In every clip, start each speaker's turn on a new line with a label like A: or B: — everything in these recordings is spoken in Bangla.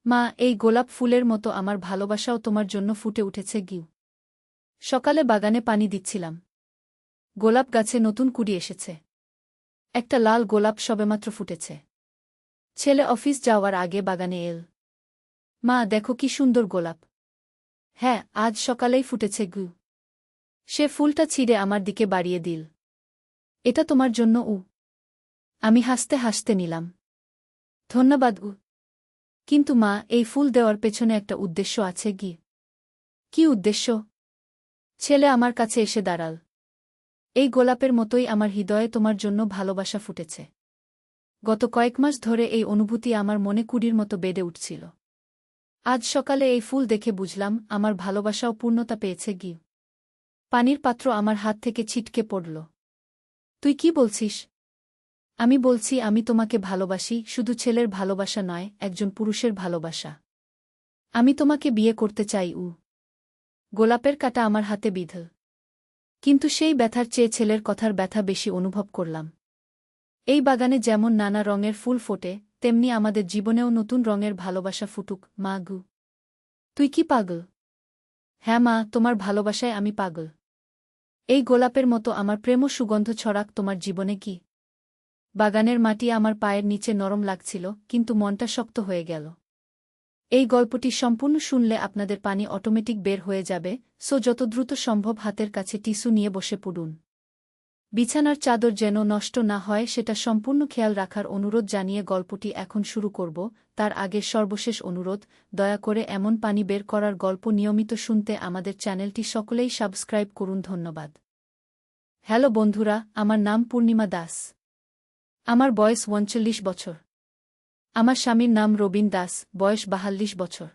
A: মা, এই গোলাপ ফুলের মতো আমার ভালোবাসাও তোমার জন্য ফুটে উঠেছে গিউ। সকালে বাগানে পানি দিচ্ছিলাম। গোলাপ গাছে নতুন কুড়ি এসেছে। একটা লাল গোলাপ সবেমাত্র ফুটেছে। ছেলে অফিস যাওয়ার আগে বাগানে এল। মা, দেখো কি সুন্দর গোলাপ। হ্যাঁ, আজ সকালেই ফুটেছে গু। সে ফুলটা ছিঁড়ে আমার দিকে বাড়িয়ে দিল। এটা তোমার জন্য উ। আমি হাসতে হাসতে নিলাম। ধন্যবাদ উ। কিন্তু মা, এই ফুল দেওয়ার পেছনে একটা উদ্দেশ্য আছে গি। কি উদ্দেশ্য? ছেলে আমার কাছে এসে দাঁড়াল। এই গোলাপের মতোই আমার হৃদয়ে তোমার জন্য ভালোবাসা ফুটেছে। গত কয়েক মাস ধরে এই অনুভূতি আমার মনে কুড়ির মতো বেড়ে উঠছিল। আজ সকালে এই ফুল দেখে বুঝলাম আমার ভালোবাসাও পূর্ণতা পেয়েছে গি। পানির পাত্র আমার হাত থেকে ছিটকে পড়ল। তুই কি বলছিস? আমি বলছি আমি তোমাকে ভালোবাসি, শুধু ছেলের ভালোবাসা নয়, একজন পুরুষের ভালোবাসা। আমি তোমাকে বিয়ে করতে চাই উ। গোলাপের কাঁটা আমার হাতে বিঁধল। কিন্তু সেই ব্যথার চেয়ে ছেলের কথার ব্যথা বেশি অনুভব করলাম। এই বাগানে যেমন নানা রঙের ফুল ফোটে, তেমনি আমাদের জীবনেও নতুন রঙের ভালোবাসা ফুটুক মা গু। তুই কি পাগল? হ্যাঁ মা, তোমার ভালোবাসায় আমি পাগল। এই গোলাপের মতো আমার প্রেম সুগন্ধ ছড়াক তোমার জীবনে কি। বাগানের মাটি আমার পায়ের নিচে নরম লাগছিল, কিন্তু মনটা শক্ত হয়ে গেল। এই গল্পটি সম্পূর্ণ শুনলে আপনাদের পানি অটোমেটিক বের হয়ে যাবে, সো যত দ্রুত সম্ভব হাতের কাছে টিস্যু নিয়ে বসে পড়ুন। বিছানার চাদর যেন নষ্ট না হয় সেটা সম্পূর্ণ খেয়াল রাখার অনুরোধ জানিয়ে গল্পটি এখন শুরু করব। তার আগে সর্বশেষ অনুরোধ, দয়া করে এমন পানি বের করার গল্প নিয়মিত শুনতে আমাদের চ্যানেলটি সকলেই সাবস্ক্রাইব করুন। ধন্যবাদ। হ্যালো বন্ধুরা, আমার নাম পূর্ণিমা দাস। আমার বয়স ৩৯ বছর। আমার স্বামীর নাম রবীন দাস, বয়স ৪২ বছর।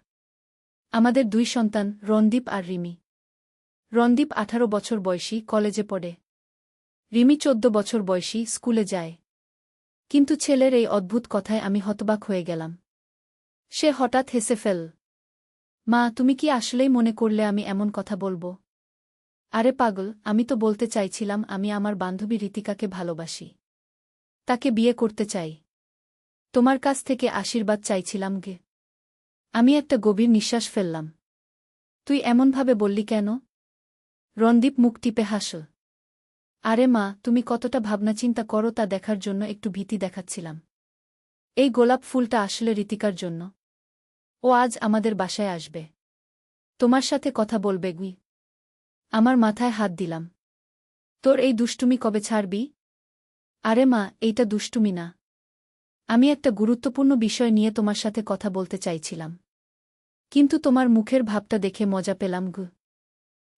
A: আমাদের ২ সন্তান, রণদীপ আর রিমি। রণদীপ ১৮ বছর বয়সী, কলেজে পড়ে। রিমি ১৪ বছর বয়সী, স্কুলে যায়। কিন্তু ছেলের এই অদ্ভুত কথায় আমি হতবাক হয়ে গেলাম। সে হঠাৎ হেসে ফেল। মা, তুমি কি আসলেই মনে করলে আমি এমন কথা বলবো? আরে পাগল, আমি তো বলতে চাইছিলাম আমি আমার বান্ধবী ঋতিকাকে ভালোবাসি। তাকে বিয়ে করতে চাই। তোমার কাছ থেকে আশীর্বাদ চাইছিলাম গে। আমি একটা গভীর নিঃশ্বাস ফেললাম। তুই এমনভাবে বললি কেন? রণদীপ মুখ টিপে হাসল। আরে মা, তুমি কতটা ভাবনাচিন্তা করো তা দেখার জন্য একটু ভীতি দেখাচ্ছিলাম। এই গোলাপ ফুলটা আসলে ঋতিকার জন্য। ও আজ আমাদের বাসায় আসবে। তোমার সাথে কথা বলবে গুই। আমার মাথায় হাত দিলাম। তোর এই দুষ্টুমি কবে ছাড়বি? আরে মা, এইটা দুষ্টুমি না। আমি একটা গুরুত্বপূর্ণ বিষয় নিয়ে তোমার সাথে কথা বলতে চাইছিলাম। কিন্তু তোমার মুখের ভাবটা দেখে মজা পেলাম গু।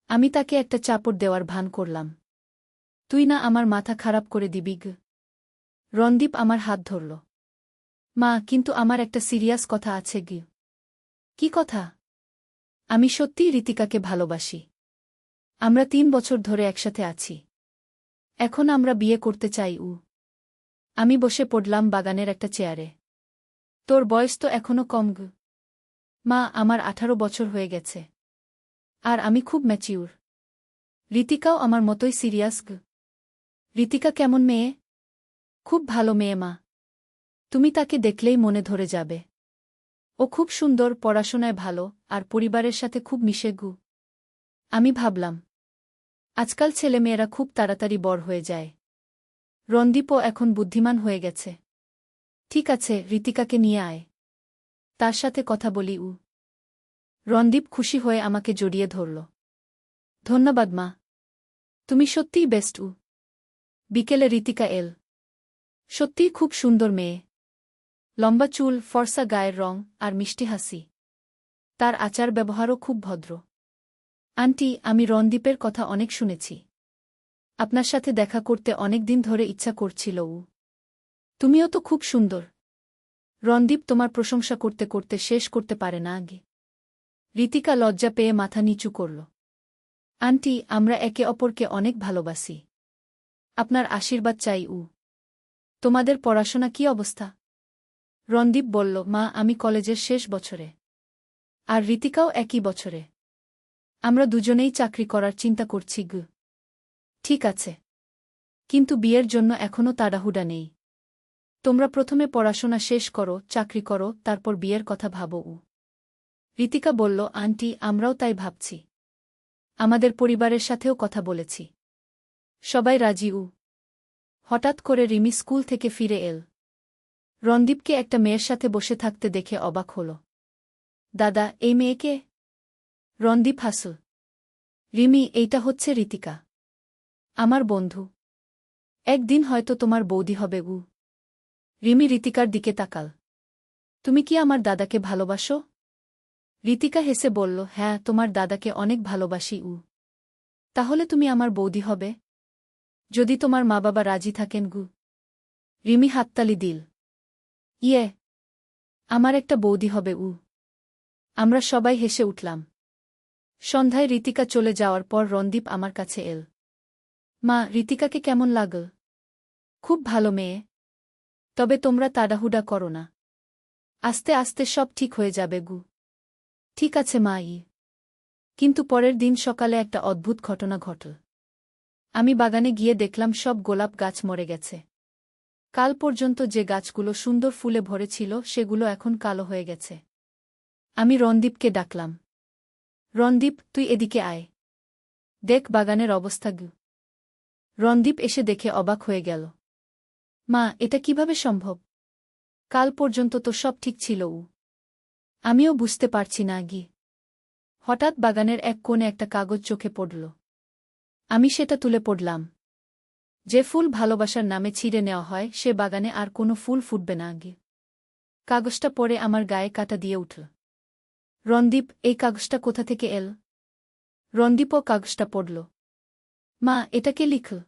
A: আমি তাকে একটা চাপড় দেওয়ার ভান করলাম। তুই না আমার মাথা খারাপ করে দিবি গ? রণদীপ আমার হাত ধরল। মা, কিন্তু আমার একটা সিরিয়াস কথা আছে গি। কি কথা? আমি সত্যিই ঋতিকাকে ভালোবাসি। আমরা ৩ বছর ধরে একসাথে আছি। এখন আমরা বিয়ে করতে চাই উ। আমি বসে পড়লাম বাগানের একটা চেয়ারে। তোর বয়স তো এখনো কম গ। মা, আমার ১৮ বছর হয়ে গেছে। আর আমি খুব ম্যাচিউর। ঋতিকাও আমার মতোই সিরিয়াস গ। ঋতিকা কেমন মেয়ে? খুব ভালো মেয়ে মা। তুমি তাকে দেখলেই মনে ধরে যাবে। ও খুব সুন্দর, পড়াশোনায় ভালো, আর পরিবারের সাথে খুব মিশে গু। আমি ভাবলাম, আজকাল ছেলেমেয়েরা খুব তাড়াতাড়ি বড় হয়ে যায়। রণদীপও এখন বুদ্ধিমান হয়ে গেছে। ঠিক আছে, ঋতিকাকে নিয়ে আয়। তার সাথে কথা বলি উ। রণদীপ খুশি হয়ে আমাকে জড়িয়ে ধরল। ধন্যবাদ মা। তুমি সত্যিই বেস্ট উ। বিকেলে ঋতিকা এল। সত্যিই খুব সুন্দর মেয়ে। লম্বা চুল, ফর্সা গায়ের রং, আর মিষ্টি হাসি। তার আচার ব্যবহারও খুব ভদ্র। আন্টি, আমি রণদীপের কথা অনেক শুনেছি। আপনার সাথে দেখা করতে অনেক দিন ধরে ইচ্ছা করছিল উ। তুমিও তো খুব সুন্দর। রণদীপ তোমার প্রশংসা করতে করতে শেষ করতে পারে না আগে। ঋতিকা লজ্জা পেয়ে মাথা নিচু করল। আন্টি, আমরা একে অপরকে অনেক ভালোবাসি। আপনার আশীর্বাদ চাই উ। তোমাদের পড়াশোনা কি অবস্থা? রণদীপ বলল, মা, আমি কলেজের শেষ বছরে। আর ঋতিকাও একই বছরে। আমরা দুজনেই চাকরি করার চিন্তা করছি গ। ঠিক আছে। কিন্তু বিয়ের জন্য এখনও তাড়াহুড়া নেই। তোমরা প্রথমে পড়াশোনা শেষ করো, চাকরি করো, তারপর বিয়ের কথা ভাবো। ঋতিকা বলল, আন্টি, আমরাও তাই ভাবছি। আমাদের পরিবারের সাথেও কথা বলেছি। সবাই রাজি। হঠাৎ করে রিমি স্কুল থেকে ফিরে এল। রণদীপকে একটা মেয়ের সাথে বসে থাকতে দেখে অবাক হল। দাদা, এই মেয়েকে? রণদীপ হাসল। রিমি, এইটা হচ্ছে ঋতিকা, আমার বন্ধু। একদিন হয়তো তোমার বৌদি হবে। রিমি ঋতিকার দিকে তাকাল। তুমি কি আমার দাদাকে ভালোবাসো? ঋতিকা হেসে বলল, হ্যাঁ, তোমার দাদাকে অনেক ভালোবাসি। তাহলে তুমি আমার বৌদি হবে? যদি তোমার মা বাবা রাজি থাকেন। রিমি হাততালি দিল। ইয়ে, আমার একটা বৌদি হবে। আমরা সবাই হেসে উঠলাম। সন্ধ্যায় ঋতিকা চলে যাওয়ার পর রণদীপ আমার কাছে এল। মা, ঋতিকাকে কেমন লাগল? খুব ভালো মেয়ে। তবে তোমরা তাড়াহুড়া করো না। আস্তে আস্তে সব ঠিক হয়ে যাবে। ঠিক আছে মা। কিন্তু পরের দিন সকালে একটা অদ্ভুত ঘটনা ঘটল। আমি বাগানে গিয়ে দেখলাম সব গোলাপ গাছ মরে গেছে। কাল পর্যন্ত যে গাছগুলো সুন্দর ফুলে ভরেছিল সেগুলো এখন কালো হয়ে গেছে। আমি রণদীপকে ডাকলাম। রণদীপ, তুই এদিকে আয়। দেখ বাগানের অবস্থা। রণদীপ এসে দেখে অবাক হয়ে গেল। মা, এটা কিভাবে সম্ভব? কাল পর্যন্ত তো সব ঠিক ছিল। আমিও বুঝতে পারছি না। হঠাৎ বাগানের এক কোণে একটা কাগজ চোখে পড়ল। আমি সেটা তুলে পড়লাম। যে ফুল ভালোবাসার নামে ছিঁড়ে নেওয়া হয় সে বাগানে আর কোনো ফুল ফুটবে না। কাগজটা পড়ে আমার গায়ে কাঁটা দিয়ে উঠল। রণদীপ, এই কাগজটা কোথা থেকে এল? রণদীপও কাগজটা পড়ল। মা, এটা কে লিখল?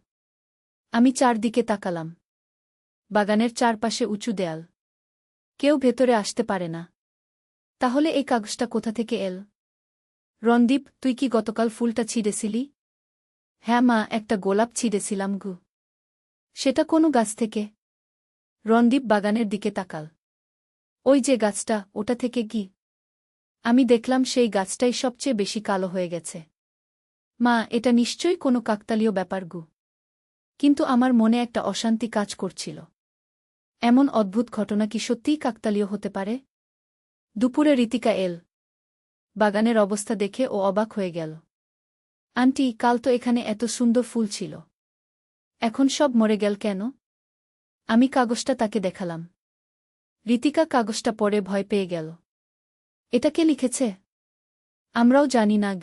A: আমি চারদিকে তাকালাম। বাগানের চারপাশে উঁচু দেয়াল। কেউ ভেতরে আসতে পারে না। তাহলে এই কাগজটা কোথা থেকে এল? রণদীপ, তুই কি গতকাল ফুলটা ছিঁড়েছিলি? হ্যাঁ মা, একটা গোলাপ ছিঁড়েছিলাম। সেটা কোনো গাছ থেকে? রণদীপ বাগানের দিকে তাকাল। ওই যে গাছটা, ওটা থেকে। আমি দেখলাম সেই গাছটাই সবচেয়ে বেশি কালো হয়ে গেছে। মা, এটা নিশ্চয়ই কোনো কাকতালীয় ব্যাপার। কিন্তু আমার মনে একটা অশান্তি কাজ করছিল। এমন অদ্ভুত ঘটনা কি সত্যিই কাকতালীয় হতে পারে? দুপুরে ঋতিকা এল। বাগানের অবস্থা দেখে ও অবাক হয়ে গেল। আন্টি, কাল তো এখানে এত সুন্দর ফুল ছিল। এখন সব মরে গেল কেন? আমি কাগজটা তাকে দেখালাম। ঋতিকা কাগজটা পড়ে ভয় পেয়ে গেল। এটা কে লিখেছে? আমরাও জানি না।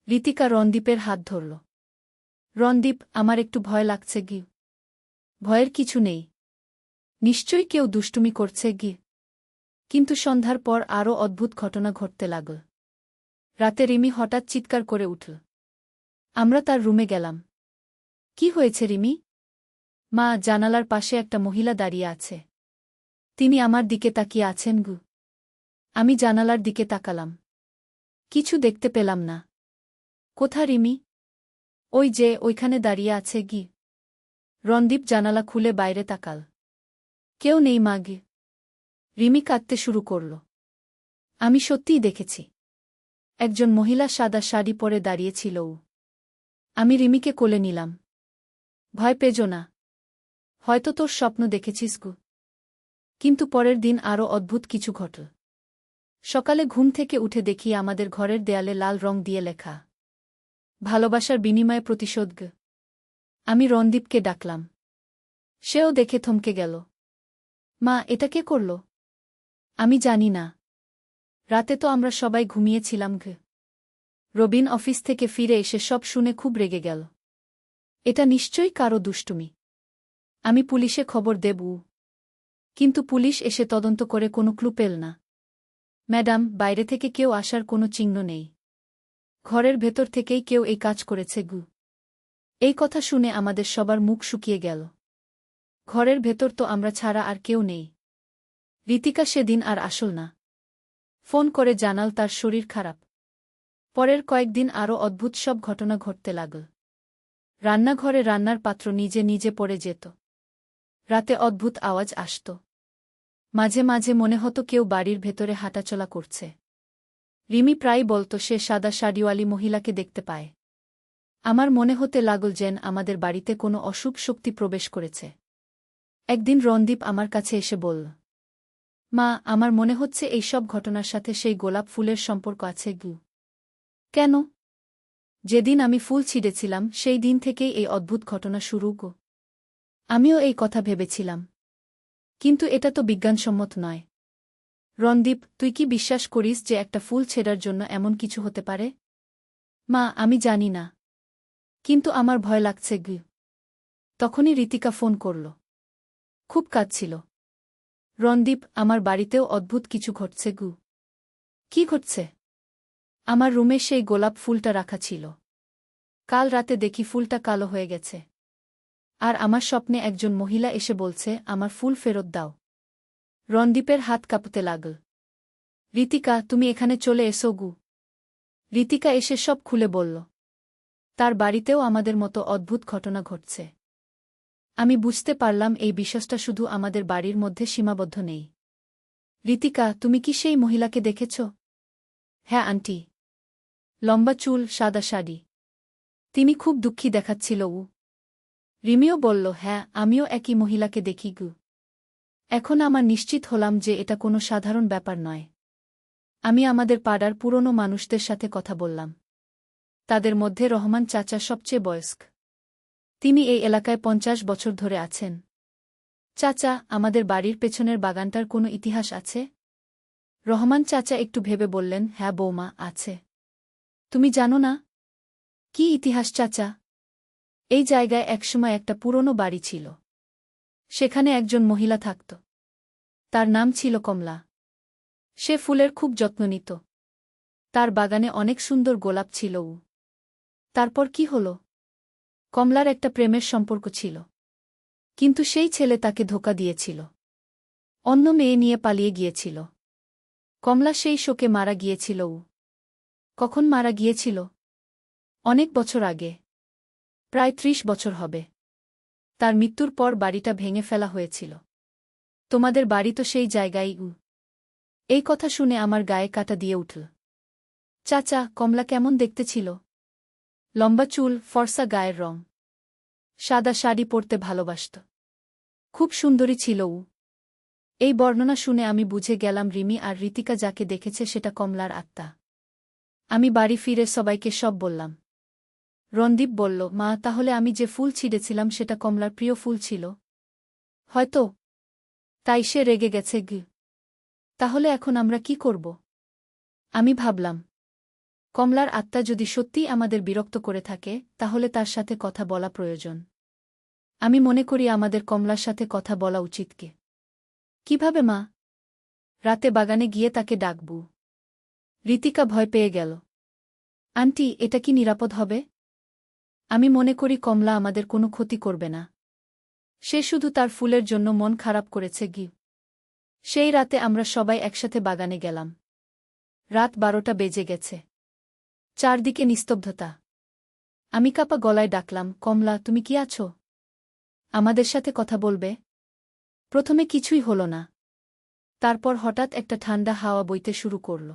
A: ঋতিকা রণদীপের হাত ধরল। রণদীপ, আমার একটু ভয় লাগছে। ভয়ের কিছু নেই। নিশ্চয়ই কেউ দুষ্টুমি করছে। কিন্তু সন্ধ্যার পর আরও অদ্ভুত ঘটনা ঘটতে লাগল। রাতে রিমি হঠাৎ চিৎকার করে উঠল। আমরা তার রুমে গেলাম। কি হয়েছে রিমি? মা, জানালার পাশে একটা মহিলা দাঁড়িয়ে আছে। তিনি আমার দিকে তাকিয়ে আছেন। আমি জানালার দিকে তাকালাম। কিছু দেখতে পেলাম না। কোথা রিমি? ওই যে ওইখানে দাঁড়িয়ে আছে। রণদীপ জানালা খুলে বাইরে তাকাল। কেউ নেই মা। রিমি কাঁদতে শুরু করল। আমি সত্যিই দেখেছি। একজন মহিলা সাদা শাড়ি পরে দাঁড়িয়েছিল। আমি রিমিকে কোলে নিলাম। ভয় পেজো না। হয়তো তোর স্বপ্ন দেখেছিস। কিন্তু পরের দিন আরও অদ্ভুত কিছু ঘটল। সকালে ঘুম থেকে উঠে দেখি আমাদের ঘরের দেয়ালে লাল রং দিয়ে লেখা, ভালোবাসার বিনিময়ে প্রতিশোধ। আমি রণদীপকে ডাকলাম। সেও দেখে থমকে গেল। মা, এটা কে করল? আমি জানি না। রাতে তো আমরা সবাই ঘুমিয়েছিলাম। রবিন অফিস থেকে ফিরে এসে সব শুনে খুব রেগে গেল। এটা নিশ্চয়ই কারো দুষ্টুমি। আমি পুলিশে খবর দেব। কিন্তু পুলিশ এসে তদন্ত করে কোনো ক্লু পেল না। ম্যাডাম, বাইরে থেকে কেউ আসার কোনো চিহ্ন নেই। ঘরের ভেতর থেকেই কেউ এই কাজ করেছে। এই কথা শুনে আমাদের সবার মুখ শুকিয়ে গেল। ঘরের ভেতর তো আমরা ছাড়া আর কেউ নেই। ঋতিকা সেদিন আর আসল না। ফোন করে জানাল তার শরীর খারাপ। পরের কয়েকদিন আরও অদ্ভুত সব ঘটনা ঘটতে লাগল। রান্নাঘরে রান্নার পাত্র নিজে নিজে পড়ে যেত। রাতে অদ্ভুত আওয়াজ আসত। মাঝে মাঝে মনে হতো কেউ বাড়ির ভেতরে হাঁটাচলা করছে। রিমি প্রায় বলত সে সাদা শাড়িওয়ালি মহিলাকে দেখতে পায়। আমার মনে হতে লাগল যেন আমাদের বাড়িতে কোনো অশুভ শক্তি প্রবেশ করেছে। একদিন রণদীপ আমার কাছে এসে বলল, মা, আমার মনে হচ্ছে এই সব ঘটনার সাথে সেই গোলাপ ফুলের সম্পর্ক আছে। কেন? যেদিন আমি ফুল ছিঁড়েছিলাম সেই দিন থেকেই এই অদ্ভুত ঘটনা শুরু গো। আমিও এই কথা ভেবেছিলাম, কিন্তু এটা তো বিজ্ঞানসম্মত নয়। রণদীপ, তুই কি বিশ্বাস করিস যে একটা ফুল ছেঁড়ার জন্য এমন কিছু হতে পারে? মা, আমি জানি না, কিন্তু আমার ভয় লাগছে। তখনই ঋতিকা ফোন করল। খুব কাঁদছিল। রণদীপ, আমার বাড়িতেও অদ্ভুত কিছু ঘটছে। কি ঘটছে? আমার রুমে সেই গোলাপ ফুলটা রাখা ছিল। কাল রাতে দেখি ফুলটা কালো হয়ে গেছে। আর আমার স্বপ্নে একজন মহিলা এসে বলছে আমার ফুল ফেরত দাও। রণদীপের হাত কাঁপতে লাগল। ঋতিকা, তুমি এখানে চলে এসো। ঋতিকা এসে সব খুলে বলল। তার বাড়িতেও আমাদের মতো অদ্ভুত ঘটনা ঘটছে। আমি বুঝতে পারলাম এই বিশ্বাসটা শুধু আমাদের বাড়ির মধ্যে সীমাবদ্ধ নেই। ঋতিকা, তুমি কি সেই মহিলাকে দেখেছ? হ্যাঁ আন্টি। লম্বা চুল, সাদা শাড়ি। তিনি খুব দুঃখী দেখাচ্ছিল। রিমিও বলল, হ্যাঁ, আমিও একই মহিলাকে দেখি। এখন আমার নিশ্চিত হলাম যে এটা কোনো সাধারণ ব্যাপার নয়। আমি আমাদের পাড়ার পুরনো মানুষদের সাথে কথা বললাম। তাদের মধ্যে রহমান চাচা সবচেয়ে বয়স্ক। তিনি এই এলাকায় 50 বছর ধরে আছেন। চাচা, আমাদের বাড়ির পেছনের বাগানটার কোনো ইতিহাস আছে? রহমান চাচা একটু ভেবে বললেন, হ্যাঁ বৌমা, আছে। তুমি জানো না? কি ইতিহাস চাচা? এই জায়গায় একসময় একটা পুরনো বাড়ি ছিল। সেখানে একজন মহিলা থাকত। তার নাম ছিল কমলা। সে ফুলের খুব যত্ন নিত। তার বাগানে অনেক সুন্দর গোলাপ ছিল। তারপর কি হল? কমলার একটা প্রেমের সম্পর্ক ছিল। কিন্তু সেই ছেলে তাকে ধোঁকা দিয়েছিল। অন্য মেয়ে নিয়ে পালিয়ে গিয়েছিল। কমলা সেই শোকে মারা গিয়েছিল। কখন মারা গিয়েছিল? অনেক বছর আগে। প্রায় 30 বছর হবে। তার মৃত্যুর পর বাড়িটা ভেঙে ফেলা হয়েছিল। তোমাদের বাড়ি তো সেই জায়গায়। এই কথা শুনে আমার গায়ে কাঁটা দিয়ে উঠল। চাচা, কমলা কেমন দেখতে ছিল? লম্বা চুল, ফর্সা গায়ের রং। সাদা শাড়ি পরতে ভালোবাসত। খুব সুন্দরী ছিল। এই বর্ণনা শুনে আমি বুঝে গেলাম রিমি আর ঋতিকা যাকে দেখেছে সেটা কমলার আত্মা। আমি বাড়ি ফিরে সবাইকে সব বললাম। রণদীপ বলল, মা, তাহলে আমি যে ফুল ছিঁড়েছিলাম সেটা কমলার প্রিয় ফুল ছিল? হয়তো। তাই সে রেগে গেছে। তাহলে এখন আমরা কি করব? আমি ভাবলাম, কমলার আত্মা যদি সত্যিই আমাদের বিরক্ত করে থাকে তাহলে তার সাথে কথা বলা প্রয়োজন। আমি মনে করি আমাদের কমলার সাথে কথা বলা উচিত। কিভাবে মা? রাতে বাগানে গিয়ে তাকে ডাকব। ঋতিকা ভয় পেয়ে গেল। আন্টি, এটা কি নিরাপদ হবে? আমি মনে করি কমলা আমাদের কোনো ক্ষতি করবে না। সে শুধু তার ফুলের জন্য মন খারাপ করেছে। সেই রাতে আমরা সবাই একসাথে বাগানে গেলাম। রাত 12টা বেজে গেছে। চারদিকে নিস্তব্ধতা। আমি কাপা গলায় ডাকলাম, কমলা, তুমি কি আছো? আমাদের সাথে কথা বলবে? প্রথমে কিছুই হল না। তারপর হঠাৎ একটা ঠান্ডা হাওয়া বইতে শুরু করল।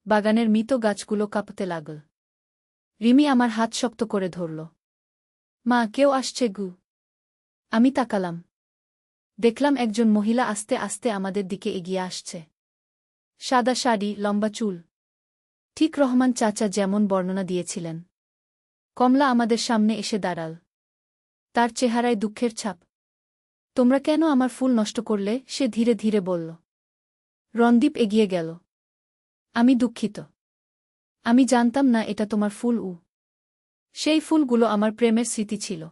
A: বাগানের মৃত গাছগুলো কাঁপতে লাগল। রিমি আমার হাত শক্ত করে ধরল। মা, কেউ আসছে। আমি তাকালাম। দেখলাম একজন মহিলা আস্তে আস্তে আমাদের দিকে এগিয়ে আসছে। সাদা শাড়ি, লম্বা চুল। ঠিক রহমান চাচা যেমন বর্ণনা দিয়েছিলেন। কমলা আমাদের সামনে এসে দাঁড়াল। তার চেহারায় দুঃখের ছাপ। তোমরা কেন আমার ফুল নষ্ট করলে? সে ধীরে ধীরে বলল। রণদীপ এগিয়ে গেল। আমি দুঃখিত। আমি জানতাম না এটা তোমার ফুল। সেই ফুলগুলো আমার প্রেমের স্মৃতি ছিল।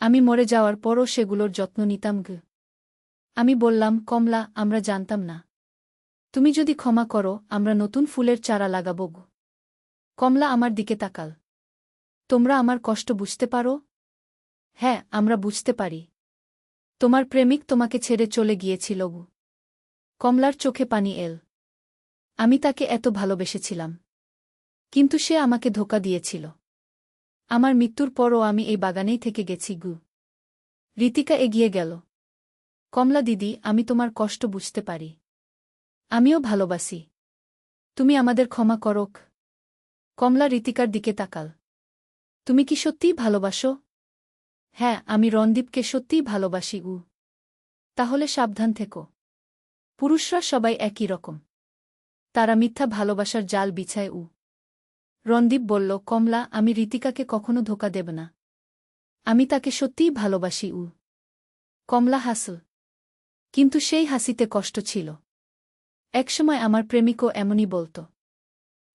A: আমি মরে যাওয়ার পরও সেগুলোর যত্ন নিতাম। আমি বললাম, কমলা, আমরা জানতাম না। তুমি যদি ক্ষমা করো আমরা নতুন ফুলের চারা লাগাব। কমলা আমার দিকে তাকাল। তোমরা আমার কষ্ট বুঝতে পারো? হ্যাঁ, আমরা বুঝতে পারি। তোমার প্রেমিক তোমাকে ছেড়ে চলে গিয়েছিল। কমলার চোখে পানি এল। আমি তাকে এত ভালোবেসেছিলাম। কিন্তু সে আমাকে ধোঁকা দিয়েছিল। আমার মৃত্যুর পরও আমি এই বাগানেই থেকে গেছি। ঋতিকা এগিয়ে গেল। কমলা দিদি, আমি তোমার কষ্ট বুঝতে পারি। আমিও ভালোবাসি। তুমি আমাদের ক্ষমা করো। কমলা ঋতিকার দিকে তাকাল। তুমি কি সত্যিই ভালোবাসো? হ্যাঁ, আমি রণদীপকে সত্যিই ভালোবাসি। তাহলে সাবধান থেকো। পুরুষরা সবাই একই রকম। তারা মিথ্যা ভালোবাসার জাল বিছায়। রণদীপ বলল, কমলা, আমি ঋতিকাকে কখনো ধোঁকা দেব না। আমি তাকে সত্যিই ভালোবাসি। কমলা হাসল। কিন্তু সেই হাসিতে কষ্ট ছিল। একসময় আমার প্রেমিকও এমনই বলত।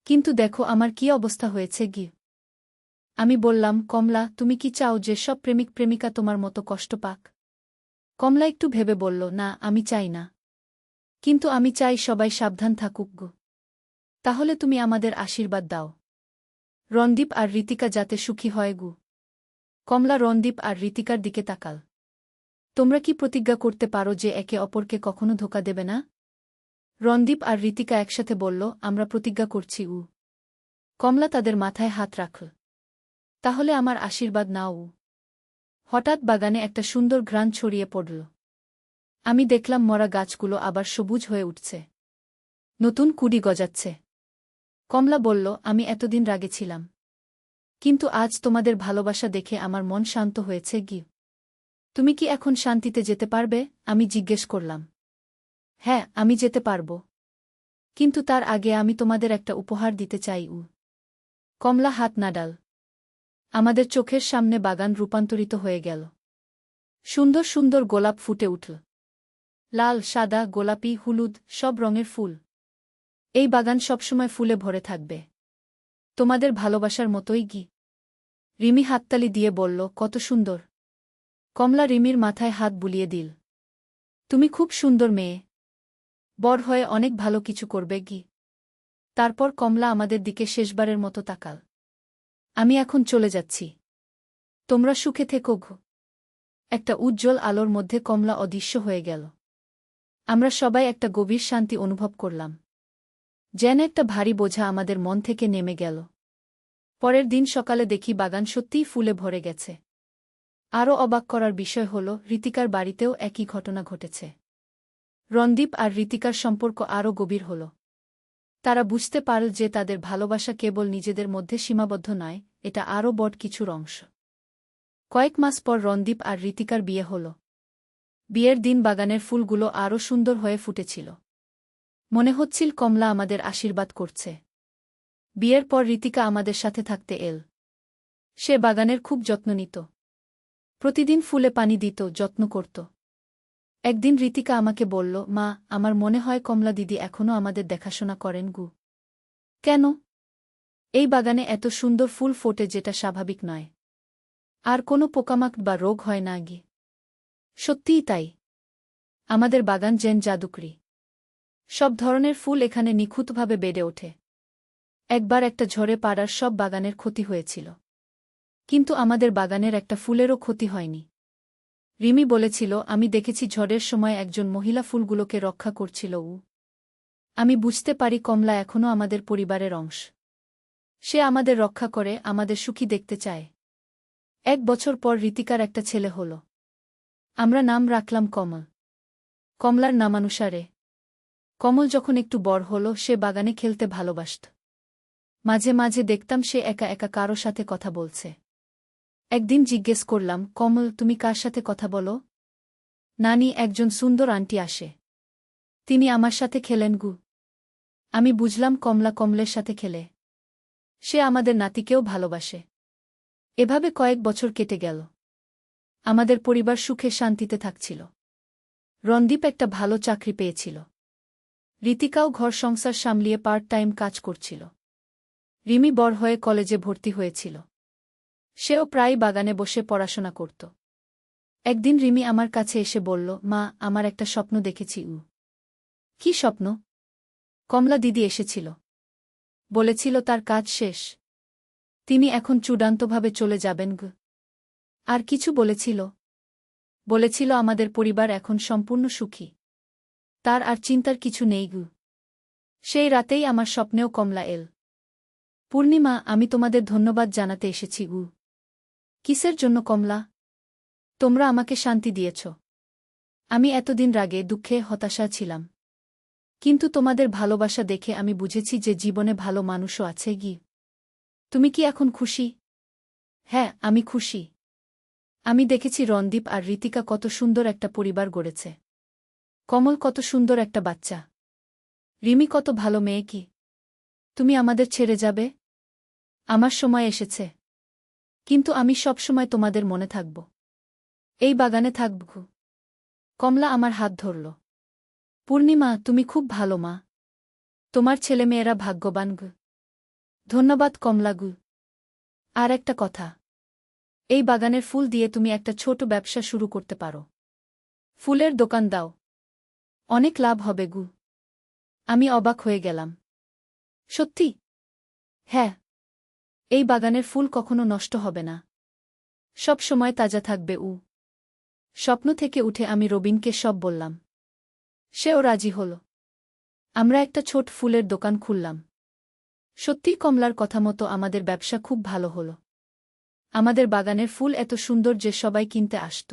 A: কিন্তু দেখো আমার কি অবস্থা হয়েছে। আমি বললাম, কমলা, তুমি কি চাও যে সব প্রেমিক প্রেমিকা তোমার মতো কষ্ট পাক? কমলা একটু ভেবে বলল, না, আমি চাই না। কিন্তু আমি চাই সবাই সাবধান থাকুক। তাহলে তুমি আমাদের আশীর্বাদ দাও। রণদীপ আর ঋতিকা যাতে সুখী হয়। কমলা রণদীপ আর ঋতিকার দিকে তাকাল। তোমরা কি প্রতিজ্ঞা করতে পারো যে একে অপরকে কখনো ধোঁকা দেবে না? রণদীপ আর ঋতিকা একসাথে বলল, আমরা প্রতিজ্ঞা করছি। কমলা তাদের মাথায় হাত রাখল। তাহলে আমার আশীর্বাদ নাও। হঠাৎ বাগানে একটা সুন্দর ঘ্রাণ ছড়িয়ে পড়ল। আমি দেখলাম মরা গাছগুলো আবার সবুজ হয়ে উঠছে। নতুন কুড়ি গজাচ্ছে। কমলা বলল, আমি এতদিন রাগে ছিলাম। কিন্তু আজ তোমাদের ভালোবাসা দেখে আমার মন শান্ত হয়েছে। তুমি কি এখন শান্তিতে যেতে পারবে? আমি জিজ্ঞেস করলাম। হ্যাঁ, আমি যেতে পারব। কিন্তু তার আগে আমি তোমাদের একটা উপহার দিতে চাই। কমলা হাত নাড়াল। আমাদের চোখের সামনে বাগান রূপান্তরিত হয়ে গেল। সুন্দর সুন্দর গোলাপ ফুটে উঠল। লাল, সাদা, গোলাপি, হলুদ, সব রঙের ফুল। এই বাগান সবসময় ফুলে ভরে থাকবে। তোমাদের ভালোবাসার মতোই। রিমি হাততালি দিয়ে বলল, কত সুন্দর। কমলা রিমির মাথায় হাত বুলিয়ে দিল। তুমি খুব সুন্দর মেয়ে। বড় হয়ে অনেক ভালো কিছু করবে। তারপর কমলা আমাদের দিকে শেষবারের মতো তাকাল। আমি এখন চলে যাচ্ছি। তোমরা সুখে থেকো। একটা উজ্জ্বল আলোর মধ্যে কমলা অদৃশ্য হয়ে গেল। আমরা সবাই একটা গভীর শান্তি অনুভব করলাম। যেন একটা ভারী বোঝা আমাদের মন থেকে নেমে গেল। পরের দিন সকালে দেখি বাগান সত্যিই ফুলে ভরে গেছে। আরও অবাক করার বিষয় হল, ঋতিকার বাড়িতেও একই ঘটনা ঘটেছে। রণদীপ আর ঋতিকার সম্পর্ক আরও গভীর হল। তারা বুঝতে পারল যে তাদের ভালোবাসা কেবল নিজেদের মধ্যে সীমাবদ্ধ নয়, এটা আরও বড় কিছুর অংশ। কয়েক মাস পর রণদীপ আর ঋতিকার বিয়ে হল। বিয়ের দিন বাগানের ফুলগুলো আরও সুন্দর হয়ে ফুটেছিল। মনে হচ্ছিল কমলা আমাদের আশীর্বাদ করছে। বিয়ের পর ঋতিকা আমাদের সাথে থাকতে এল। সে বাগানের খুব যত্ন নিত। প্রতিদিন ফুলে পানি দিত, যত্ন করত। একদিন ঋতিকা আমাকে বলল, মা, আমার মনে হয় কমলা দিদি এখনও আমাদের দেখাশোনা করেন। কেন? এই বাগানে এত সুন্দর ফুল ফোটে, যেটা স্বাভাবিক নয়। আর কোনো পোকামাকড় বা রোগ হয় না। সত্যিই তাই। আমাদের বাগান যেন জাদুকরি। সব ধরনের ফুল এখানে নিখুঁতভাবে বেড়ে ওঠে। একবার একটা ঝড়ে পাড়ার সব বাগানের ক্ষতি হয়েছিল। কিন্তু আমাদের বাগানের একটা ফুলেরও ক্ষতি হয়নি। রিমি বলেছিল, আমি দেখেছি ঝড়ের সময় একজন মহিলা ফুলগুলোকে রক্ষা করছিল। আমি বুঝতে পারি কমলা এখনও আমাদের পরিবারের অংশ। সে আমাদের রক্ষা করে, আমাদের সুখী দেখতে চায়। 1 বছর পর ঋতিকার একটা ছেলে হল। আমরা নাম রাখলাম কমল। কমলার নামানুসারে। কমল যখন একটু বড় হল, সে বাগানে খেলতে ভালোবাসত। মাঝে মাঝে দেখতাম সে একা একা কারো সাথে কথা বলছে। একদিন জিজ্ঞেস করলাম, কমল, তুমি কার সাথে কথা বলো? নানি, একজন সুন্দর আন্টি আসে। তিনি আমার সাথে খেলেন। আমি বুঝলাম কমলা কমলের সাথে খেলে। সে আমাদের নাতিকেও ভালোবাসে। এভাবে কয়েক বছর কেটে গেল। আমাদের পরিবার সুখে শান্তিতে থাকছিল। রণদীপ একটা ভালো চাকরি পেয়েছিল। ঋতিকাও ঘর সংসার সামলিয়ে পার্ট টাইম কাজ করছিল। রিমি বড় হয়ে কলেজে ভর্তি হয়েছিল। সেও প্রায় বাগানে বসে পড়াশোনা করত। একদিন রিমি আমার কাছে এসে বলল, মা, আমার একটা স্বপ্ন দেখেছি। কি স্বপ্ন? কমলা দিদি এসেছিল। বলেছিল তার কাজ শেষ। তিনি এখন চূড়ান্তভাবে চলে যাবেন। আর কিছু বলেছিল? বলেছিল আমাদের পরিবার এখন সম্পূর্ণ সুখী। তার আর চিন্তার কিছু নেই। সেই রাতেই আমার স্বপ্নেও কমলা এল। পূর্ণিমা, আমি তোমাদের ধন্যবাদ জানাতে এসেছি। কিসের জন্য কমলা? তোমরা আমাকে শান্তি দিয়েছ। আমি এতদিন রাগে, দুঃখে, হতাশা ছিলাম। কিন্তু তোমাদের ভালোবাসা দেখে আমি বুঝেছি যে জীবনে ভালো মানুষও আছে। তুমি কি এখন খুশি? হ্যাঁ, আমি খুশি। আমি দেখেছি রণদীপ আর ঋতিকা কত সুন্দর একটা পরিবার গড়েছে। কমল কত সুন্দর একটা বাচ্চা। রিমি কত ভালো মেয়ে কি। তুমি আমাদের ছেড়ে যাবে? আমার সময় এসেছে। কিন্তু আমি সব সময় তোমাদের মনে থাকব। এই বাগানে থাকব। কমলা আমার হাত ধরল। পূর্ণিমা, তুমি খুব ভালো মা। তোমার ছেলেমেয়েরা ভাগ্যবান গু। ধন্যবাদ কমলা গু। আর একটা কথা, এই বাগানের ফুল দিয়ে তুমি একটা ছোট ব্যবসা শুরু করতে পারো। ফুলের দোকান দাও। অনেক লাভ হবে গু। আমি অবাক হয়ে গেলাম। সত্যি? হ্যাঁ। এই বাগানের ফুল কখনো নষ্ট হবে না। সব সময় তাজা থাকবে। স্বপ্ন থেকে উঠে আমি রবিনকে সব বললাম। সেও রাজি হল। আমরা একটা ছোট ফুলের দোকান খুললাম। সত্যিই কমলার কথা মতো আমাদের ব্যবসা খুব ভালো হল। আমাদের বাগানের ফুল এত সুন্দর যে সবাই কিনতে আসত।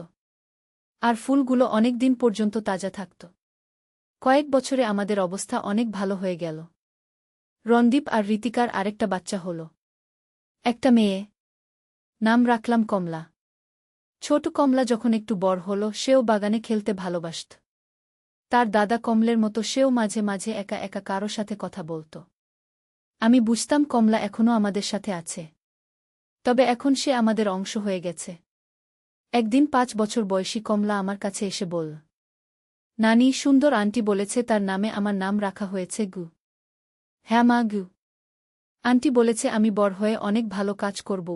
A: আর ফুলগুলো অনেক দিন পর্যন্ত তাজা থাকত। কয়েক বছরে আমাদের অবস্থা অনেক ভালো হয়ে গেল। রণদীপ আর ঋতিকার আরেকটা বাচ্চা হল। একটা মেয়ে। নাম রাখলাম কমলা। ছোট কমলা যখন একটু বড় হল, সেও বাগানে খেলতে ভালোবাসত। তার দাদা কমলের মতো সেও মাঝে মাঝে একা একা কারো সাথে কথা বলত। আমি বুঝতাম কমলা এখনও আমাদের সাথে আছে। তবে এখন সে আমাদের অংশ হয়ে গেছে। একদিন ৫ বছর বয়সী কমলা আমার কাছে এসে বলল, নানি, সুন্দর আন্টি বলেছে তার নামে আমার নাম রাখা হয়েছে গু। হ্যাঁ মা গু। আন্টি বলেছে আমি বড় হয়ে অনেক ভালো কাজ করব।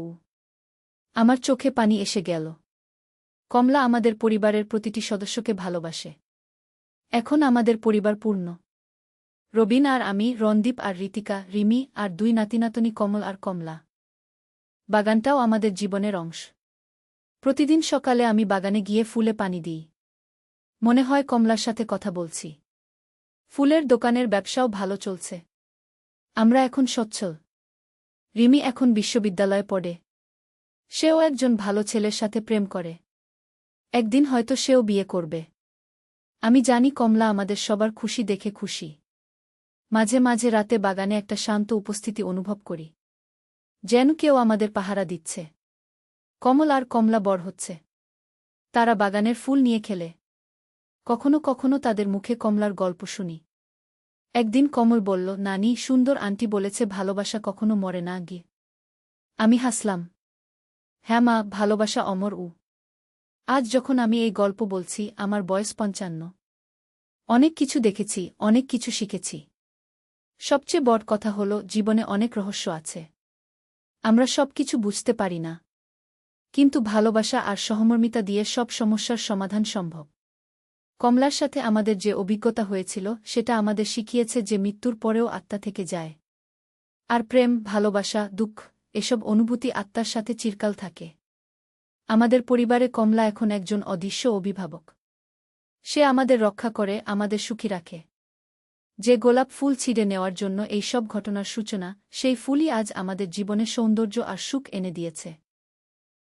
A: আমার চোখে পানি এসে গেল। কমলা আমাদের পরিবারের প্রতিটি সদস্যকে ভালোবাসে। এখন আমাদের পরিবার পূর্ণ। রবিন আর আমি, রণদীপ আর ঋতিকা, রিমি আর 2 নাতিনাতনী কমল আর কমলা। বাগানটাও আমাদের জীবনের অংশ। প্রতিদিন সকালে আমি বাগানে গিয়ে ফুলে পানি দিই। মনে হয় কমলার সাথে কথা বলছি। ফুলের দোকানের ব্যবসাও ভালো চলছে। আমরা এখন সচ্ছল। রিমি এখন বিশ্ববিদ্যালয়ে পড়ে। সেও একজন ভালো ছেলের সাথে প্রেম করে। একদিন হয়তো সেও বিয়ে করবে। আমি জানি কমলা আমাদের সবার খুশি দেখে খুশি। মাঝে মাঝে রাতে বাগানে একটা শান্ত উপস্থিতি অনুভব করি। যেন কেউ আমাদের পাহারা দিচ্ছে। কমল আর কমলা বড় হচ্ছে। তারা বাগানের ফুল নিয়ে খেলে। কখনো কখনো তাদের মুখে কমলার গল্প শুনি। একদিন কমল বলল, নানি, সুন্দর আন্টি বলেছে ভালোবাসা কখনো মরে না গিয়ে। আমি হাসলাম। হ্যাঁ মা, ভালোবাসা অমর। আজ যখন আমি এই গল্প বলছি, আমার বয়স ৫৫। অনেক কিছু দেখেছি, অনেক কিছু শিখেছি। সবচেয়ে বড় কথা হল, জীবনে অনেক রহস্য আছে। আমরা সবকিছু বুঝতে পারি না। কিন্তু ভালোবাসা আর সহমর্মিতা দিয়ে সব সমস্যার সমাধান সম্ভব। কমলার সাথে আমাদের যে অভিজ্ঞতা হয়েছিল, সেটা আমাদের শিখিয়েছে যে মৃত্যুর পরেও আত্মা থেকে যায়। আর প্রেম, ভালোবাসা, দুঃখ, এসব অনুভূতি আত্মার সাথে চিরকাল থাকে। আমাদের পরিবারে কমলা এখন একজন অদৃশ্য অভিভাবক। সে আমাদের রক্ষা করে, আমাদের সুখী রাখে। যে গোলাপ ফুল ছিঁড়ে নেওয়ার জন্য এই সব ঘটনার সূচনা, সেই ফুলই আজ আমাদের জীবনে সৌন্দর্য আর সুখ এনে দিয়েছে।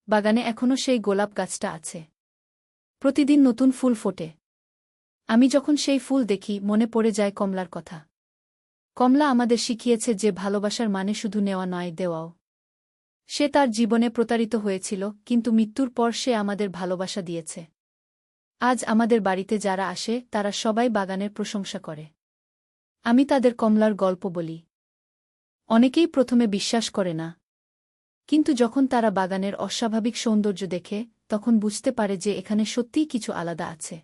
A: বাগানে এখনও সেই গোলাপ গাছটা আছে। প্রতিদিন নতুন ফুল ফোটে। আমি যখন সেই ফুল দেখি, মনে পড়ে যায় কমলার কথা। কমলা আমাদের শিখিয়েছে যে ভালোবাসার মানে শুধু নেওয়া নয়, দেওয়াও। সে তার জীবনে প্রতারিত হয়েছিল, কিন্তু মৃত্যুর পর সে আমাদের ভালোবাসা দিয়েছে। আজ আমাদের বাড়িতে যারা আসে, তারা সবাই বাগানের প্রশংসা করে। আমি তাদের কমলার গল্প বলি। অনেকেই প্রথমে বিশ্বাস করে না। কিন্তু যখন তারা বাগানের অস্বাভাবিক সৌন্দর্য দেখে, তখন বুঝতে পারে যে এখানে সত্যিই কিছু আলাদা আছে।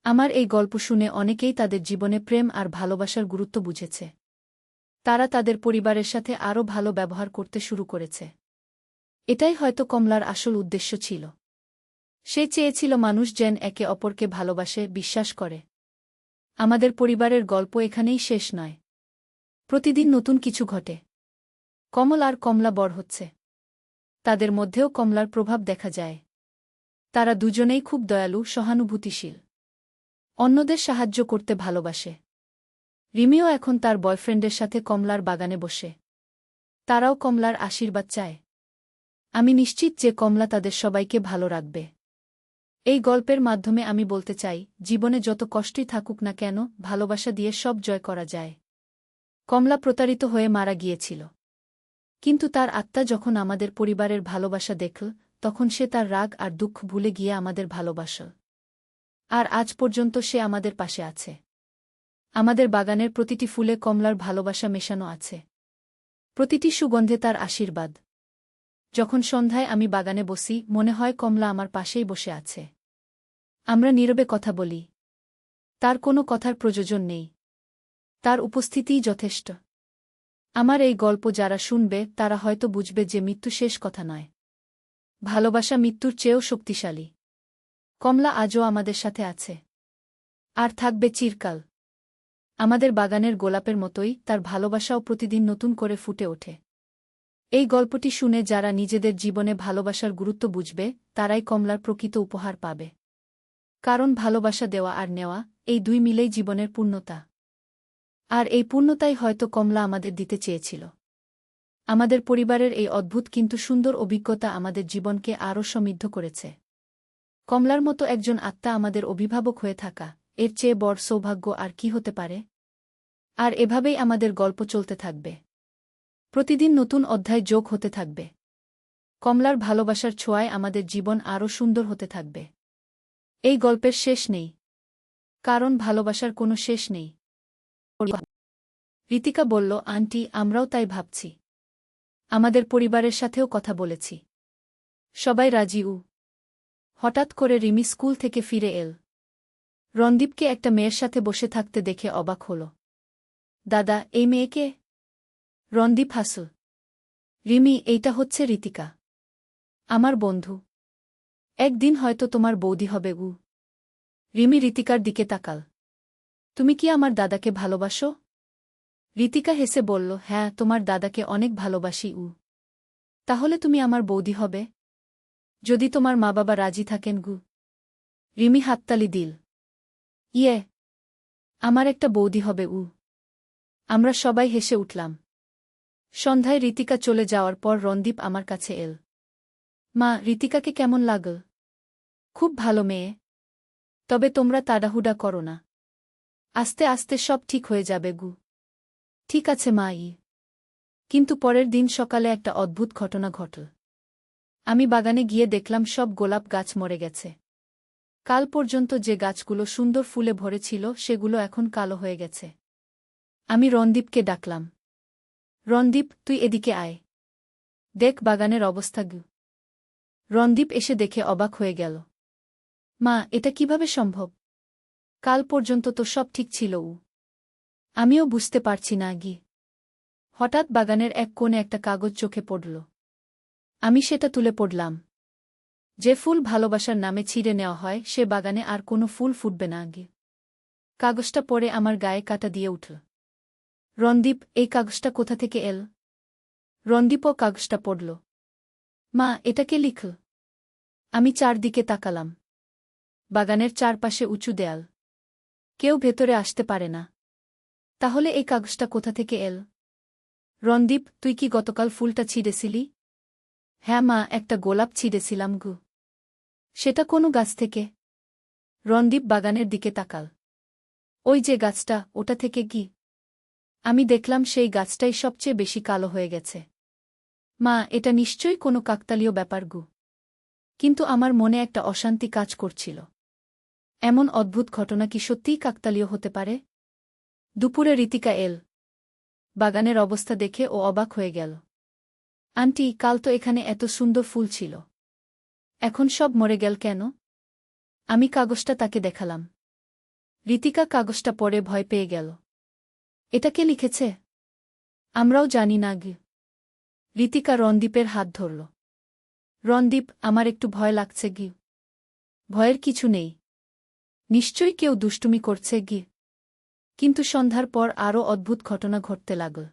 A: আমার এই গল্প শুনে অনেকেই তাদের জীবনে প্রেম আর ভালোবাসার গুরুত্ব বুঝেছে। তারা তাদের পরিবারের সাথে আরও ভালো ব্যবহার করতে শুরু করেছে। এটাই হয়তো কমলার আসল উদ্দেশ্য ছিল। সে চেয়েছিল মানুষ যেন একে অপরকে ভালোবাসে, বিশ্বাস করে। আমাদের পরিবারের গল্প এখানেই শেষ নয়। প্রতিদিন নতুন কিছু ঘটে। কমল আর কমলা বড় হচ্ছে। তাদের মধ্যেও কমলার প্রভাব দেখা যায়। তারা দুজনেই খুব দয়ালু, সহানুভূতিশীল। অন্যদের সাহায্য করতে ভালোবাসে। রিমিও এখন তার বয়ফ্রেন্ডের সাথে কমলার বাগানে বসে। তারাও কমলার আশীর্বাদ চায়। আমি নিশ্চিত যে কমলা তাদের সবাইকে ভালো রাখবে। এই গল্পের মাধ্যমে আমি বলতে চাই, জীবনে যত কষ্টই থাকুক না কেন, ভালোবাসা দিয়ে সব জয় করা যায়। কমলা প্রতারিত হয়ে মারা গিয়েছিল। কিন্তু তার আত্মা যখন আমাদের পরিবারের ভালোবাসা দেখল, তখন সে তার রাগ আর দুঃখ ভুলে গিয়ে আমাদের ভালোবাসল। আর আজ পর্যন্ত সে আমাদের পাশে আছে। আমাদের বাগানের প্রতিটি ফুলে কমলার ভালোবাসা মেশানো আছে। প্রতিটি সুগন্ধে তার আশীর্বাদ। যখন সন্ধ্যায় আমি বাগানে বসি, মনে হয় কমলা আমার পাশেই বসে আছে। আমরা নীরবে কথা বলি। তার কোনো কথার প্রয়োজন নেই। তার উপস্থিতিই যথেষ্ট। আমার এই গল্প যারা শুনবে তারা হয়তো বুঝবে যে মৃত্যু শেষ কথা নয়। ভালোবাসা মৃত্যুর চেয়েও শক্তিশালী। কমলা আজও আমাদের সাথে আছে। আর থাকবে চিরকাল। আমাদের বাগানের গোলাপের মতোই তার ভালোবাসাও প্রতিদিন নতুন করে ফুটে ওঠে। এই গল্পটি শুনে যারা নিজেদের জীবনে ভালোবাসার গুরুত্ব বুঝবে তারাই কমলার প্রকৃত উপহার পাবে। কারণ ভালোবাসা দেওয়া আর নেওয়া, এই দুই মিলেই জীবনের পূর্ণতা। আর এই পূর্ণতাই হয়তো কমলা আমাদের দিতে চেয়েছিল। আমাদের পরিবারের এই অদ্ভুত কিন্তু সুন্দর অভিজ্ঞতা আমাদের জীবনকে আরও সমৃদ্ধ করেছে। কমলার মতো একজন আত্মা আমাদের অভিভাবক হয়ে থাকা, এর চেয়ে বড় সৌভাগ্য আর কি হতে পারে? আর এভাবেই আমাদের গল্প চলতে থাকবে। প্রতিদিন নতুন অধ্যায় যোগ হতে থাকবে। কমলার ভালোবাসার ছোঁয়ায় আমাদের জীবন আরও সুন্দর হতে থাকবে। এই গল্পের শেষ নেই। কারণ ভালোবাসার কোনো শেষ নেই। ঋতিকা বলল, আন্টি, আমরাও তাই ভাবছি। আমাদের পরিবারের সাথেও কথা বলেছি। সবাই রাজি। হঠাৎ করে রিমি স্কুল থেকে ফিরে এল। রণদীপকে একটা মেয়ের সাথে বসে থাকতে দেখে অবাক হল। দাদা, এই মেয়েকে? রণদীপ হাসল। রিমি, এইটা হচ্ছে ঋতিকা, আমার বন্ধু। একদিন হয়তো তোমার বৌদি হবে। রিমি ঋতিকার দিকে তাকাল। তুমি কি আমার দাদাকে ভালোবাসো? ঋতিকা হেসে বলল, হ্যাঁ, তোমার দাদাকে অনেক ভালোবাসি। তাহলে তুমি আমার বৌদি হবে? যদি তোমার মা বাবা রাজি থাকেন। রিমি হাততালি দিল। ইয়ে, আমার একটা বৌদি হবে। আমরা সবাই হেসে উঠলাম। সন্ধ্যায় ঋতিকা চলে যাওয়ার পর রণদীপ আমার কাছে এল। মা, ঋতিকাকে কেমন লাগল? খুব ভালো মেয়ে। তবে তোমরা তাড়াহুড়া করো না। আস্তে আস্তে সব ঠিক হয়ে যাবে। ঠিক আছে মা। কিন্তু পরের দিন সকালে একটা অদ্ভুত ঘটনা ঘটল। আমি বাগানে গিয়ে দেখলাম সব গোলাপ গাছ মরে গেছে। কাল পর্যন্ত যে গাছগুলো সুন্দর ফুলে ভরেছিল সেগুলো এখন কালো হয়ে গেছে। আমি রণদীপকে ডাকলাম। রণদীপ, তুই এদিকে আয়। দেখ বাগানের অবস্থা। রণদীপ এসে দেখে অবাক হয়ে গেল। মা, এটা কিভাবে সম্ভব? কাল পর্যন্ত তো সব ঠিক ছিল। আমিও বুঝতে পারছি না। হঠাৎ বাগানের এক কোণে একটা কাগজ চোখে পড়ল। আমি সেটা তুলে পড়লাম। যে ফুল ভালোবাসার নামে ছিঁড়ে নেওয়া হয় সে বাগানে আর কোনো ফুল ফুটবে না। কাগজটা পড়ে আমার গায়ে কাঁটা দিয়ে উঠল। রণদীপ, এই কাগজটা কোথা থেকে এল? রণদীপও কাগজটা পড়ল। মা, এটা কে লিখল? আমি চারদিকে তাকালাম। বাগানের চারপাশে উঁচু দেয়াল। কেউ ভেতরে আসতে পারে না। তাহলে এই কাগজটা কোথা থেকে এল? রণদীপ, তুই কি গতকাল ফুলটা ছিঁড়েছিলি? হ্যাঁ মা, একটা গোলাপ ছিঁড়েছিলাম। সেটা কোনো গাছ থেকে? রণদীপ বাগানের দিকে তাকাল। ওই যে গাছটা, ওটা থেকে। আমি দেখলাম সেই গাছটাই সবচেয়ে বেশি কালো হয়ে গেছে। মা, এটা নিশ্চয়ই কোনো কাকতালীয় ব্যাপার। কিন্তু আমার মনে একটা অশান্তি কাজ করছিল। এমন অদ্ভুত ঘটনা কি সত্যিই কাকতালীয় হতে পারে? দুপুরে ঋতিকা এল। বাগানের অবস্থা দেখে ও অবাক হয়ে গেল। আন্টি, কাল তো এখানে এত সুন্দর ফুল ছিল। এখন সব মরে গেল কেন? আমি কাগজটা তাকে দেখালাম। ঋতিকা কাগজটা পড়ে ভয় পেয়ে গেল। এটা কে লিখেছে? আমরাও জানি না। ঋতিকা রণদীপের হাত ধরল। রণদীপ, আমার একটু ভয় লাগছে। ভয়ের কিছু নেই। নিশ্চয়ই কেউ দুষ্টুমি করছে। কিন্তু সন্ধ্যার পর আরও অদ্ভুত ঘটনা ঘটতে লাগল।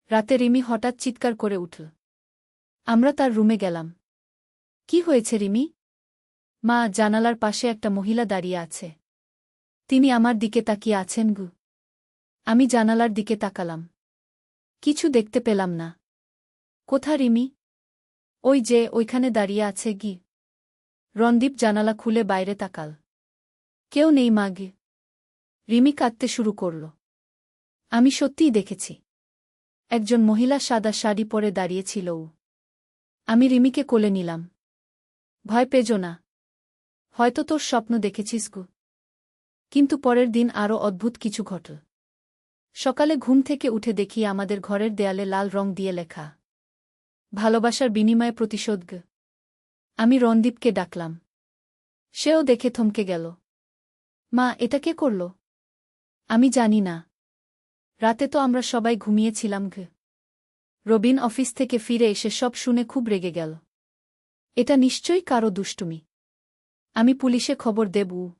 A: রাতে রিমি হঠাৎ চিৎকার করে উঠল। আমরা তার রুমে গেলাম। কি হয়েছে রিমি? মা, জানালার পাশে একটা মহিলা দাঁড়িয়ে আছে। তিনি আমার দিকে তাকিয়ে আছেন। আমি জানালার দিকে তাকালাম। কিছু দেখতে পেলাম না। কোথা রিমি? ওই যে ওইখানে দাঁড়িয়ে আছে। রণদীপ জানালা খুলে বাইরে তাকাল। কেউ নেই মা। রিমি কাঁদতে শুরু করল। আমি সত্যিই দেখেছি। একজন মহিলা সাদা শাড়ি পরে দাঁড়িয়েছিল। আমি রিমিকে কোলে নিলাম। ভয় পেজো না। হয়তো তোর স্বপ্ন দেখেছিস গু। কিন্তু পরের দিন আরও অদ্ভুত কিছু ঘটল। সকালে ঘুম থেকে উঠে দেখি আমাদের ঘরের দেয়ালে লাল রং দিয়ে লেখা, ভালোবাসার বিনিময়ে প্রতিশোধ গ। আমি রণদীপকে ডাকলাম। সেও দেখে থমকে গেল। মা, এটা কে করল? আমি জানি না। রাতে তো আমরা সবাই ঘুমিয়েছিলাম ঘ। রবিন অফিস থেকে ফিরে এসে সব শুনে খুব রেগে গেল। এটা নিশ্চয়ই কারো দুষ্টুমি। আমি পুলিশে খবর দেব।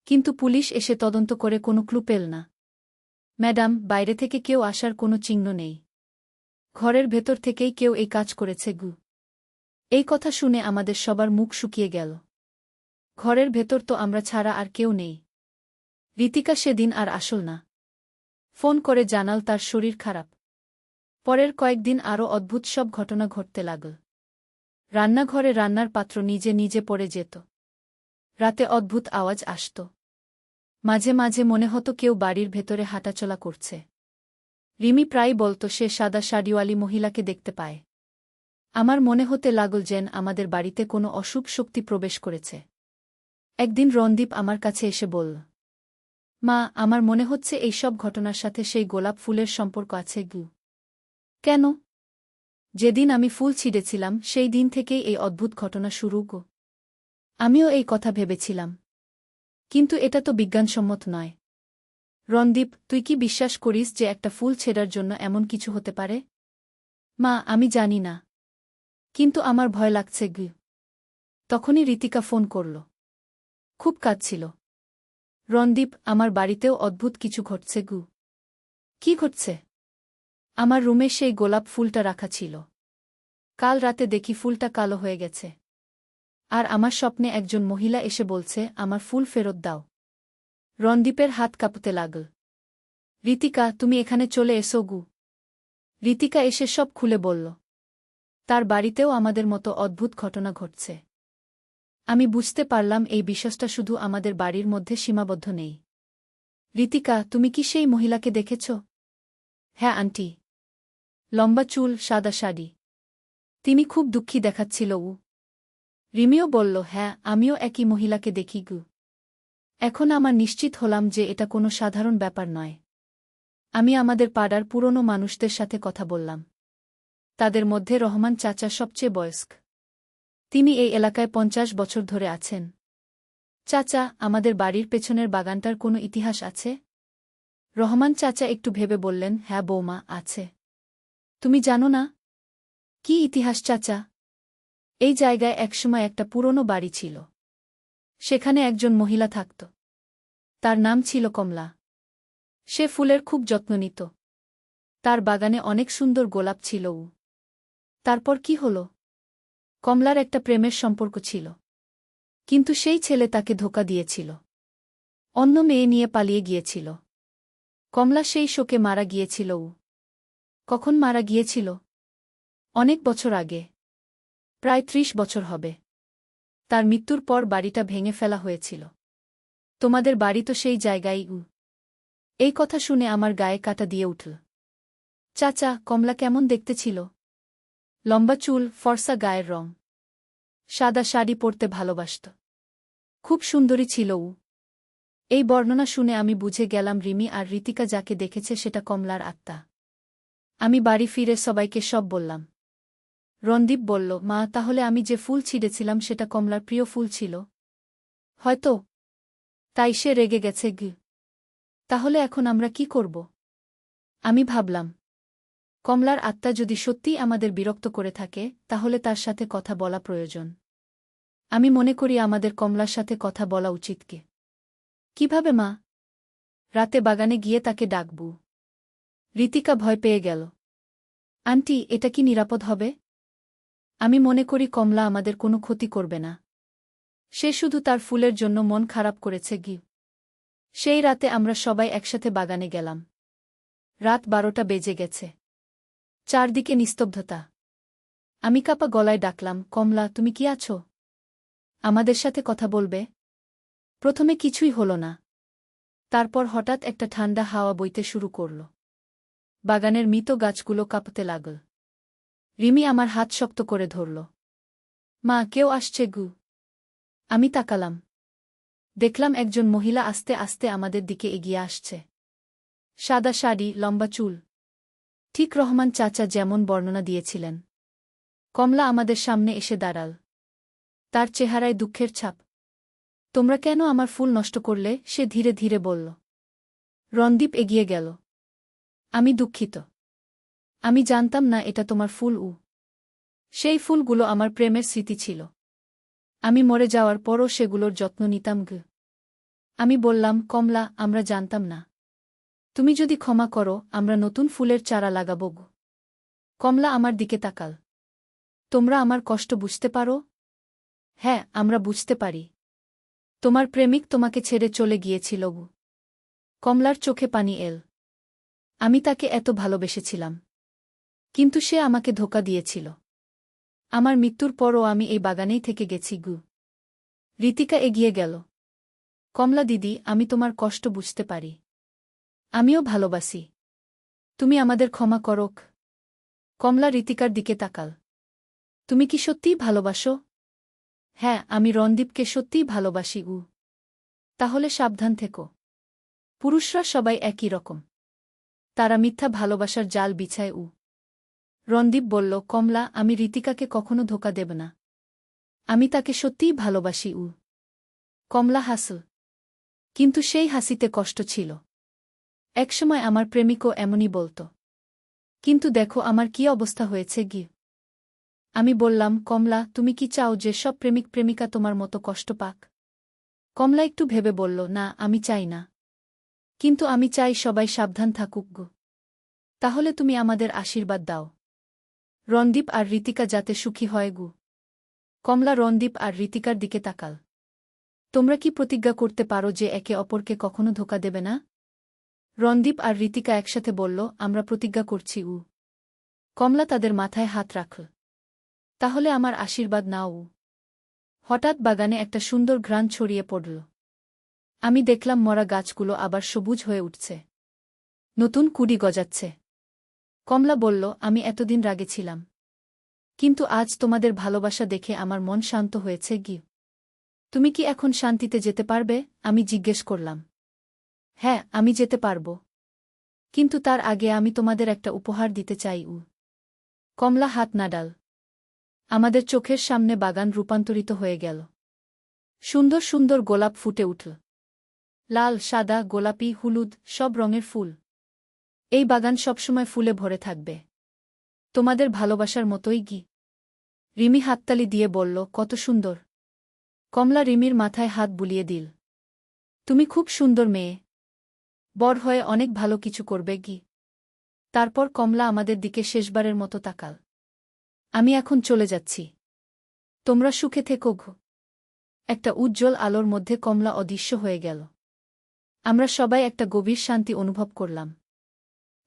A: কিন্তু পুলিশ এসে তদন্ত করে কোনো ক্লু পেল না। ম্যাডাম, বাইরে থেকে কেউ আসার কোনো চিহ্ন নেই। ঘরের ভেতর থেকেই কেউ এই কাজ করেছে গু। এই কথা শুনে আমাদের সবার মুখ শুকিয়ে গেল। ঘরের ভেতর তো আমরা ছাড়া আর কেউ নেই। ঋতিকা সেদিন আর আসল না। ফোন করে জানাল তার শরীর খারাপ। পরের কয়েকদিন আরও অদ্ভুত সব ঘটনা ঘটতে লাগল। রান্নাঘরে রান্নার পাত্র নিজে নিজে পড়ে যেত। রাতে অদ্ভুত আওয়াজ আসত। মাঝে মাঝে মনে হতো কেউ বাড়ির ভেতরে হাঁটাচলা করছে। রিমি প্রায় বলত সে সাদা শাড়িওয়ালি মহিলাকে দেখতে পায়। আমার মনে হতে লাগল যেন আমাদের বাড়িতে কোনো অশুভ শক্তি প্রবেশ করেছে। একদিন রণদীপ আমার কাছে এসে বলল, মা, আমার মনে হচ্ছে এই সব ঘটনার সাথে সেই গোলাপ ফুলের সম্পর্ক আছে গু। কেন? যেদিন আমি ফুল ছিঁড়েছিলাম সেই দিন থেকেই এই অদ্ভুত ঘটনা শুরু গো। আমিও এই কথা ভেবেছিলাম। কিন্তু এটা তো বিজ্ঞানসম্মত নয়। রণদীপ, তুই কি বিশ্বাস করিস যে একটা ফুল ছেঁড়ার জন্য এমন কিছু হতে পারে? মা, আমি জানি না। কিন্তু আমার ভয় লাগছে গু। তখনই ঋতিকা ফোন করল। খুব কাঁদছিল। রণদীপ, আমার বাড়িতেও অদ্ভুত কিছু ঘটছে গু। কি ঘটছে? আমার রুমে সেই গোলাপ ফুলটা রাখা ছিল। কাল রাতে দেখি ফুলটা কালো হয়ে গেছে। আর আমার স্বপ্নে একজন মহিলা এসে বলছে আমার ফুল ফেরত দাও। রণদীপের হাত কাঁপতে লাগল। ঋতিকা, তুমি এখানে চলে এসো গু। ঋতিকা এসে সব খুলে বলল। তার বাড়িতেও আমাদের মতো অদ্ভুত ঘটনা ঘটছে। আমি বুঝতে পারলাম এই বিশ্বাসটা শুধু আমাদের বাড়ির মধ্যে সীমাবদ্ধ নেই। ঋতিকা, তুমি কি সেই মহিলাকে দেখেছ? হ্যাঁ আন্টি। লম্বা চুল, সাদা শাড়ি। তিনি খুব দুঃখী দেখাচ্ছিল উ। রিমিও বলল, হ্যাঁ, আমিও একই মহিলাকে দেখি গু। এখন আমার নিশ্চিত হলাম যে এটা কোনো সাধারণ ব্যাপার নয়। আমি আমাদের পাড়ার পুরনো মানুষদের সাথে কথা বললাম। তাদের মধ্যে রহমান চাচা সবচেয়ে বয়স্ক। তিনি এই এলাকায় 50 বছর ধরে আছেন। চাচা, আমাদের বাড়ির পেছনের বাগানটার কোনো ইতিহাস আছে? রহমান চাচা একটু ভেবে বললেন, হ্যাঁ বৌমা, আছে। তুমি জানো না? কি ইতিহাস চাচা? এই জায়গায় একসময় একটা পুরনো বাড়ি ছিল। সেখানে একজন মহিলা থাকত। তার নাম ছিল কমলা। সে ফুলের খুব যত্ন নিত। তার বাগানে অনেক সুন্দর গোলাপ ছিল। তারপর কি হল? কমলার একটা প্রেমের সম্পর্ক ছিল। কিন্তু সেই ছেলে তাকে ধোঁকা দিয়েছিল। অন্য মেয়ে নিয়ে পালিয়ে গিয়েছিল। কমলা সেই শোকে মারা গিয়েছিল। কখন মারা গিয়েছিল? অনেক বছর আগে। প্রায় 30 বছর হবে। তার মৃত্যুর পর বাড়িটা ভেঙে ফেলা হয়েছিল। তোমাদের বাড়ি তো সেই জায়গায়। এই কথা শুনে আমার গায়ে কাঁটা দিয়ে উঠল। চাচা, কমলা কেমন দেখতে ছিল? লম্বা চুল, ফর্সা গায়ের রং। সাদা শাড়ি পরতে ভালোবাসত। খুব সুন্দরী ছিল ও। এই বর্ণনা শুনে আমি বুঝে গেলাম রিমি আর ঋতিকা যাকে দেখেছে সেটা কমলার আত্মা। আমি বাড়ি ফিরে সবাইকে সব বললাম। রণদীপ বলল, মা, তাহলে আমি যে ফুল ছিঁড়েছিলাম সেটা কমলার প্রিয় ফুল ছিল? হয়তো। তাই সে রেগে গেছে গু। তাহলে এখন আমরা কি করব? আমি ভাবলাম, কমলার আত্মা যদি সত্যিই আমাদের বিরক্ত করে থাকে তাহলে তার সাথে কথা বলা প্রয়োজন। আমি মনে করি আমাদের কমলার সাথে কথা বলা উচিত। কে? কিভাবে মা? রাতে বাগানে গিয়ে তাকে ডাকব। ঋতিকা ভয় পেয়ে গেল। আন্টি, এটা কি নিরাপদ হবে? আমি মনে করি কমলা আমাদের কোনো ক্ষতি করবে না। সে শুধু তার ফুলের জন্য মন খারাপ করেছে গি। সেই রাতে আমরা সবাই একসাথে বাগানে গেলাম। রাত 12টা বেজে গেছে। চারদিকে নিস্তব্ধতা। আমি কাপা গলায় ডাকলাম, কমলা, তুমি কি আছো? আমাদের সাথে কথা বলবে? প্রথমে কিছুই হল না। তারপর হঠাৎ একটা ঠান্ডা হাওয়া বইতে শুরু করল। বাগানের মৃত গাছগুলো কাঁপতে লাগল। রিমি আমার হাত শক্ত করে ধরল। মা, কেউ আসছে গু। আমি তাকালাম। দেখলাম একজন মহিলা আস্তে আস্তে আমাদের দিকে এগিয়ে আসছে। সাদা শাড়ি, লম্বা চুল, ঠিক রহমান চাচা যেমন বর্ণনা দিয়েছিলেন। কমলা আমাদের সামনে এসে দাঁড়াল। তার চেহারায় দুঃখের ছাপ। তোমরা কেন আমার ফুল নষ্ট করলে? সে ধীরে ধীরে বলল। রণদীপ এগিয়ে গেল। আমি দুঃখিত। আমি জানতাম না এটা তোমার ফুল। সেই ফুলগুলো আমার প্রেমের স্মৃতি ছিল। আমি মরে যাওয়ার পরও সেগুলোর যত্ন নিতাম গু। আমি বললাম, কমলা, আমরা জানতাম না। তুমি যদি ক্ষমা করো, আমরা নতুন ফুলের চারা লাগাবো গু। কমলা আমার দিকে তাকাল। তোমরা আমার কষ্ট বুঝতে পারো? হ্যাঁ, আমরা বুঝতে পারি। তোমার প্রেমিক তোমাকে ছেড়ে চলে গিয়েছিল গু। কমলার চোখে পানি এল। আমি তাকে এত ভালোবেসেছিলাম। কিন্তু সে আমাকে ধোঁকা দিয়েছিল। আমার মৃত্যুর পরও আমি এই বাগানেই থেকে গেছি গু। ঋতিকা এগিয়ে গেল। কমলা দিদি, আমি তোমার কষ্ট বুঝতে পারি। আমিও ভালোবাসি। তুমি আমাদের ক্ষমা করোক। কমলা ঋতিকার দিকে তাকাল। তুমি কি সত্যিই ভালোবাসো? হ্যাঁ, আমি রণদীপকে সত্যিই ভালোবাসি উ। তাহলে সাবধান থেকো। পুরুষরা সবাই একই রকম। তারা মিথ্যা ভালোবাসার জাল বিছায় উ। রণদীপ বলল, কমলা, আমি ঋতিকাকে কখনো ধোঁকা দেব না। আমি তাকে সত্যিই ভালোবাসি উ। কমলা হাসল। কিন্তু সেই হাসিতে কষ্ট ছিল। একসময় আমার প্রেমিকও এমনই বলত। কিন্তু দেখো আমার কি অবস্থা হয়েছে গি। আমি বললাম, কমলা, তুমি কি চাও যে সব প্রেমিক প্রেমিকা তোমার মতো কষ্ট পাক? কমলা একটু ভেবে বলল, না, আমি চাই না। কিন্তু আমি চাই সবাই সাবধান থাকুক গো। তাহলে তুমি আমাদের আশীর্বাদ দাও। রণদীপ আর ঋতিকা যাতে সুখী হয় গু। কমলা রণদীপ আর ঋতিকার দিকে তাকাল। তোমরা কি প্রতিজ্ঞা করতে পারো যে একে অপরকে কখনো ধোঁকা দেবে না? রণদীপ আর ঋতিকা একসাথে বলল, আমরা প্রতিজ্ঞা করছি উ। কমলা তাদের মাথায় হাত রাখল। তাহলে আমার আশীর্বাদ নাও উ। হঠাৎ বাগানে একটা সুন্দর ঘ্রাণ ছড়িয়ে পড়ল। আমি দেখলাম মরা গাছগুলো আবার সবুজ হয়ে উঠছে। নতুন কুড়ি গজাচ্ছে। কমলা বলল, আমি এতদিন রাগে ছিলাম। কিন্তু আজ তোমাদের ভালোবাসা দেখে আমার মন শান্ত হয়েছে গি। তুমি কি এখন শান্তিতে যেতে পারবে? আমি জিজ্ঞেস করলাম। হ্যাঁ, আমি যেতে পারব। কিন্তু তার আগে আমি তোমাদের একটা উপহার দিতে চাই উ। কমলা হাত নাড়াল। আমাদের চোখের সামনে বাগান রূপান্তরিত হয়ে গেল। সুন্দর সুন্দর গোলাপ ফুটে উঠল। লাল, সাদা, গোলাপি, হলুদ, সব রঙের ফুল। এই বাগান সবসময় ফুলে ভরে থাকবে। তোমাদের ভালোবাসার মতোই গি। রিমি হাততালি দিয়ে বলল, কত সুন্দর। কমলা রিমির মাথায় হাত বুলিয়ে দিল। তুমি খুব সুন্দর মেয়ে। বড় হয়ে অনেক ভালো কিছু করবে গি। তারপর কমলা আমাদের দিকে শেষবারের মতো তাকাল। আমি এখন চলে যাচ্ছি। তোমরা সুখে থেকো গো। একটা উজ্জ্বল আলোর মধ্যে কমলা অদৃশ্য হয়ে গেল। আমরা সবাই একটা গভীর শান্তি অনুভব করলাম।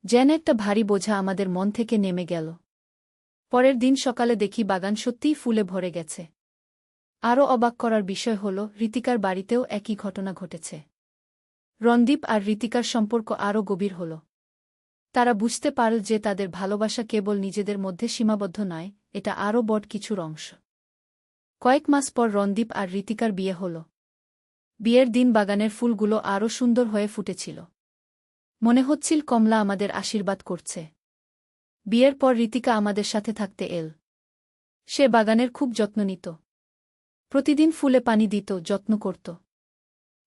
A: যেন একটা ভারী বোঝা আমাদের মন থেকে নেমে গেল। পরের দিন সকালে দেখি বাগান সত্যিই ফুলে ভরে গেছে। আরও অবাক করার বিষয় হল, ঋতিকার বাড়িতেও একই ঘটনা ঘটেছে। রণদীপ আর ঋতিকার সম্পর্ক আরও গভীর হল। তারা বুঝতে পারল যে তাদের ভালোবাসা কেবল নিজেদের মধ্যে সীমাবদ্ধ নয়, এটা আরও বড় কিছুর অংশ। কয়েক মাস পর রণদীপ আর ঋতিকার বিয়ে হল। বিয়ের দিন বাগানের ফুলগুলো আরও সুন্দর হয়ে ফুটেছিল। মনে হচ্ছিল কমলা আমাদের আশীর্বাদ করছে। বিয়ের পর ঋতিকা আমাদের সাথে থাকতে এল। সে বাগানের খুব যত্ন নিত। প্রতিদিন ফুলে পানি দিত, যত্ন করত।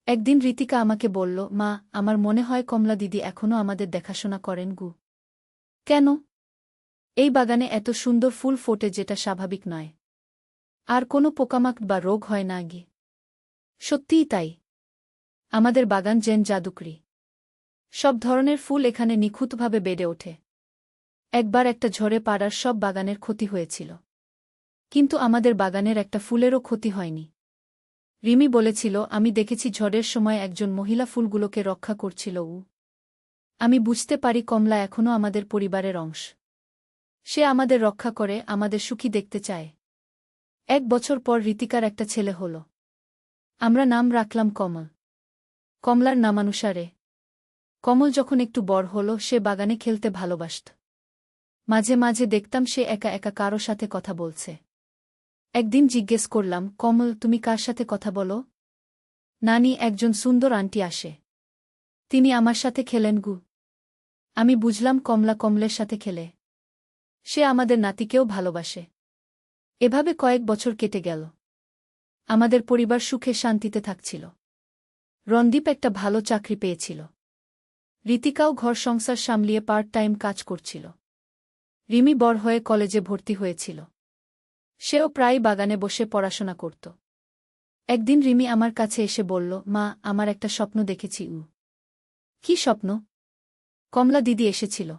A: একদিন ঋতিকা আমাকে বলল, মা, আমার মনে হয় কমলা দিদি এখনও আমাদের দেখাশোনা করেন গু। কেন? এই বাগানে এত সুন্দর ফুল ফোটে যেটা স্বাভাবিক নয়। আর কোনো পোকামাকড় বা রোগ হয় না গি। সত্যিই তাই। আমাদের বাগান যেন জাদুকরি। সব ধরনের ফুল এখানে নিখুঁতভাবে বেড়ে ওঠে। একবার একটা ঝড়ে পাড়ার সব বাগানের ক্ষতি হয়েছিল। কিন্তু আমাদের বাগানের একটা ফুলেরও ক্ষতি হয়নি। রিমি বলেছিল, আমি দেখেছি ঝড়ের সময় একজন মহিলা ফুলগুলোকে রক্ষা করছিল উ। আমি বুঝতে পারি কমলা এখনও আমাদের পরিবারের অংশ। সে আমাদের রক্ষা করে, আমাদের সুখী দেখতে চায়। 1 বছর পর ঋতিকার একটা ছেলে হল। আমরা নাম রাখলাম কমল। কমলার নামানুসারে। কমল যখন একটু বড় হল, সে বাগানে খেলতে ভালোবাসত। মাঝে মাঝে দেখতাম সে একা একা কারো সাথে কথা বলছে। একদিন জিজ্ঞেস করলাম, কমল, তুমি কার সাথে কথা বলো? নানি, একজন সুন্দর আন্টি আসে। তিনি আমার সাথে খেলেন গু। আমি বুঝলাম কমলা কমলের সাথে খেলে। সে আমাদের নাতিকেও ভালোবাসে। এভাবে কয়েক বছর কেটে গেল। আমাদের পরিবার সুখে শান্তিতে থাকছিল। রণদীপ একটা ভালো চাকরি পেয়েছিল। ঋতিকাও ঘর সংসার সামলিয়ে পার্ট টাইম কাজ করছিল। রিমি বড় হয়ে কলেজে ভর্তি হয়েছিল। সেও প্রায় বাগানে বসে পড়াশোনা করত। একদিন রিমি আমার কাছে এসে বলল, মা, আমার একটা স্বপ্ন দেখেছি। কি স্বপ্ন? কমলা দিদি এসেছিল।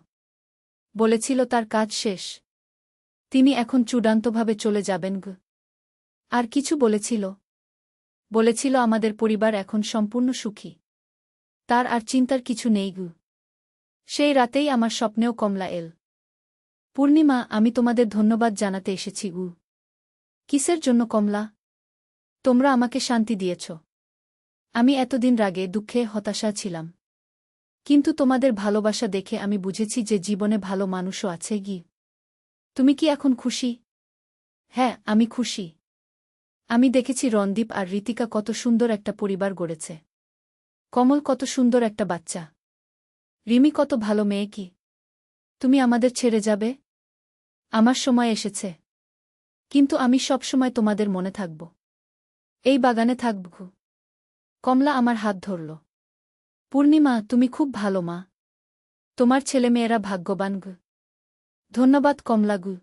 A: বলেছিল তার কাজ শেষ। তিনি এখন চূড়ান্তভাবে চলে যাবেন গো। আর কিছু বলেছিল? বলেছিল আমাদের পরিবার এখন সম্পূর্ণ সুখী। তার আর চিন্তার কিছু নেই গু। সেই রাতেই আমার স্বপ্নেও কমলা এল। পূর্ণিমা, আমি তোমাদের ধন্যবাদ জানাতে এসেছি গু। কিসের জন্য কমলা? তোমরা আমাকে শান্তি দিয়েছ। আমি এতদিন রাগে দুঃখে হতাশা ছিলাম। কিন্তু তোমাদের ভালোবাসা দেখে আমি বুঝেছি যে জীবনে ভালো মানুষও আছে গি। তুমি কি এখন খুশি? হ্যাঁ, আমি খুশি। আমি দেখেছি রণদীপ আর ঋতিকা কত সুন্দর একটা পরিবার গড়েছে। কমল কত সুন্দর একটা বাচ্চা। রিমি কত ভালো মেয়ে কি। তুমি আমাদের ছেড়ে যাবে? আমার সময় এসেছে। কিন্তু আমি সব সময় তোমাদের মনে থাকব। এই বাগানে থাকব। কমলা আমার হাত ধরল। পূর্ণিমা, তুমি খুব ভালো মা। তোমার ছেলেমেয়েরা ভাগ্যবান গু। ধন্যবাদ কমলা গু।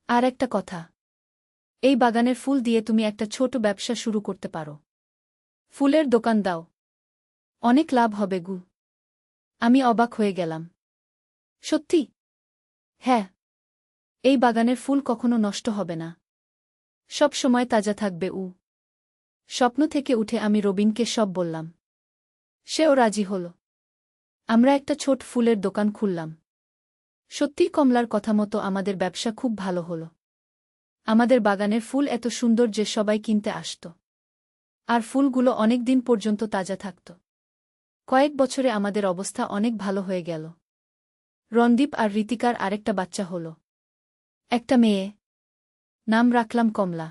A: আর একটা কথা। এই বাগানের ফুল দিয়ে তুমি একটা ছোট ব্যবসা শুরু করতে পারো। ফুলের দোকান দাও। অনেক লাভ হবে গু। আমি অবাক হয়ে গেলাম। সত্যি? হ্যাঁ। এই বাগানের ফুল কখনো নষ্ট হবে না। সব সময় তাজা থাকবে। স্বপ্ন থেকে উঠে আমি রবিনকে সব বললাম। সেও রাজি হল। আমরা একটা ছোট ফুলের দোকান খুললাম। সত্যিই কমলার কথা মতো আমাদের ব্যবসা খুব ভালো হল। আমাদের বাগানের ফুল এত সুন্দর যে সবাই কিনতে আসত। আর ফুলগুলো অনেক দিন পর্যন্ত তাজা থাকত। কয়েক বছরে আমাদের অবস্থা অনেক ভালো হয়ে গেল। রণদীপ আর ঋতিকার আরেকটা বাচ্চা হল। একটা মেয়ে। নাম রাখলাম কমলা।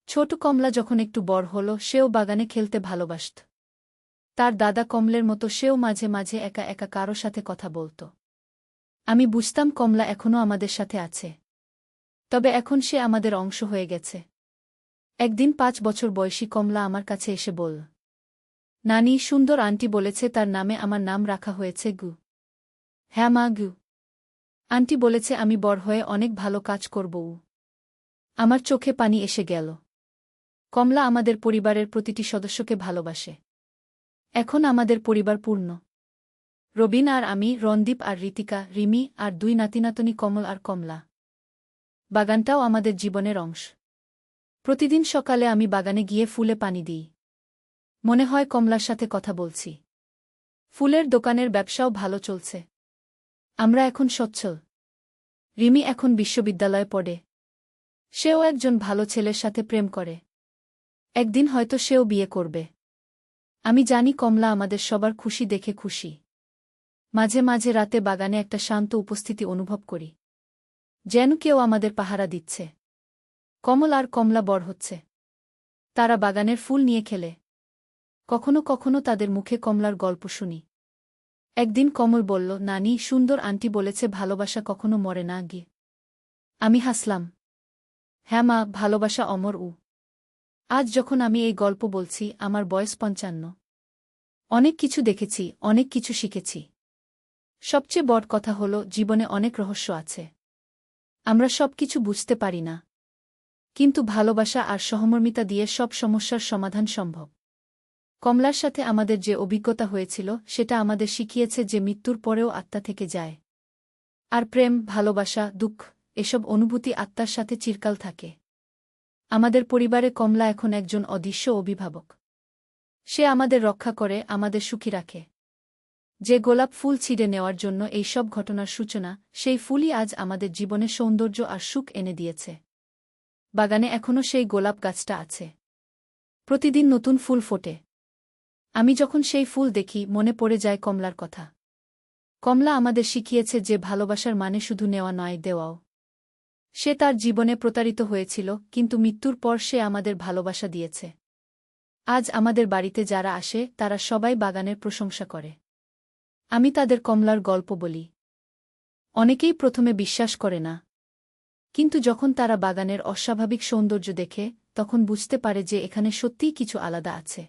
A: ছোট কমলা যখন একটু বড় হল, সেও বাগানে খেলতে ভালোবাসত। তার দাদা কমলের মতো সেও মাঝে মাঝে একা একা কারো সাথে কথা বলত। আমি বুঝতাম কমলা এখনও আমাদের সাথে আছে। তবে এখন সে আমাদের অংশ হয়ে গেছে। একদিন 5 বছর বয়সী কমলা আমার কাছে এসে বলল, নানি, সুন্দর আন্টি বলেছে তার নামে আমার নাম রাখা হয়েছে গু। হ্যাঁ মা গু। আন্টি বলেছে আমি বড় হয়ে অনেক ভালো কাজ করব। আমার চোখে পানি এসে গেল। কমলা আমাদের পরিবারের প্রতিটি সদস্যকে ভালোবাসে। এখন আমাদের পরিবার পূর্ণ। রবিন আর আমি, রণদীপ আর ঋতিকা, রিমি আর 2 নাতিনাতনী কমল আর কমলা। বাগানটাও আমাদের জীবনের অংশ। প্রতিদিন সকালে আমি বাগানে গিয়ে ফুলে পানি দিই। মনে হয় কমলার সাথে কথা বলছি। ফুলের দোকানের ব্যবসাও ভালো চলছে। আমরা এখন সচ্ছল। রিমি এখন বিশ্ববিদ্যালয়ে পড়ে। সেও একজন ভালো ছেলের সাথে প্রেম করে। একদিন হয়তো সেও বিয়ে করবে। আমি জানি কমলা আমাদের সবার খুশি দেখে খুশি। মাঝে মাঝে রাতে বাগানে একটা শান্ত উপস্থিতি অনুভব করি। যেন কেউ আমাদের পাহারা দিচ্ছে। কমল আর কমলা বড় হচ্ছে। তারা বাগানের ফুল নিয়ে খেলে। কখনো কখনো তাদের মুখে কমলার গল্প শুনি। একদিন কমল বলল, নানি, সুন্দর আন্টি বলেছে ভালোবাসা কখনো মরে না গিয়ে। আমি হাসলাম। হ্যাঁ মা, ভালোবাসা অমর। আজ যখন আমি এই গল্প বলছি, আমার বয়স 55। অনেক কিছু দেখেছি, অনেক কিছু শিখেছি। সবচেয়ে বড় কথা হল, জীবনে অনেক রহস্য আছে। আমরা সবকিছু বুঝতে পারি না। কিন্তু ভালোবাসা আর সহমর্মিতা দিয়ে সব সমস্যার সমাধান সম্ভব। কমলার সাথে আমাদের যে অভিজ্ঞতা হয়েছিল, সেটা আমাদের শিখিয়েছে যে মৃত্যুর পরেও আত্মা থেকে যায়। আর প্রেম, ভালোবাসা, দুঃখ, এসব অনুভূতি আত্মার সাথে চিরকাল থাকে। আমাদের পরিবারে কমলা এখন একজন অদৃশ্য অভিভাবক। সে আমাদের রক্ষা করে, আমাদের সুখী রাখে। যে গোলাপ ফুল ছিঁড়ে নেওয়ার জন্য এই সব ঘটনার সূচনা, সেই ফুলই আজ আমাদের জীবনে সৌন্দর্য আর সুখ এনে দিয়েছে। বাগানে এখনও সেই গোলাপ গাছটা আছে। প্রতিদিন নতুন ফুল ফোটে। আমি যখন সেই ফুল দেখি, মনে পড়ে যায় কমলার কথা। কমলা আমাদের শিখিয়েছে যে ভালোবাসার মানে শুধু নেওয়া নয়, দেওয়াও। সে তার জীবনে প্রতারিত হয়েছিল, কিন্তু মৃত্যুর পর সে আমাদের ভালোবাসা দিয়েছে। আজ আমাদের বাড়িতে যারা আসে তারা সবাই বাগানের প্রশংসা করে। আমি তাদের কমলার গল্প বলি। অনেকেই প্রথমে বিশ্বাস করে না, কিন্তু যখন তারা বাগানের অস্বাভাবিক সৌন্দর্য দেখে তখন বুঝতে পারে যে এখানে সত্যিই কিছু আলাদা আছে।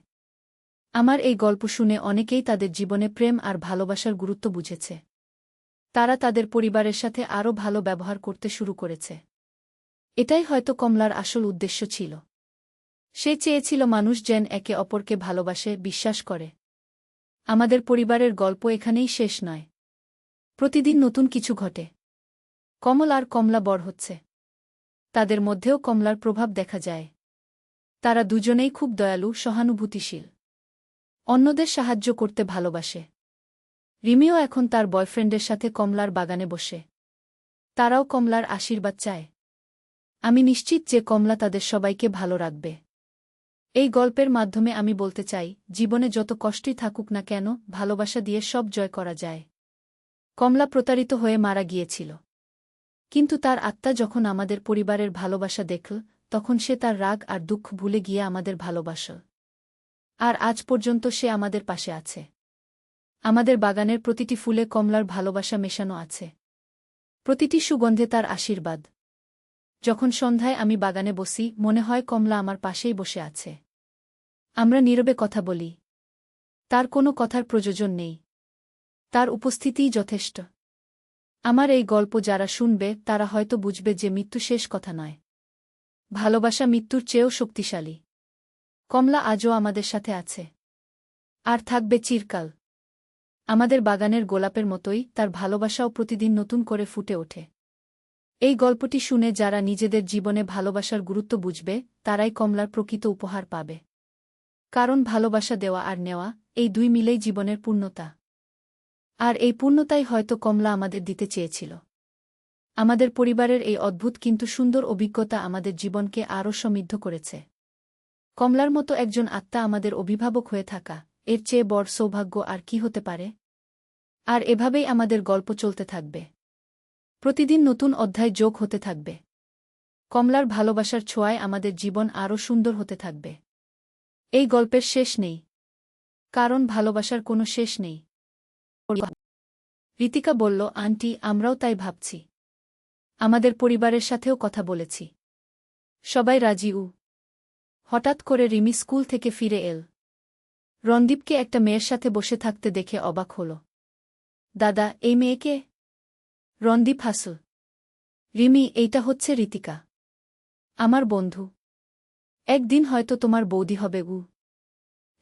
A: আমার এই গল্প শুনে অনেকেই তাদের জীবনে প্রেম আর ভালোবাসার গুরুত্ব বুঝেছে। তারা তাদের পরিবারের সাথে আরও ভালো ব্যবহার করতে শুরু করেছে। এটাই হয়তো কমলার আসল উদ্দেশ্য ছিল। সে চেয়েছিল মানুষ যেন একে অপরকে ভালোবাসে, বিশ্বাস করে। আমাদের পরিবারের গল্প এখানেই শেষ নয়। প্রতিদিন নতুন কিছু ঘটে। কমল আর কমলা বড় হচ্ছে। তাদের মধ্যেও কমলার প্রভাব দেখা যায়। তারা দুজনেই খুব দয়ালু, সহানুভূতিশীল। অন্যদের সাহায্য করতে ভালোবাসে। রিমিও এখন তার বয়ফ্রেন্ডের সাথে কমলার বাগানে বসে। তারাও কমলার আশীর্বাদ চায়। আমি নিশ্চিত যে কমলা তাদের সবাইকে ভালো রাখবে। এই গল্পের মাধ্যমে আমি বলতে চাই, জীবনে যত কষ্টই থাকুক না কেন, ভালোবাসা দিয়ে সব জয় করা যায়। কমলা প্রতারিত হয়ে মারা গিয়েছিল, কিন্তু তার আত্মা যখন আমাদের পরিবারের ভালোবাসা দেখল, তখন সে তার রাগ আর দুঃখ ভুলে গিয়ে আমাদের ভালোবাসল। আর আজ পর্যন্ত সে আমাদের পাশে আছে। আমাদের বাগানের প্রতিটি ফুলে কমলার ভালোবাসা মেশানো আছে। প্রতিটি সুগন্ধে তার আশীর্বাদ। যখন সন্ধ্যায় আমি বাগানে বসি, মনে হয় কমলা আমার পাশেই বসে আছে। আমরা নীরবে কথা বলি। তার কোনো কথার প্রয়োজন নেই। তার উপস্থিতিই যথেষ্ট। আমার এই গল্প যারা শুনবে তারা হয়তো বুঝবে যে মৃত্যু শেষ কথা নয়। ভালোবাসা মৃত্যুর চেয়েও শক্তিশালী। কমলা আজও আমাদের সাথে আছে। আর থাকবে চিরকাল। আমাদের বাগানের গোলাপের মতোই তার ভালোবাসাও প্রতিদিন নতুন করে ফুটে ওঠে। এই গল্পটি শুনে যারা নিজেদের জীবনে ভালোবাসার গুরুত্ব বুঝবে, তারাই কমলার প্রকৃত উপহার পাবে। কারণ ভালোবাসা দেওয়া আর নেওয়া, এই দুই মিলেই জীবনের পূর্ণতা। আর এই পূর্ণতাই হয়তো কমলা আমাদের দিতে চেয়েছিল। আমাদের পরিবারের এই অদ্ভুত কিন্তু সুন্দর অভিজ্ঞতা আমাদের জীবনকে আরও সমৃদ্ধ করেছে। কমলার মতো একজন আত্মা আমাদের অভিভাবক হয়ে থাকা, এর চেয়ে বড় সৌভাগ্য আর কি হতে পারে? আর এভাবেই আমাদের গল্প চলতে থাকবে। প্রতিদিন নতুন অধ্যায় যোগ হতে থাকবে। কমলার ভালোবাসার ছোঁয়ায় আমাদের জীবন আরও সুন্দর হতে থাকবে। এই গল্পের শেষ নেই, কারণ ভালোবাসার কোনো শেষ নেই। ঋতিকা বলল, আন্টি, আমরাও তাই ভাবছি। আমাদের পরিবারের সাথেও কথা বলেছি। সবাই রাজি। হঠাৎ করে রিমি স্কুল থেকে ফিরে এল। রণদীপকে একটা মেয়ের সাথে বসে থাকতে দেখে অবাক হল। দাদা, এই মেয়েকে? রণদীপ হাসল। রিমি, এইটা হচ্ছে ঋতিকা, আমার বন্ধু। একদিন হয়তো তোমার বৌদি হবে।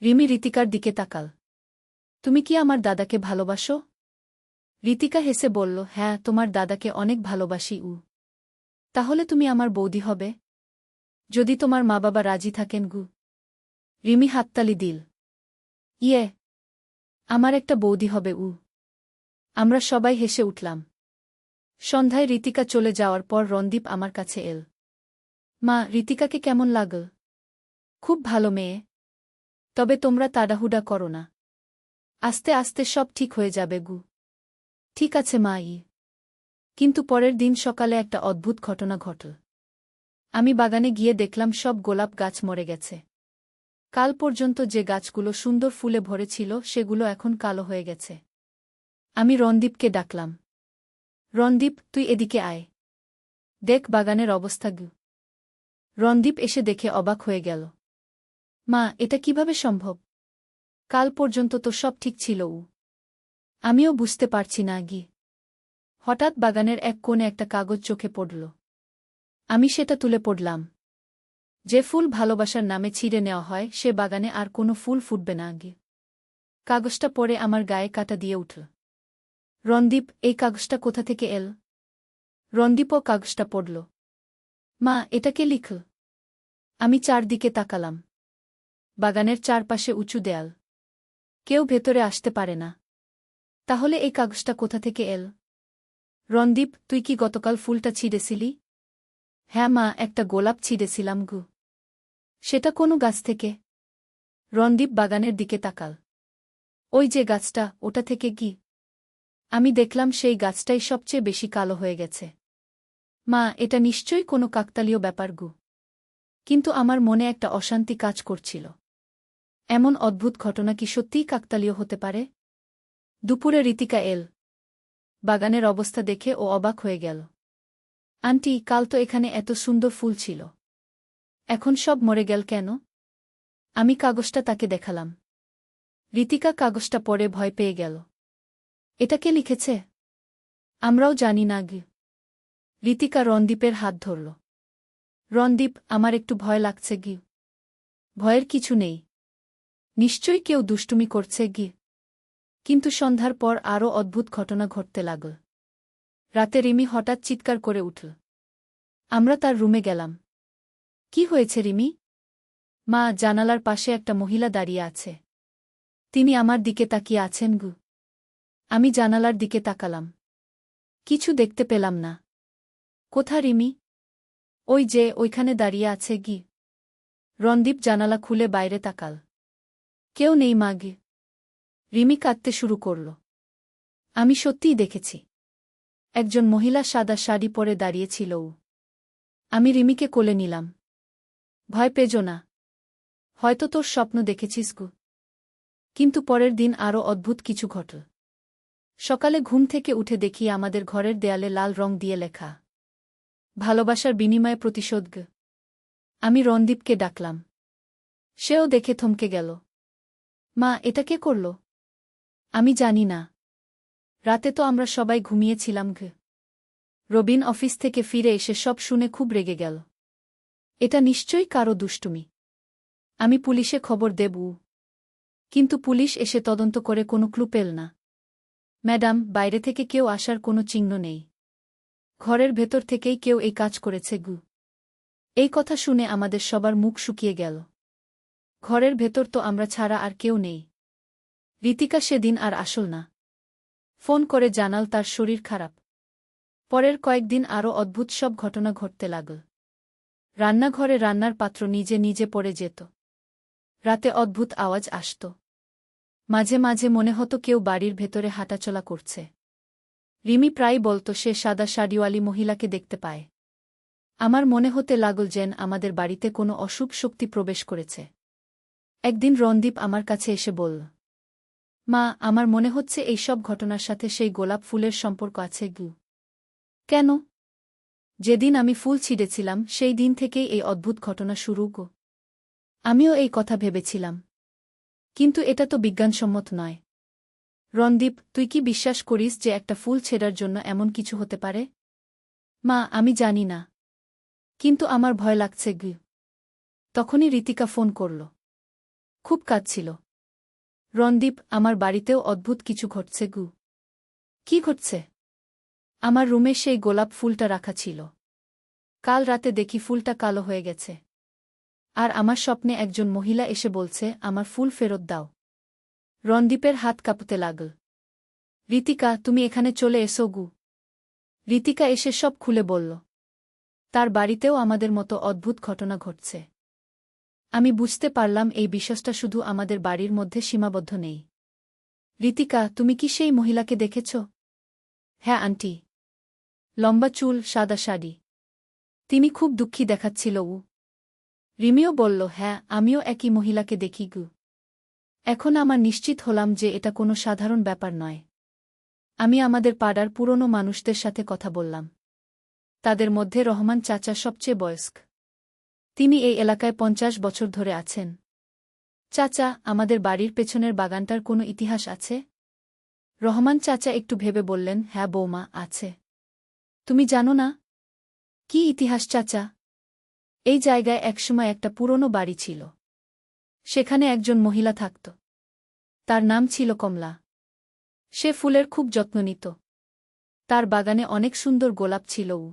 A: রিমি ঋতিকার দিকে তাকাল। তুমি কি আমার দাদাকে ভালোবাসো? ঋতিকা হেসে বলল, হ্যাঁ, তোমার দাদাকে অনেক ভালোবাসি। তাহলে তুমি আমার বৌদি হবে? যদি তোমার মা বাবা রাজি থাকেন। রিমি হাততালি দিল। ইয়ে, আমার একটা বৌদি হবে। আমরা সবাই হেসে উঠলাম। সন্ধ্যায় ঋতিকা চলে যাওয়ার পর রণদীপ আমার কাছে এল। মা, ঋতিকাকে কেমন লাগল? খুব ভালো মেয়ে। তবে তোমরা তাড়াহুড়া করো না। আস্তে আস্তে সব ঠিক হয়ে যাবে। ঠিক আছে মা। কিন্তু পরের দিন সকালে একটা অদ্ভুত ঘটনা ঘটল। আমি বাগানে গিয়ে দেখলাম সব গোলাপ গাছ মরে গেছে। কাল পর্যন্ত যে গাছগুলো সুন্দর ফুলে ভরেছিল সেগুলো এখন কালো হয়ে গেছে। আমি রণদীপকে ডাকলাম। রণদীপ, তুই এদিকে আয়। দেখ বাগানের অবস্থা। রণদীপ এসে দেখে অবাক হয়ে গেল। মা, এটা কিভাবে সম্ভব? কাল পর্যন্ত তো সব ঠিক ছিল। আমিও বুঝতে পারছি না। হঠাৎ বাগানের এক কোণে একটা কাগজ চোখে পড়ল। আমি সেটা তুলে পড়লাম। যে ফুল ভালোবাসার নামে ছিঁড়ে নেওয়া হয়, সে বাগানে আর কোনো ফুল ফুটবে না। কাগজটা পড়ে আমার গায়ে কাঁটা দিয়ে উঠল। রণদীপ, এই কাগজটা কোথা থেকে এল? রণদীপও কাগজটা পড়ল। মা, এটা কে লিখল? আমি চারদিকে তাকালাম। বাগানের চারপাশে উঁচু দেয়াল। কেউ ভেতরে আসতে পারে না। তাহলে এই কাগজটা কোথা থেকে এল? রণদীপ, তুই কি গতকাল ফুলটা ছিঁড়েছিলি? হ্যাঁ মা, একটা গোলাপ ছিঁড়েছিলাম। সেটা কোনো গাছ থেকে? রণদীপ বাগানের দিকে তাকাল। ওই যে গাছটা, ওটা থেকে। আমি দেখলাম সেই গাছটাই সবচেয়ে বেশি কালো হয়ে গেছে। মা, এটা নিশ্চয়ই কোনো কাকতালীয় ব্যাপার গু। কিন্তু আমার মনে একটা অশান্তি কাজ করছিল। এমন অদ্ভুত ঘটনা কি সত্যিই কাকতালীয় হতে পারে? দুপুরে ঋতিকা এল। বাগানের অবস্থা দেখে ও অবাক হয়ে গেল। আন্টি, কাল তো এখানে এত সুন্দর ফুল ছিল। এখন সব মরে গেল কেন? আমি কাগজটা তাকে দেখালাম। ঋতিকা কাগজটা পড়ে ভয় পেয়ে গেল। এটা কে লিখেছে? আমরাও জানি না গে। ঋতিকা রণদীপের হাত ধরল। রণদীপ, আমার একটু ভয় লাগছে গি। ভয়ের কিছু নেই। নিশ্চয়ই কেউ দুষ্টুমি করছে গি। কিন্তু সন্ধ্যার পর আরও অদ্ভুত ঘটনা ঘটতে লাগল। রাতে রিমি হঠাৎ চিৎকার করে উঠল। আমরা তার রুমে গেলাম। কি হয়েছে রিমি? মা, জানালার পাশে একটা মহিলা দাঁড়িয়ে আছে। তিনি আমার দিকে তাকিয়ে আছেন গু। আমি জানালার দিকে তাকালাম। কিছু দেখতে পেলাম না। কোথা রিমি? ওই যে ওইখানে দাঁড়িয়ে আছে গি। রণদীপ জানালা খুলে বাইরে তাকাল। কেউ নেই মা গি। রিমি কাঁদতে শুরু করল। আমি সত্যিই দেখেছি। একজন মহিলা সাদা শাড়ি পরে দাঁড়িয়েছিল। আমি রিমিকে কোলে নিলাম। ভয় পেজো না। হয়তো তোর স্বপ্ন দেখেছিস গু। কিন্তু পরের দিন আরও অদ্ভুত কিছু ঘটল। সকালে ঘুম থেকে উঠে দেখি আমাদের ঘরের দেয়ালে লাল রং দিয়ে লেখা, ভালোবাসার বিনিময়ে প্রতিশোধ গ। আমি রণদীপকে ডাকলাম। সেও দেখে থমকে গেল। মা, এটা কে করল? আমি জানি না। রাতে তো আমরা সবাই ঘুমিয়েছিলাম ঘ। রবিন অফিস থেকে ফিরে এসে সব শুনে খুব রেগে গেল। এটা নিশ্চয়ই কারো দুষ্টুমি। আমি পুলিশে খবর দেব। কিন্তু পুলিশ এসে তদন্ত করে কোনো ক্লু পেল না। ম্যাডাম, বাইরে থেকে কেউ আসার কোনো চিহ্ন নেই। ঘরের ভেতর থেকেই কেউ এই কাজ করেছে গু। এই কথা শুনে আমাদের সবার মুখ শুকিয়ে গেল। ঘরের ভেতর তো আমরা ছাড়া আর কেউ নেই। ঋতিকা সেদিন আর আসল না। ফোন করে জানাল তার শরীর খারাপ। পরের কয়েকদিন আরও অদ্ভুত সব ঘটনা ঘটতে লাগল। রান্নাঘরে রান্নার পাত্র নিজে নিজে পড়ে যেত। রাতে অদ্ভুত আওয়াজ আসত। মাঝে মাঝে মনে হতো কেউ বাড়ির ভেতরে হাঁটাচলা করছে। রিমি প্রায় বলত সে সাদা শাড়িওয়ালি মহিলাকে দেখতে পায়। আমার মনে হতে লাগল যেন আমাদের বাড়িতে কোনো অশুভ শক্তি প্রবেশ করেছে। একদিন রণদীপ আমার কাছে এসে বলল, মা, আমার মনে হচ্ছে এই সব ঘটনার সাথে সেই গোলাপ ফুলের সম্পর্ক আছে গু। কেন? যেদিন আমি ফুল ছিঁড়েছিলাম সেই দিন থেকেই এই অদ্ভুত ঘটনা শুরু গো। আমিও এই কথা ভেবেছিলাম। কিন্তু এটা তো বিজ্ঞানসম্মত নয়। রণদীপ, তুই কি বিশ্বাস করিস যে একটা ফুল ছেঁড়ার জন্য এমন কিছু হতে পারে? মা, আমি জানি না। কিন্তু আমার ভয় লাগছে গু। তখনই ঋতিকা ফোন করল। খুব কাঁদছিল। রণদীপ, আমার বাড়িতেও অদ্ভুত কিছু ঘটছে গু। কি ঘটছে? আমার রুমে সেই গোলাপ ফুলটা রাখা ছিল। কাল রাতে দেখি ফুলটা কালো হয়ে গেছে। আর আমার স্বপ্নে একজন মহিলা এসে বলছে আমার ফুল ফেরত দাও। রণদীপের হাত কাঁপতে লাগল। ঋতিকা, তুমি এখানে চলে এসো গু। ঋতিকা এসে সব খুলে বলল। তার বাড়িতেও আমাদের মতো অদ্ভুত ঘটনা ঘটছে। আমি বুঝতে পারলাম এই বিশ্বাসটা শুধু আমাদের বাড়ির মধ্যে সীমাবদ্ধ নেই। ঋতিকা, তুমি কি সেই মহিলাকে দেখেছ? হ্যাঁ আন্টি। লম্বা চুল, সাদা শাড়ি। তিনি খুব দুঃখী দেখাচ্ছিল। রিমিও বলল, হ্যাঁ, আমিও একই মহিলাকে দেখি গু। এখন আমার নিশ্চিত হলাম যে এটা কোনো সাধারণ ব্যাপার নয়। আমি আমাদের পাড়ার পুরনো মানুষদের সাথে কথা বললাম। তাদের মধ্যে রহমান চাচা সবচেয়ে বয়স্ক। তিনি এই এলাকায় 50 বছর ধরে আছেন। চাচা, আমাদের বাড়ির পেছনের বাগানটার কোনো ইতিহাস আছে? রহমান চাচা একটু ভেবে বললেন, হ্যাঁ বৌমা, আছে। তুমি জানো না? কি ইতিহাস চাচা? এই জায়গায় একসময় একটা পুরনো বাড়ি ছিল। সেখানে একজন মহিলা থাকত। তার নাম ছিল কমলা। সে ফুলের খুব যত্ন নিত। তার বাগানে অনেক সুন্দর গোলাপ ছিল।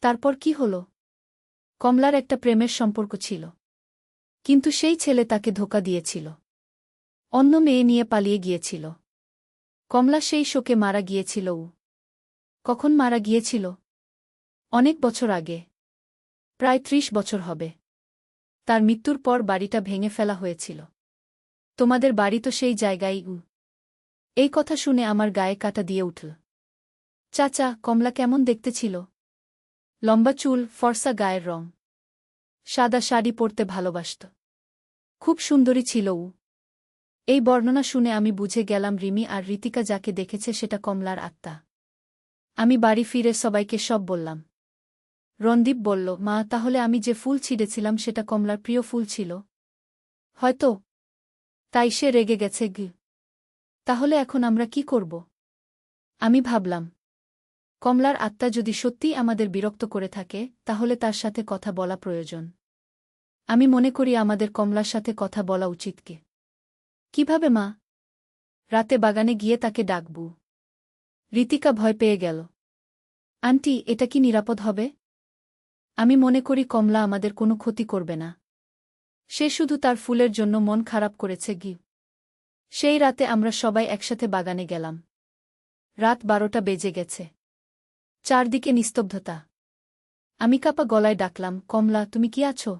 A: তারপর কি হল? কমলার একটা প্রেমের সম্পর্ক ছিল। কিন্তু সেই ছেলে তাকে ধোঁকা দিয়েছিল। অন্য মেয়ে নিয়ে পালিয়ে গিয়েছিল। কমলা সেই শোকে মারা গিয়েছিল। কখন মারা গিয়েছিল? অনেক বছর আগে। প্রায় 30 বছর হবে। তার মৃত্যুর পর বাড়িটা ভেঙে ফেলা হয়েছিল। তোমাদের বাড়ি তো সেই জায়গায়। এই কথা শুনে আমার গায়ে কাঁটা দিয়ে উঠল। চাচা, কমলা কেমন দেখতে ছিল? লম্বা চুল, ফর্সা গায়ের রং। সাদা শাড়ি পরতে ভালোবাসত। খুব সুন্দরী ছিল ও। এই বর্ণনা শুনে আমি বুঝে গেলাম রিমি আর ঋতিকা যাকে দেখেছে সেটা কমলার আত্মা। আমি বাড়ি ফিরে সবাইকে সব বললাম। রণদীপ বলল, মা, তাহলে আমি যে ফুল ছিঁড়েছিলাম সেটা কমলার প্রিয় ফুল ছিল? হয়তো। তাই সে রেগে গেছে। তাহলে এখন আমরা কি করব? আমি ভাবলাম, কমলার আত্মা যদি সত্যিই আমাদের বিরক্ত করে থাকে তাহলে তার সাথে কথা বলা প্রয়োজন। আমি মনে করি আমাদের কমলার সাথে কথা বলা উচিত। কিভাবে মা? রাতে বাগানে গিয়ে তাকে ডাকব। ঋতিকা ভয় পেয়ে গেল। আন্টি, এটা কি নিরাপদ হবে? আমি মনে করি কমলা আমাদের কোনো ক্ষতি করবে না। সে শুধু তার ফুলের জন্য মন খারাপ করেছে। সেই রাতে আমরা সবাই একসাথে বাগানে গেলাম। রাত 12টা বেজে গেছে। চারদিকে নিস্তব্ধতা। আমি কাপা গলায় ডাকলাম, কমলা, তুমি কি আছো?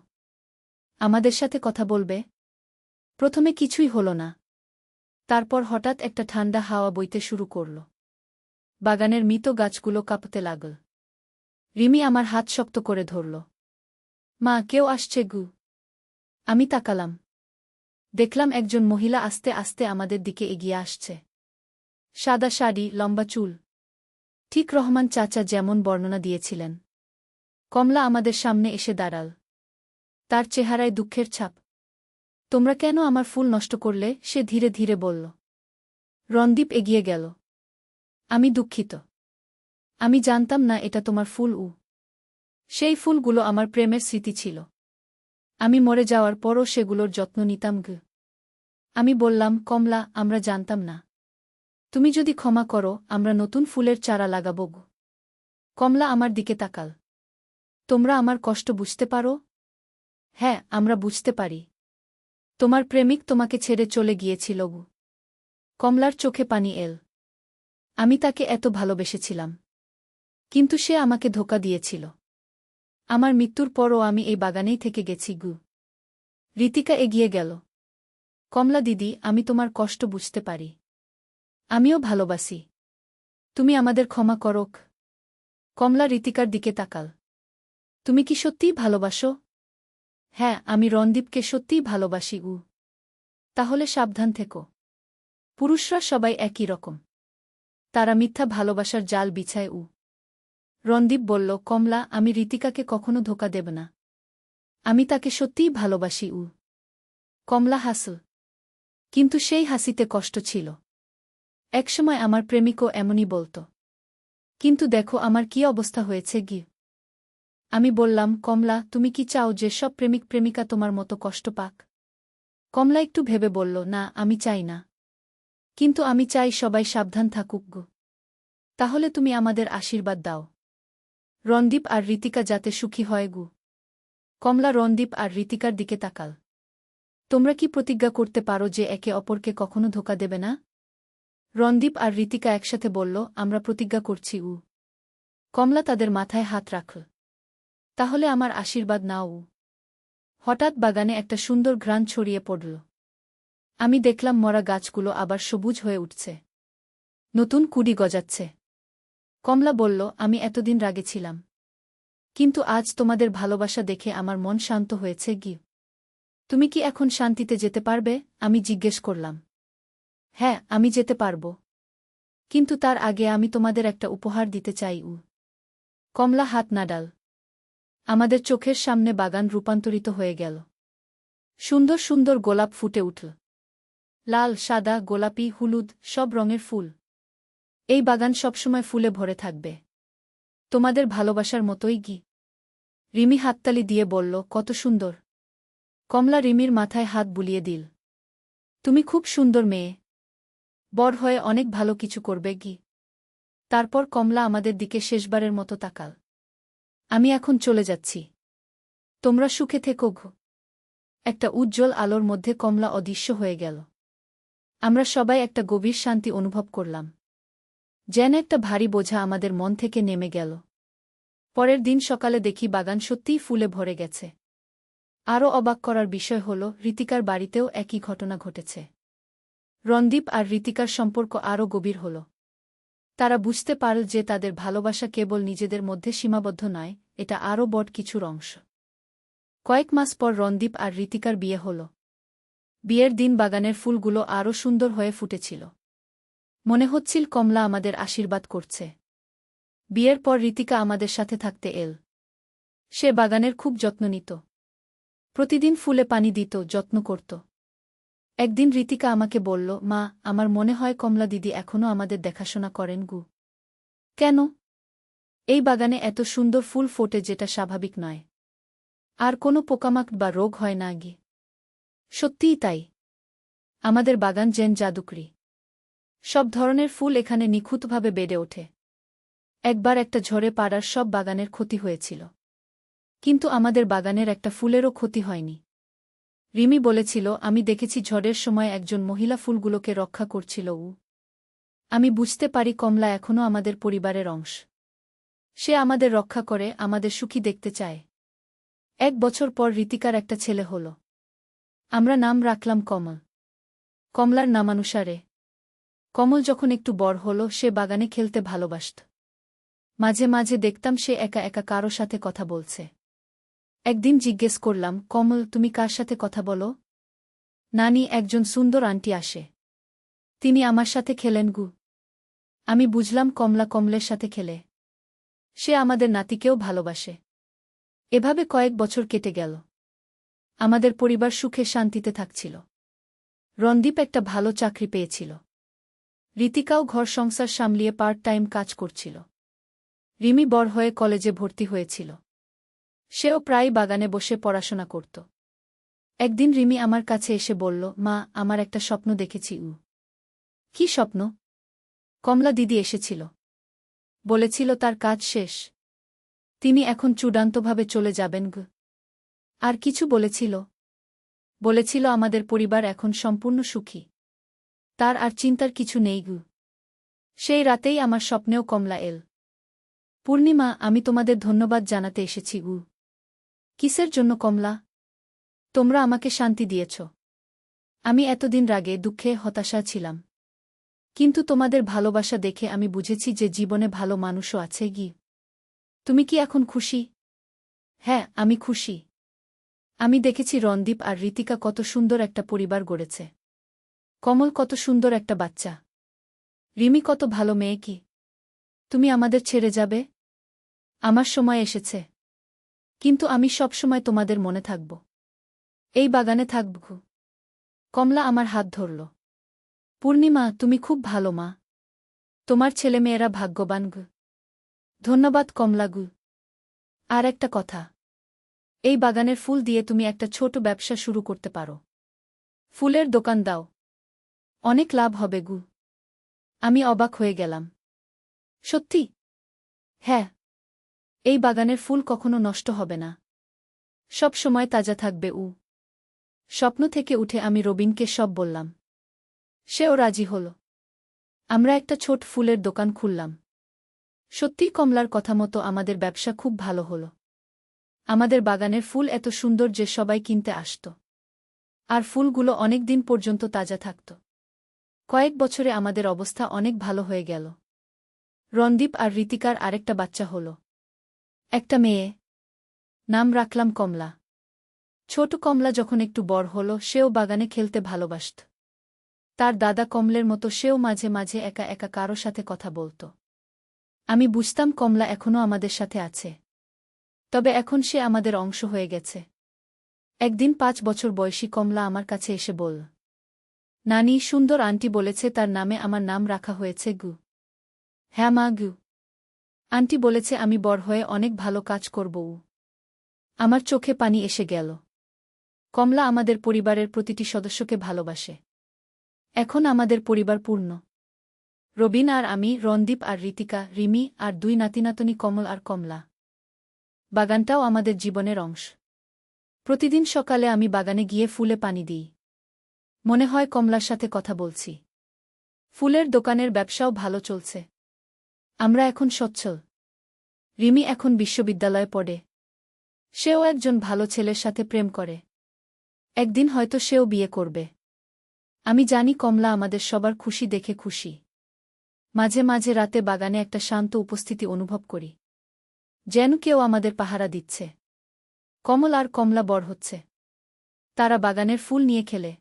A: আমাদের সাথে কথা বলবে? প্রথমে কিছুই হলো না। তারপর হঠাৎ একটা ঠান্ডা হাওয়া বইতে শুরু করল। বাগানের মৃত গাছগুলো কাঁপতে লাগল। রিমি আমার হাত শক্ত করে ধরল। মা, কেউ আসছে। আমি তাকালাম। দেখলাম একজন মহিলা আস্তে আস্তে আমাদের দিকে এগিয়ে আসছে। সাদা শাড়ি, লম্বা চুল। ঠিক রহমান চাচা যেমন বর্ণনা দিয়েছিলেন। কমলা আমাদের সামনে এসে দাঁড়াল। তার চেহারায় দুঃখের ছাপ। তোমরা কেন আমার ফুল নষ্ট করলে? সে ধীরে ধীরে বলল। রণদীপ এগিয়ে গেল। আমি দুঃখিত। আমি জানতাম না এটা তোমার ফুল। সেই ফুলগুলো আমার প্রেমের স্মৃতি ছিল। আমি মরে যাওয়ার পরও সেগুলোর যত্ন নিতাম। আমি বললাম, কমলা, আমরা জানতাম না। তুমি যদি ক্ষমা করো আমরা নতুন ফুলের চারা লাগাব। কমলা আমার দিকে তাকাল। তোমরা আমার কষ্ট বুঝতে পারো? হ্যাঁ, আমরা বুঝতে পারি। তোমার প্রেমিক তোমাকে ছেড়ে চলে গিয়েছিল। কমলার চোখে পানি এল। আমি তাকে এত ভালোবেসেছিলাম। কিন্তু সে আমাকে ধোঁকা দিয়েছিল। আমার মৃত্যুর পরও আমি এই বাগানেই থেকে গেছি। ঋতিকা এগিয়ে গেল। কমলা দিদি, আমি তোমার কষ্ট বুঝতে পারি। আমিও ভালোবাসি। তুমি আমাদের ক্ষমা করো। কমলা ঋতিকার দিকে তাকাল। তুমি কি সত্যিই ভালোবাসো? হ্যাঁ, আমি রণদীপকে সত্যিই ভালোবাসি। তাহলে সাবধান থেকো। পুরুষরা সবাই একই রকম। তারা মিথ্যা ভালোবাসার জাল বিছায়। রণদীপ বলল, কমলা, আমি ঋতিকাকে কখনো ধোঁকা দেব না। আমি তাকে সত্যিই ভালোবাসি। কমলা হাসল। কিন্তু সেই হাসিতে কষ্ট ছিল। একসময় আমার প্রেমিকও এমনই বলত। কিন্তু দেখো আমার কি অবস্থা হয়েছে। আমি বললাম, কমলা, তুমি কি চাও যে সব প্রেমিক প্রেমিকা তোমার মতো কষ্ট পাক? কমলা একটু ভেবে বলল, না, আমি চাই না। কিন্তু আমি চাই সবাই সাবধান থাকুক। তাহলে তুমি আমাদের আশীর্বাদ দাও। রণদীপ আর ঋতিকা যাতে সুখী হয়। কমলা রণদীপ আর ঋতিকার দিকে তাকাল। তোমরা কি প্রতিজ্ঞা করতে পারো যে একে অপরকে কখনো ধোঁকা দেবে না? রণদীপ আর ঋতিকা একসাথে বলল, আমরা প্রতিজ্ঞা করছি। কমলা তাদের মাথায় হাত রাখল। তাহলে আমার আশীর্বাদ নাও। হঠাৎ বাগানে একটা সুন্দর ঘ্রাণ ছড়িয়ে পড়ল। আমি দেখলাম মরা গাছগুলো আবার সবুজ হয়ে উঠছে। নতুন কুড়ি গজাচ্ছে। কমলা বলল, আমি এতদিন রাগে ছিলাম। কিন্তু আজ তোমাদের ভালোবাসা দেখে আমার মন শান্ত হয়েছে। তুমি কি এখন শান্তিতে যেতে পারবে? আমি জিজ্ঞেস করলাম। হ্যাঁ, আমি যেতে পারব। কিন্তু তার আগে আমি তোমাদের একটা উপহার দিতে চাই। কমলা হাত নাড়াল। আমাদের চোখের সামনে বাগান রূপান্তরিত হয়ে গেল। সুন্দর সুন্দর গোলাপ ফুটে উঠল। লাল, সাদা, গোলাপি, হলুদ, সব রঙের ফুল। এই বাগান সবসময় ফুলে ভরে থাকবে। তোমাদের ভালোবাসার মতোই। রিমি হাততালি দিয়ে বলল, কত সুন্দর। কমলা রিমির মাথায় হাত বুলিয়ে দিল। তুমি খুব সুন্দর মেয়ে। বড় হয়ে অনেক ভালো কিছু করবে। তারপর কমলা আমাদের দিকে শেষবারের মতো তাকাল। আমি এখন চলে যাচ্ছি। তোমরা সুখে থেকো। একটা উজ্জ্বল আলোর মধ্যে কমলা অদৃশ্য হয়ে গেল। আমরা সবাই একটা গভীর শান্তি অনুভব করলাম। যেন একটা ভারী বোঝা আমাদের মন থেকে নেমে গেল। পরের দিন সকালে দেখি বাগান সত্যিই ফুলে ভরে গেছে। আরও অবাক করার বিষয় হল, ঋতিকার বাড়িতেও একই ঘটনা ঘটেছে। রণদীপ আর ঋতিকার সম্পর্ক আরও গভীর হল। তারা বুঝতে পারল যে তাদের ভালোবাসা কেবল নিজেদের মধ্যে সীমাবদ্ধ নয়, এটা আরও বড় কিছুর অংশ। কয়েক মাস পর রণদীপ আর ঋতিকার বিয়ে হল। বিয়ের দিন বাগানের ফুলগুলো আরও সুন্দর হয়ে ফুটেছিল। মনে হচ্ছিল কমলা আমাদের আশীর্বাদ করছে। বিয়ের পর ঋতিকা আমাদের সাথে থাকতে এল। সে বাগানের খুব যত্ন নিত। প্রতিদিন ফুলে পানি দিত, যত্ন করত। একদিন ঋতিকা আমাকে বলল, মা, আমার মনে হয় কমলা দিদি এখনও আমাদের দেখাশোনা করেন গু। কেন? এই বাগানে এত সুন্দর ফুল ফোটে যেটা স্বাভাবিক নয়। আর কোনো পোকামাকড় বা রোগ হয় না গি। সত্যিই তাই। আমাদের বাগান যেন জাদুকরি। সব ধরনের ফুল এখানে নিখুঁতভাবে বেড়ে ওঠে। একবার একটা ঝড়ে পাড়ার সব বাগানের ক্ষতি হয়েছিল। কিন্তু আমাদের বাগানের একটা ফুলেরও ক্ষতি হয়নি। রিমি বলেছিল, আমি দেখেছি ঝড়ের সময় একজন মহিলা ফুলগুলোকে রক্ষা করছিল। আমি বুঝতে পারি কমলা এখনও আমাদের পরিবারের অংশ। সে আমাদের রক্ষা করে, আমাদের সুখী দেখতে চায়। 1 বছর পর ঋতিকার একটা ছেলে হল। আমরা নাম রাখলাম কমল। কমলার নামানুসারে। কমল যখন একটু বড় হল, সে বাগানে খেলতে ভালোবাসত। মাঝে মাঝে দেখতাম সে একা একা কারো সাথে কথা বলছে। একদিন জিজ্ঞেস করলাম, কমল, তুমি কার সাথে কথা বলো? নানি, একজন সুন্দর আন্টি আসে। তিনি আমার সাথে খেলেন গু। আমি বুঝলাম কমলা কমলের সাথে খেলে। সে আমাদের নাতিকেও ভালোবাসে। এভাবে কয়েক বছর কেটে গেল। আমাদের পরিবার সুখে শান্তিতে থাকছিল। রণদীপ একটা ভালো চাকরি পেয়েছিল। ঋতিকাও ঘর সংসার সামলিয়ে পার্ট টাইম কাজ করছিল। রিমি বড় হয়ে কলেজে ভর্তি হয়েছিল। সেও প্রায় বাগানে বসে পড়াশোনা করত। একদিন রিমি আমার কাছে এসে বলল, মা, আমার একটা স্বপ্ন দেখেছি। কি স্বপ্ন? কমলা দিদি এসেছিল। বলেছিল তার কাজ শেষ। তিনি এখন চূড়ান্তভাবে চলে যাবেন গু। আর কিছু বলেছিল? বলেছিল আমাদের পরিবার এখন সম্পূর্ণ সুখী। তার আর চিন্তার কিছু নেই গু। সেই রাতেই আমার স্বপ্নেও কমলা এল। পূর্ণিমা, আমি তোমাদের ধন্যবাদ জানাতে এসেছি গু। কিসের জন্য কমলা? তোমরা আমাকে শান্তি দিয়েছ। আমি এতদিন রাগে, দুঃখে, হতাশা ছিলাম। কিন্তু তোমাদের ভালোবাসা দেখে আমি বুঝেছি যে জীবনে ভালো মানুষও আছে গি। তুমি কি এখন খুশি? হ্যাঁ, আমি খুশি। আমি দেখেছি রণদীপ আর ঋতিকা কত সুন্দর একটা পরিবার গড়েছে। কমল কত সুন্দর একটা বাচ্চা। রিমি কত ভালো মেয়ে কি। তুমি আমাদের ছেড়ে যাবে? আমার সময় এসেছে। কিন্তু আমি সব সময় তোমাদের মনে থাকব। এই বাগানে থাকব। কমলা আমার হাত ধরল। পূর্ণিমা, তুমি খুব ভালো মা। তোমার ছেলেমেয়েরা ভাগ্যবান গু। ধন্যবাদ কমলা গু। আর একটা কথা। এই বাগানের ফুল দিয়ে তুমি একটা ছোট ব্যবসা শুরু করতে পারো। ফুলের দোকান দাও। অনেক লাভ হবে গু। আমি অবাক হয়ে গেলাম। সত্যি? হ্যাঁ। এই বাগানের ফুল কখনো নষ্ট হবে না। সব সময় তাজা থাকবে। স্বপ্ন থেকে উঠে আমি রবিনকে সব বললাম। সেও রাজি হল। আমরা একটা ছোট ফুলের দোকান খুললাম। সত্যিই কমলার কথা মতো আমাদের ব্যবসা খুব ভালো হল। আমাদের বাগানের ফুল এত সুন্দর যে সবাই কিনতে আসত। আর ফুলগুলো অনেক দিন পর্যন্ত তাজা থাকত। কয়েক বছরে আমাদের অবস্থা অনেক ভালো হয়ে গেল। রণদীপ আর ঋতিকার আরেকটা বাচ্চা হল। একটা মেয়ে। নাম রাখলাম কমলা। ছোট কমলা যখন একটু বড় হল, সেও বাগানে খেলতে ভালোবাসত। তার দাদা কমলের মতো সেও মাঝে মাঝে একা একা কারো সাথে কথা বলত। আমি বুঝতাম কমলা এখনও আমাদের সাথে আছে। তবে এখন সে আমাদের অংশ হয়ে গেছে। একদিন 5 বছর বয়সী কমলা আমার কাছে এসে বলল, নানি, সুন্দর আন্টি বলেছে তার নামে আমার নাম রাখা হয়েছে গু। হ্যাঁ মা গু। আন্টি বলেছে আমি বড় হয়ে অনেক ভালো কাজ করব। আমার চোখে পানি এসে গেল। কমলা আমাদের পরিবারের প্রতিটি সদস্যকে ভালোবাসে। এখন আমাদের পরিবার পূর্ণ। রবিন আর আমি, রণদীপ আর ঋতিকা, রিমি আর 2 নাতিনাতনী কমল আর কমলা। বাগানটাও আমাদের জীবনের অংশ। প্রতিদিন সকালে আমি বাগানে গিয়ে ফুলে পানি দিই। মনে হয় কমলার সাথে কথা বলছি। ফুলের দোকানের ব্যবসাও ভালো চলছে। আমরা এখন সচ্ছল। রিমি এখন বিশ্ববিদ্যালয়ে পড়ে। সেও একজন ভালো ছেলের সাথে প্রেম করে। একদিন হয়তো সেও বিয়ে করবে। আমি জানি কমলা আমাদের সবার খুশি দেখে খুশি। মাঝে মাঝে রাতে বাগানে একটা শান্ত উপস্থিতি অনুভব করি। যেন কেউ আমাদের পাহারা দিচ্ছে। কমল আর কমলা বড় হচ্ছে। তারা বাগানের ফুল নিয়ে খেলে।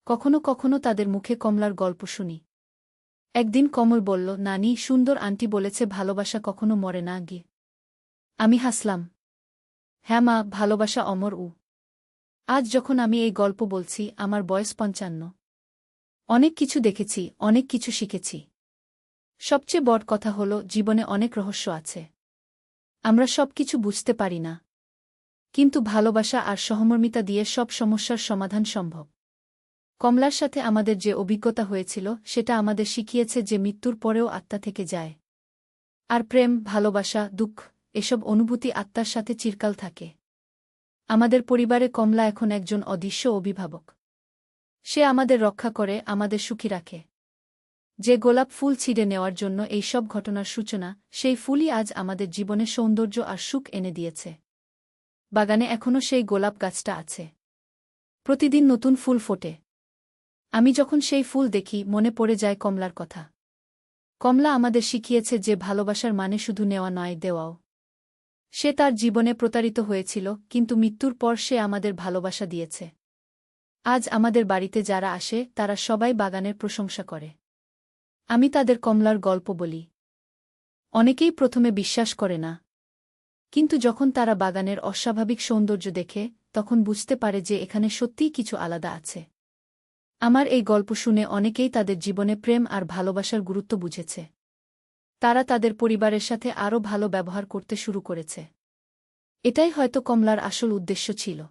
A: কখনো কখনো তাদের মুখে কমলার গল্প শুনি। একদিন কমল বলল, নানি, সুন্দর আন্টি বলেছে ভালোবাসা কখনো মরে না গিয়ে। আমি হাসলাম। হ্যাঁ মা, ভালোবাসা অমর। আজ যখন আমি এই গল্প বলছি, আমার বয়স ৫৫। অনেক কিছু দেখেছি, অনেক কিছু শিখেছি। সবচেয়ে বড় কথা হল, জীবনে অনেক রহস্য আছে। আমরা সবকিছু বুঝতে পারি না। কিন্তু ভালোবাসা আর সহমর্মিতা দিয়ে সব সমস্যার সমাধান সম্ভব। কমলার সাথে আমাদের যে অভিজ্ঞতা হয়েছিল, সেটা আমাদের শিখিয়েছে যে মৃত্যুর পরেও আত্মা থেকে যায়। আর প্রেম, ভালোবাসা, দুঃখ, এসব অনুভূতি আত্মার সাথে চিরকাল থাকে। আমাদের পরিবারে কমলা এখন একজন অদৃশ্য অভিভাবক। সে আমাদের রক্ষা করে, আমাদের সুখী রাখে। যে গোলাপ ফুল ছিঁড়ে নেওয়ার জন্য এই সব ঘটনার সূচনা, সেই ফুলই আজ আমাদের জীবনে সৌন্দর্য আর সুখ এনে দিয়েছে। বাগানে এখনও সেই গোলাপ গাছটা আছে। প্রতিদিন নতুন ফুল ফোটে। আমি যখন সেই ফুল দেখি, মনে পড়ে যায় কমলার কথা। কমলা আমাদের শিখিয়েছে যে ভালোবাসার মানে শুধু নেওয়া নয়, দেওয়াও। সে তার জীবনে প্রতারিত হয়েছিল, কিন্তু মৃত্যুর পর সে আমাদের ভালোবাসা দিয়েছে। আজ আমাদের বাড়িতে যারা আসে, তারা সবাই বাগানের প্রশংসা করে। আমি তাদের কমলার গল্প বলি। অনেকেই প্রথমে বিশ্বাস করে না। কিন্তু যখন তারা বাগানের অস্বাভাবিক সৌন্দর্য দেখে, তখন বুঝতে পারে যে এখানে সত্যিই কিছু আলাদা আছে। আমার এই গল্প শুনে অনেকেই তাদের জীবনে প্রেম আর ভালোবাসার গুরুত্ব বুঝেছে। তারা তাদের পরিবারের সাথে আরও ভালো ব্যবহার করতে শুরু করেছে। এটাই হয়তো কমলার আসল উদ্দেশ্য ছিল।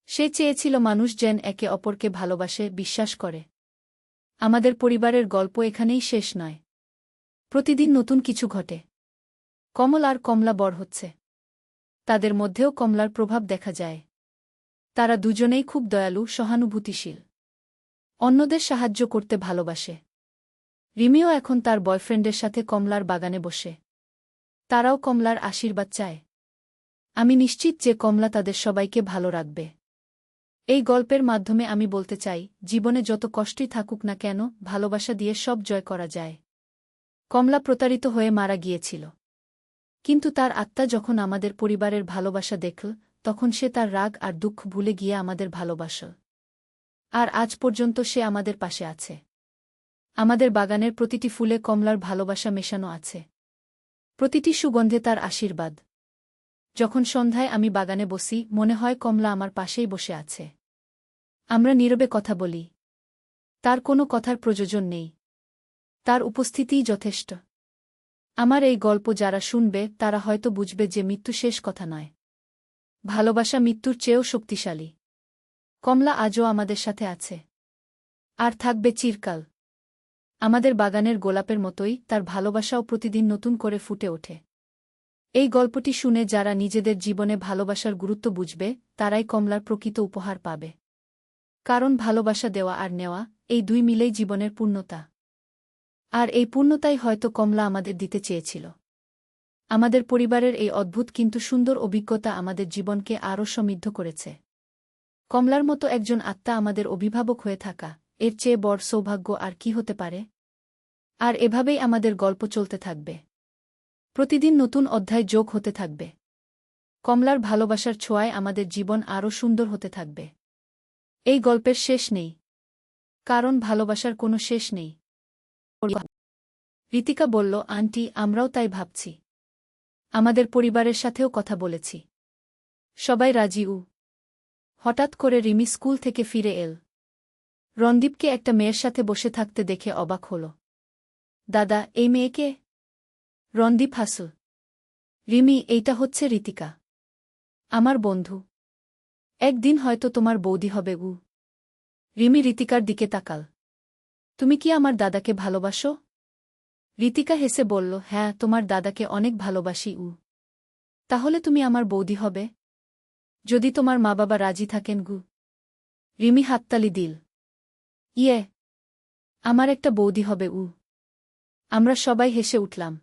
A: সে চেয়েছিল মানুষ যেন একে অপরকে ভালোবাসে, বিশ্বাস করে। আমাদের পরিবারের গল্প এখানেই শেষ নয়। প্রতিদিন নতুন কিছু ঘটে। কমল আর কমলা বড় হচ্ছে। তাদের মধ্যেও কমলার প্রভাব দেখা যায়। তারা দুজনেই খুব দয়ালু, সহানুভূতিশীল। অন্যদের সাহায্য করতে ভালোবাসে। রিমিও এখন তার বয়ফ্রেন্ডের সাথে কমলার বাগানে বসে। তারাও কমলার আশীর্বাদ চায়। আমি নিশ্চিত যে কমলা তাদের সবাইকে ভালো রাখবে। এই গল্পের মাধ্যমে আমি বলতে চাই, জীবনে যত কষ্টই থাকুক না কেন, ভালোবাসা দিয়ে সব জয় করা যায়। কমলা প্রতারিত হয়ে মারা গিয়েছিল। কিন্তু তার আত্মা যখন আমাদের পরিবারের ভালোবাসা দেখল, তখন সে তার রাগ আর দুঃখ ভুলে গিয়ে আমাদের ভালোবাসল। আর আজ পর্যন্ত সে আমাদের পাশে আছে। আমাদের বাগানের প্রতিটি ফুলে কমলার ভালোবাসা মেশানো আছে। প্রতিটি সুগন্ধে তার আশীর্বাদ। যখন সন্ধ্যায় আমি বাগানে বসি, মনে হয় কমলা আমার পাশেই বসে আছে। আমরা নীরবে কথা বলি। তার কোনো কথার প্রয়োজন নেই। তার উপস্থিতিই যথেষ্ট। আমার এই গল্প যারা শুনবে, তারা হয়তো বুঝবে যে মৃত্যু শেষ কথা নয়। ভালোবাসা মৃত্যুর চেয়েও শক্তিশালী। কমলা আজও আমাদের সাথে আছে। আর থাকবে চিরকাল। আমাদের বাগানের গোলাপের মতোই তার ভালোবাসাও প্রতিদিন নতুন করে ফুটে ওঠে। এই গল্পটি শুনে যারা নিজেদের জীবনে ভালোবাসার গুরুত্ব বুঝবে, তারাই কমলার প্রকৃত উপহার পাবে। কারণ ভালোবাসা দেওয়া আর নেওয়া, এই দুই মিলেই জীবনের পূর্ণতা। আর এই পূর্ণতাই হয়তো কমলা আমাদের দিতে চেয়েছিল। আমাদের পরিবারের এই অদ্ভুত কিন্তু সুন্দর অভিজ্ঞতা আমাদের জীবনকে আরও সমৃদ্ধ করেছে। কমলার মতো একজন আত্মা আমাদের অভিভাবক হয়ে থাকা, এর চেয়ে বড় সৌভাগ্য আর কি হতে পারে? আর এভাবেই আমাদের গল্প চলতে থাকবে। প্রতিদিন নতুন অধ্যায় যোগ হতে থাকবে। কমলার ভালোবাসার ছোঁয়ায় আমাদের জীবন আরও সুন্দর হতে থাকবে। এই গল্পের শেষ নেই। কারণ ভালোবাসার কোনো শেষ নেই। ঋতিকা বলল, আন্টি, আমরাও তাই ভাবছি। আমাদের পরিবারের সাথেও কথা বলেছি। সবাই রাজি। হঠাৎ করে রিমি স্কুল থেকে ফিরে এল। রণদীপকে একটা মেয়ের সাথে বসে থাকতে দেখে অবাক হল। দাদা, এই মেয়েকে? রণদীপ হাসল। রিমি, এইটা হচ্ছে ঋতিকা। আমার বন্ধু। একদিন হয়তো তোমার বৌদি হবে। রিমি ঋতিকার দিকে তাকাল। তুমি কি আমার দাদাকে ভালোবাসো? ঋতিকা হেসে বলল, হ্যাঁ, তোমার দাদাকে অনেক ভালোবাসি। তাহলে তুমি আমার বৌদি হবে? যদি তোমার মা বাবা রাজি থাকেন। রিমি হাততালি দিল। ইয়ে, আমার একটা বৌদি হবে। আমরা সবাই হেসে উঠলাম।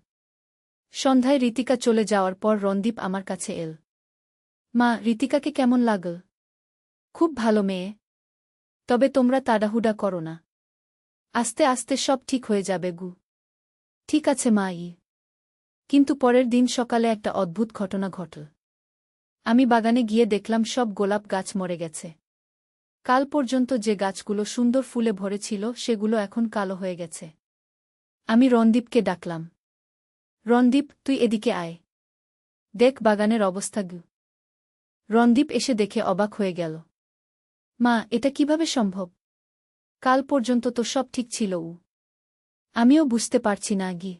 A: সন্ধ্যায় ঋতিকা চলে যাওয়ার পর রণদীপ আমার কাছে এল। মা, ঋতিকাকে কেমন লাগল? খুব ভালো মেয়ে। তবে তোমরা তাড়াহুড়া করো না। আস্তে আস্তে সব ঠিক হয়ে যাবে। ঠিক আছে মা। কিন্তু পরের দিন সকালে একটা অদ্ভুত ঘটনা ঘটল। আমি বাগানে গিয়ে দেখলাম সব গোলাপ গাছ মরে গেছে। কাল পর্যন্ত যে গাছগুলো সুন্দর ফুলে ভরেছিল সেগুলো এখন কালো হয়ে গেছে। আমি রণদীপকে ডাকলাম। রণদীপ, তুই এদিকে আয়। দেখ বাগানের অবস্থা গু। রণদীপ এসে দেখে অবাক হয়ে গেল। মা, এটা কিভাবে সম্ভব? কাল পর্যন্ত তো সব ঠিক ছিল। আমিও বুঝতে পারছি না গি।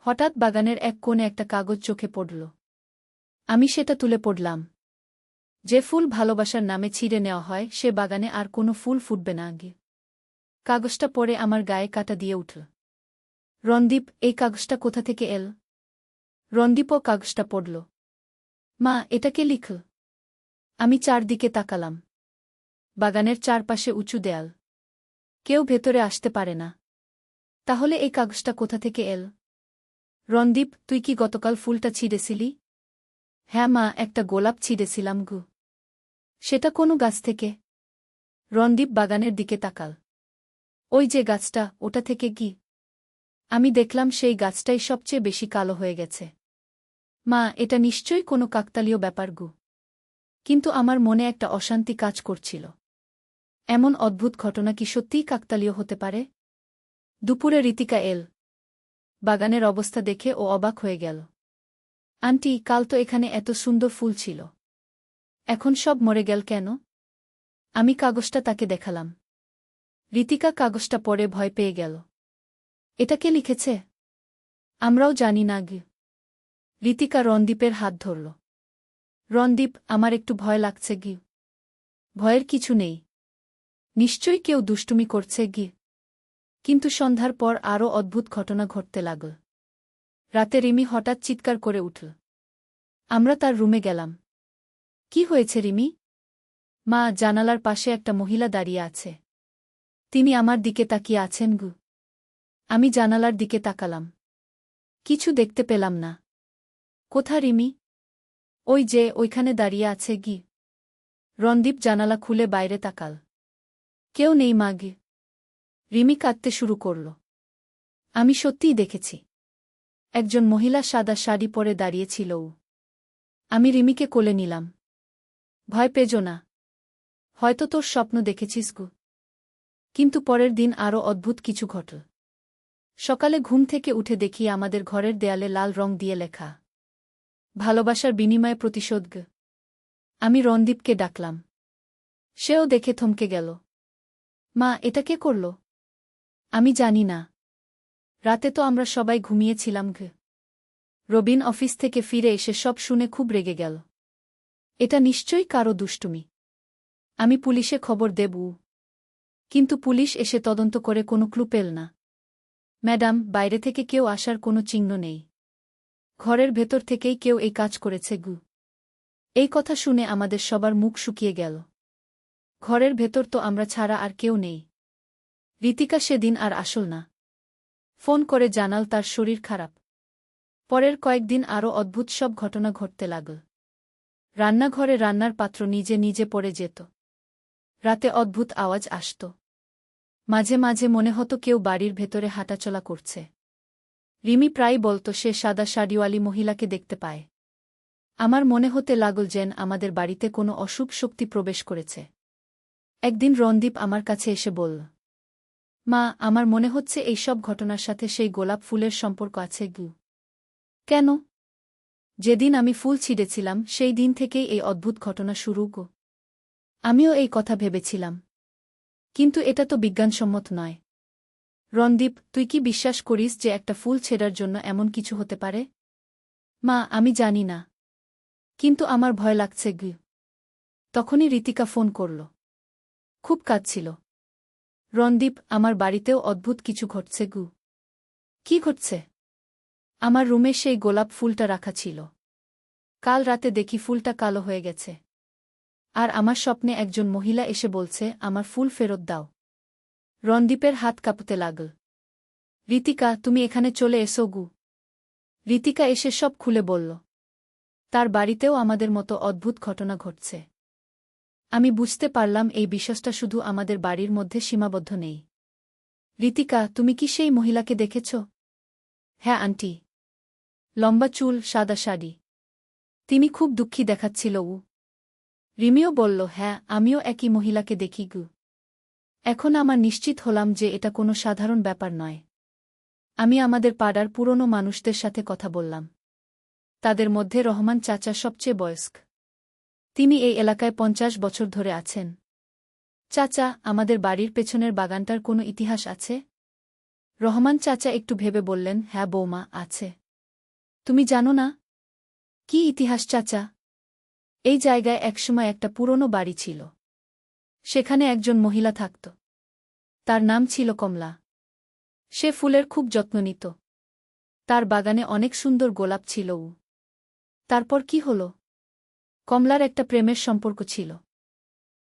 A: হঠাৎ বাগানের এক কোণে একটা কাগজ চোখে পড়ল। আমি সেটা তুলে পড়লাম। যে ফুল ভালোবাসার নামে ছিঁড়ে নেওয়া হয় সে বাগানে আর কোনো ফুল ফুটবে না আগে। কাগজটা পড়ে আমার গায়ে কাঁটা দিয়ে উঠল। রণদীপ, এই কাগজটা কোথা থেকে এল? রণদীপও কাগজটা পড়ল। মা, এটা কে লিখল? আমি চারদিকে তাকালাম। বাগানের চারপাশে উঁচু দেয়াল। কেউ ভেতরে আসতে পারে না। তাহলে এই কাগজটা কোথা থেকে এল? রণদীপ, তুই কি গতকাল ফুলটা ছিঁড়েছিলি? হ্যাঁ মা, একটা গোলাপ ছিঁড়েছিলাম গু। সেটা কোনো গাছ থেকে? রণদীপ বাগানের দিকে তাকাল। ওই যে গাছটা, ওটা থেকে কি? আমি দেখলাম সেই গাছটাই সবচেয়ে বেশি কালো হয়ে গেছে। মা, এটা নিশ্চয়ই কোনো কাকতালীয় ব্যাপার গু। কিন্তু আমার মনে একটা অশান্তি কাজ করছিল। এমন অদ্ভুত ঘটনা কি সত্যিই কাকতালীয় হতে পারে? দুপুরে ঋতিকা এল। বাগানের অবস্থা দেখে ও অবাক হয়ে গেল। আন্টি, কাল তো এখানে এত সুন্দর ফুল ছিল। এখন সব মরে গেল কেন? আমি কাগজটা তাকে দেখালাম। ঋতিকা কাগজটা পড়ে ভয় পেয়ে গেল। এটা কে লিখেছে? আমরাও জানি না গে। ঋতিকা রণদীপের হাত ধরল। রণদীপ, আমার একটু ভয় লাগছে গি। ভয়ের কিছু নেই। নিশ্চয়ই কেউ দুষ্টুমি করছে গি। কিন্তু সন্ধ্যার পর আরও অদ্ভুত ঘটনা ঘটতে লাগল। রাতে রিমি হঠাৎ চিৎকার করে উঠল। আমরা তার রুমে গেলাম। কি হয়েছে রিমি? মা, জানালার পাশে একটা মহিলা দাঁড়িয়ে আছে। তিনি আমার দিকে তাকিয়ে আছেন গু। আমি জানালার দিকে তাকালাম। কিছু দেখতে পেলাম না। কোথা রিমি? ওই যে ওইখানে দাঁড়িয়ে আছে গি। রণদীপ জানালা খুলে বাইরে তাকাল। কেউ নেই মা গি। রিমি কাঁদতে শুরু করল। আমি সত্যিই দেখেছি। একজন মহিলা সাদা শাড়ি পরে দাঁড়িয়েছিল। আমি রিমিকে কোলে নিলাম। ভয় পেজো না। হয়তো তোর স্বপ্ন দেখেছিস গু। কিন্তু পরের দিন আরও অদ্ভুত কিছু ঘটল। সকালে ঘুম থেকে উঠে দেখি আমাদের ঘরের দেয়ালে লাল রং দিয়ে লেখা, ভালোবাসার বিনিময়ে প্রতিশোধ গ। আমি রণদীপকে ডাকলাম। সেও দেখে থমকে গেল। মা, এটা কে করল? আমি জানি না। রাতে তো আমরা সবাই ঘুমিয়েছিলাম ঘ। রবিন অফিস থেকে ফিরে এসে সব শুনে খুব রেগে গেল। এটা নিশ্চয়ই কারো দুষ্টুমি। আমি পুলিশে খবর দেব। কিন্তু পুলিশ এসে তদন্ত করে কোনো ক্লু পেল না। ম্যাডাম, বাইরে থেকে কেউ আসার কোনো চিহ্ন নেই। ঘরের ভেতর থেকেই কেউ এই কাজ করেছে গু। এই কথা শুনে আমাদের সবার মুখ শুকিয়ে গেল। ঘরের ভেতর তো আমরা ছাড়া আর কেউ নেই। ঋতিকা সেদিন আর আসল না। ফোন করে জানাল তার শরীর খারাপ। পরের কয়েকদিন আরও অদ্ভুত সব ঘটনা ঘটতে লাগল। রান্নাঘরে রান্নার পাত্র নিজে নিজে পড়ে যেত। রাতে অদ্ভুত আওয়াজ আসত। মাঝে মাঝে মনে হতো কেউ বাড়ির ভেতরে হাঁটাচলা করছে। রিমি প্রায় বলত সে সাদা শাড়িওয়ালি মহিলাকে দেখতে পায়। আমার মনে হতে লাগল যেন আমাদের বাড়িতে কোনো অশুভ শক্তি প্রবেশ করেছে। একদিন রণদীপ আমার কাছে এসে বলল, মা, আমার মনে হচ্ছে এই সব ঘটনার সাথে সেই গোলাপ ফুলের সম্পর্ক আছে গু। কেন? যেদিন আমি ফুল ছিঁড়েছিলাম সেই দিন থেকেই এই অদ্ভুত ঘটনা শুরু গো। আমিও এই কথা ভেবেছিলাম। কিন্তু এটা তো বিজ্ঞানসম্মত নয়। রণদীপ, তুই কি বিশ্বাস করিস যে একটা ফুল ছেঁড়ার জন্য এমন কিছু হতে পারে? মা, আমি জানি না। কিন্তু আমার ভয় লাগছে গু। তখনই ঋতিকা ফোন করল। খুব কাঁদছিল। রণদীপ, আমার বাড়িতেও অদ্ভুত কিছু ঘটছে গু। কি ঘটছে? আমার রুমে সেই গোলাপ ফুলটা রাখা ছিল। কাল রাতে দেখি ফুলটা কালো হয়ে গেছে। আর আমার স্বপ্নে একজন মহিলা এসে বলছে আমার ফুল ফেরত দাও। রণদীপের হাত কাঁপতে লাগল। ঋতিকা, তুমি এখানে চলে এসো গু। ঋতিকা এসে সব খুলে বলল। তার বাড়িতেও আমাদের মতো অদ্ভুত ঘটনা ঘটছে। আমি বুঝতে পারলাম এই বিশ্বাসটা শুধু আমাদের বাড়ির মধ্যে সীমাবদ্ধ নেই। ঋতিকা, তুমি কি সেই মহিলাকে দেখেছ? হ্যাঁ আন্টি। লম্বা চুল, সাদা শাড়ি। তিনি খুব দুঃখী দেখাচ্ছিল। রিমিও বলল, হ্যাঁ, আমিও একই মহিলাকে দেখি গু। এখন আমার নিশ্চিত হলাম যে এটা কোনো সাধারণ ব্যাপার নয়। আমি আমাদের পাড়ার পুরনো মানুষদের সাথে কথা বললাম। তাদের মধ্যে রহমান চাচা সবচেয়ে বয়স্ক। তিনি এই এলাকায় 50 বছর ধরে আছেন। চাচা, আমাদের বাড়ির পেছনের বাগানটার কোনো ইতিহাস আছে? রহমান চাচা একটু ভেবে বললেন, হ্যাঁ বৌমা, আছে। তুমি জানো না? কি ইতিহাস চাচা? এই জায়গায় একসময় একটা পুরনো বাড়ি ছিল। সেখানে একজন মহিলা থাকত। তার নাম ছিল কমলা। সে ফুলের খুব যত্ন নিত। তার বাগানে অনেক সুন্দর গোলাপ ছিল। তারপর কি হল? কমলার একটা প্রেমের সম্পর্ক ছিল।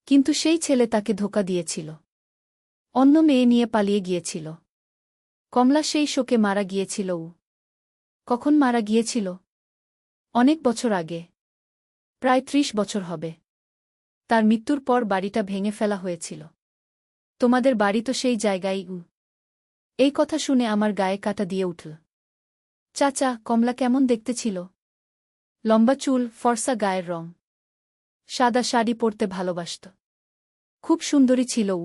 A: কিন্তু সেই ছেলে তাকে ধোঁকা দিয়েছিল। অন্য মেয়ে নিয়ে পালিয়ে গিয়েছিল। কমলা সেই শোকে মারা গিয়েছিল। কখন মারা গিয়েছিল? অনেক বছর আগে। প্রায় 30 বছর হবে। তার মৃত্যুর পর বাড়িটা ভেঙে ফেলা হয়েছিল। তোমাদের বাড়ি তো সেই জায়গায়। এই কথা শুনে আমার গায়ে কাঁটা দিয়ে উঠল। চাচা, কমলা কেমন দেখতে ছিল? লম্বা চুল, ফর্সা গায়ের রং। সাদা শাড়ি পরতে ভালোবাসত। খুব সুন্দরী ছিল।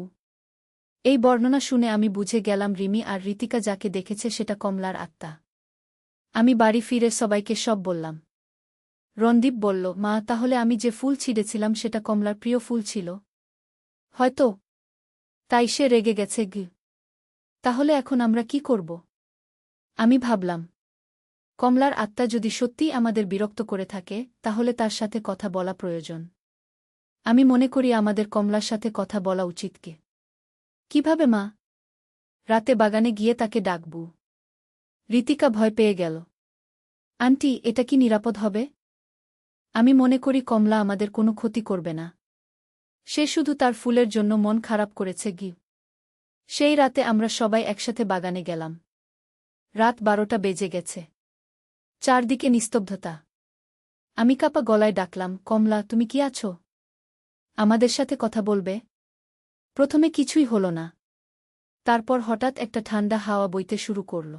A: এই বর্ণনা শুনে আমি বুঝে গেলাম রিমি আর ঋতিকা যাকে দেখেছে সেটা কমলার আত্মা। আমি বাড়ি ফিরে সবাইকে সব বললাম। রণদীপ বলল, মা, তাহলে আমি যে ফুল ছিঁড়েছিলাম সেটা কমলার প্রিয় ফুল ছিল? হয়তো। তাই সে রেগে গেছে। তাহলে এখন আমরা কি করব? আমি ভাবলাম, কমলার আত্মা যদি সত্যিই আমাদের বিরক্ত করে থাকে, তাহলে তার সাথে কথা বলা প্রয়োজন। আমি মনে করি আমাদের কমলার সাথে কথা বলা উচিত। কিভাবে মা? রাতে বাগানে গিয়ে তাকে ডাকব। ঋতিকা ভয় পেয়ে গেল। আন্টি, এটা কি নিরাপদ হবে? আমি মনে করি কমলা আমাদের কোনো ক্ষতি করবে না। সে শুধু তার ফুলের জন্য মন খারাপ করেছে। সেই রাতে আমরা সবাই একসাথে বাগানে গেলাম। রাত 12টা বেজে গেছে। চারদিকে নিস্তব্ধতা। আমি কাপা গলায় ডাকলাম, কমলা, তুমি কি আছো? আমাদের সাথে কথা বলবে? প্রথমে কিছুই হল না। তারপর হঠাৎ একটা ঠান্ডা হাওয়া বইতে শুরু করল।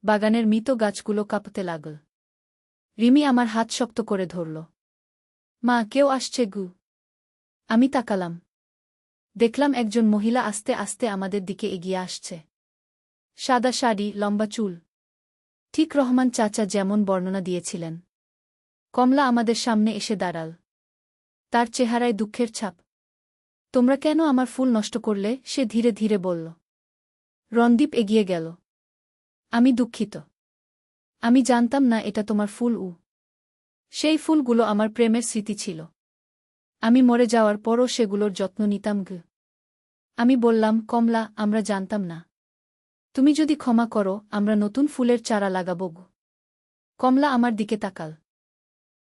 A: বাগানের মৃত গাছগুলো কাঁপতে লাগল। রিমি আমার হাত শক্ত করে ধরল। মা, কেউ আসছে। আমি তাকালাম। দেখলাম একজন মহিলা আস্তে আস্তে আমাদের দিকে এগিয়ে আসছে। সাদা শাড়ি, লম্বা চুল। ঠিক রহমান চাচা যেমন বর্ণনা দিয়েছিলেন। কমলা আমাদের সামনে এসে দাঁড়াল। তার চেহারায় দুঃখের ছাপ। তোমরা কেন আমার ফুল নষ্ট করলে? সে ধীরে ধীরে বলল। রণদীপ এগিয়ে গেল। আমি দুঃখিত। আমি জানতাম না এটা তোমার ফুল। সেই ফুলগুলো আমার প্রেমের স্মৃতি ছিল। আমি মরে যাওয়ার পরও সেগুলোর যত্ন নিতাম। আমি বললাম, কমলা, আমরা জানতাম না। তুমি যদি ক্ষমা করো, আমরা নতুন ফুলের চারা লাগাব। কমলা আমার দিকে তাকাল।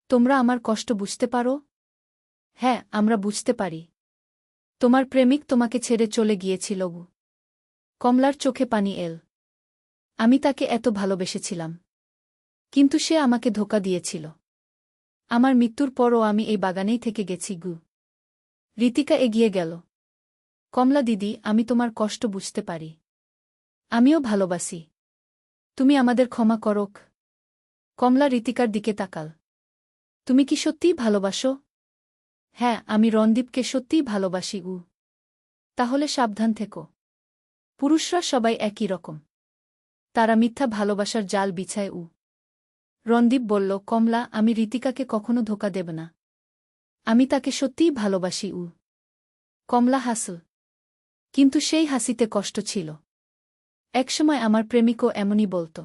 A: তোমরা আমার কষ্ট বুঝতে পারো? হ্যাঁ, আমরা বুঝতে পারি। তোমার প্রেমিক তোমাকে ছেড়ে চলে গিয়েছিল। কমলার চোখে পানি এল। আমি তাকে এত ভালোবেসেছিলাম। কিন্তু সে আমাকে ধোঁকা দিয়েছিল। আমার মৃত্যুর পরও আমি এই বাগানেই থেকে গেছি। ঋতিকা এগিয়ে গেল। কমলা দিদি, আমি তোমার কষ্ট বুঝতে পারি। আমিও ভালোবাসি। তুমি আমাদের ক্ষমা করো। কমলা ঋতিকার দিকে তাকাল। তুমি কি সত্যিই ভালোবাসো? হ্যাঁ, আমি রণদীপকে সত্যিই ভালোবাসি। তাহলে সাবধান থেকো। পুরুষরা সবাই একই রকম। তারা মিথ্যা ভালোবাসার জাল বিছায়। রণদীপ বলল, কমলা, আমি ঋতিকাকে কখনো ধোঁকা দেব না। আমি তাকে সত্যিই ভালোবাসি। কমলা হাসল। কিন্তু সেই হাসিতে কষ্ট ছিল। একসময় আমার প্রেমিকও এমনই বলত।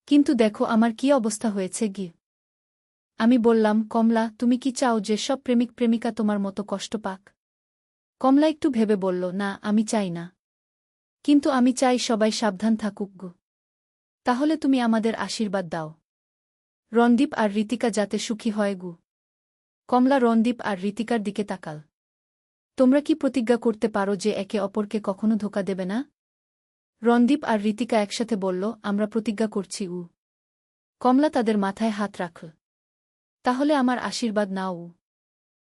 A: কিন্তু দেখো আমার কি অবস্থা হয়েছে। আমি বললাম, কমলা, তুমি কি চাও যে সব প্রেমিক প্রেমিকা তোমার মতো কষ্ট পাক? কমলা একটু ভেবে বলল, না, আমি চাই না। কিন্তু আমি চাই সবাই সাবধান থাকুক। তাহলে তুমি আমাদের আশীর্বাদ দাও। রণদীপ আর ঋতিকা যাতে সুখী হয়। কমলা রণদীপ আর ঋতিকার দিকে তাকাল। তোমরা কি প্রতিজ্ঞা করতে পারো যে একে অপরকে কখনো ধোঁকা দেবে না? রণদীপ আর ঋতিকা একসাথে বলল, আমরা প্রতিজ্ঞা করছি। কমলা তাদের মাথায় হাত রাখল। তাহলে আমার আশীর্বাদ নাও।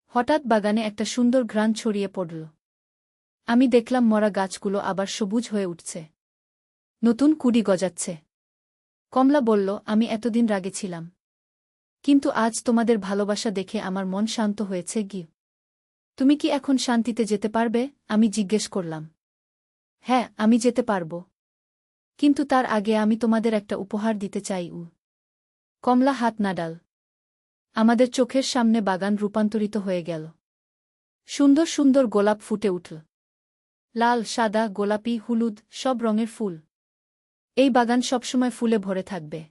A: হঠাৎ বাগানে একটা সুন্দর ঘ্রাণ ছড়িয়ে পড়ল। আমি দেখলাম মরা গাছগুলো আবার সবুজ হয়ে উঠছে। নতুন কুড়ি গজাচ্ছে। কমলা বলল, আমি এতদিন রাগে ছিলাম। কিন্তু আজ তোমাদের ভালোবাসা দেখে আমার মন শান্ত হয়েছে গি। তুমি কি এখন শান্তিতে যেতে পারবে? আমি জিজ্ঞেস করলাম। হ্যাঁ, আমি যেতে পারব। কিন্তু তার আগে আমি তোমাদের একটা উপহার দিতে চাই। কমলা হাত নাড়াল। আমাদের চোখের সামনে বাগান রূপান্তরিত হয়ে গেল। সুন্দর সুন্দর গোলাপ ফুটে উঠল। লাল, সাদা, গোলাপি, হলুদ, সব রঙের ফুল। এই বাগান সবসময় ফুলে ভরে থাকবে।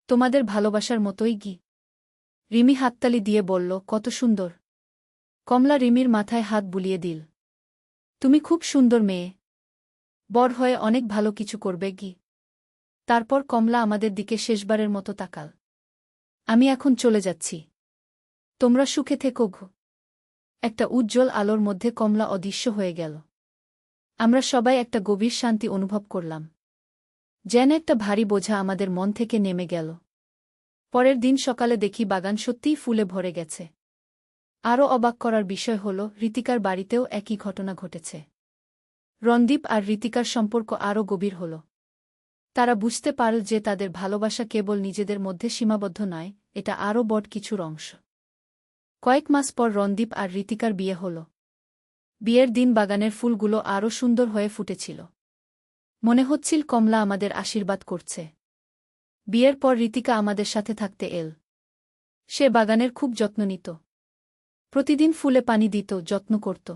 A: তোমাদের ভালোবাসার মতোই গি। রিমি হাততালি দিয়ে বলল, কত সুন্দর। কমলা রিমির মাথায় হাত বুলিয়ে দিল। তুমি খুব সুন্দর মেয়ে। বড় হয়ে অনেক ভালো কিছু করবে গি। তারপর কমলা আমাদের দিকে শেষবারের মতো তাকাল। আমি এখন চলে যাচ্ছি। তোমরা সুখে থেকো গো। একটা উজ্জ্বল আলোর মধ্যে কমলা অদৃশ্য হয়ে গেল। আমরা সবাই একটা গভীর শান্তি অনুভব করলাম। যেন একটা ভারী বোঝা আমাদের মন থেকে নেমে গেল। পরের দিন সকালে দেখি বাগান সত্যিই ফুলে ভরে গেছে। আরও অবাক করার বিষয় হল, ঋতিকার বাড়িতেও একই ঘটনা ঘটেছে। রণদীপ আর ঋতিকার সম্পর্ক আরও গভীর হল। তারা বুঝতে পারল যে তাদের ভালোবাসা কেবল নিজেদের মধ্যে সীমাবদ্ধ নয়, এটা আরও বড় কিছুর অংশ। কয়েক মাস পর রণদীপ আর ঋতিকার বিয়ে হল। বিয়ের দিন বাগানের ফুলগুলো আরও সুন্দর হয়ে ফুটেছিল। মনে হচ্ছিল কমলা আমাদের আশীর্বাদ করছে। বিয়ের পর ঋতিকা আমাদের সাথে থাকতে এল। সে বাগানের খুব যত্ন নিত। প্রতিদিন ফুলে পানি দিত, যত্ন করত।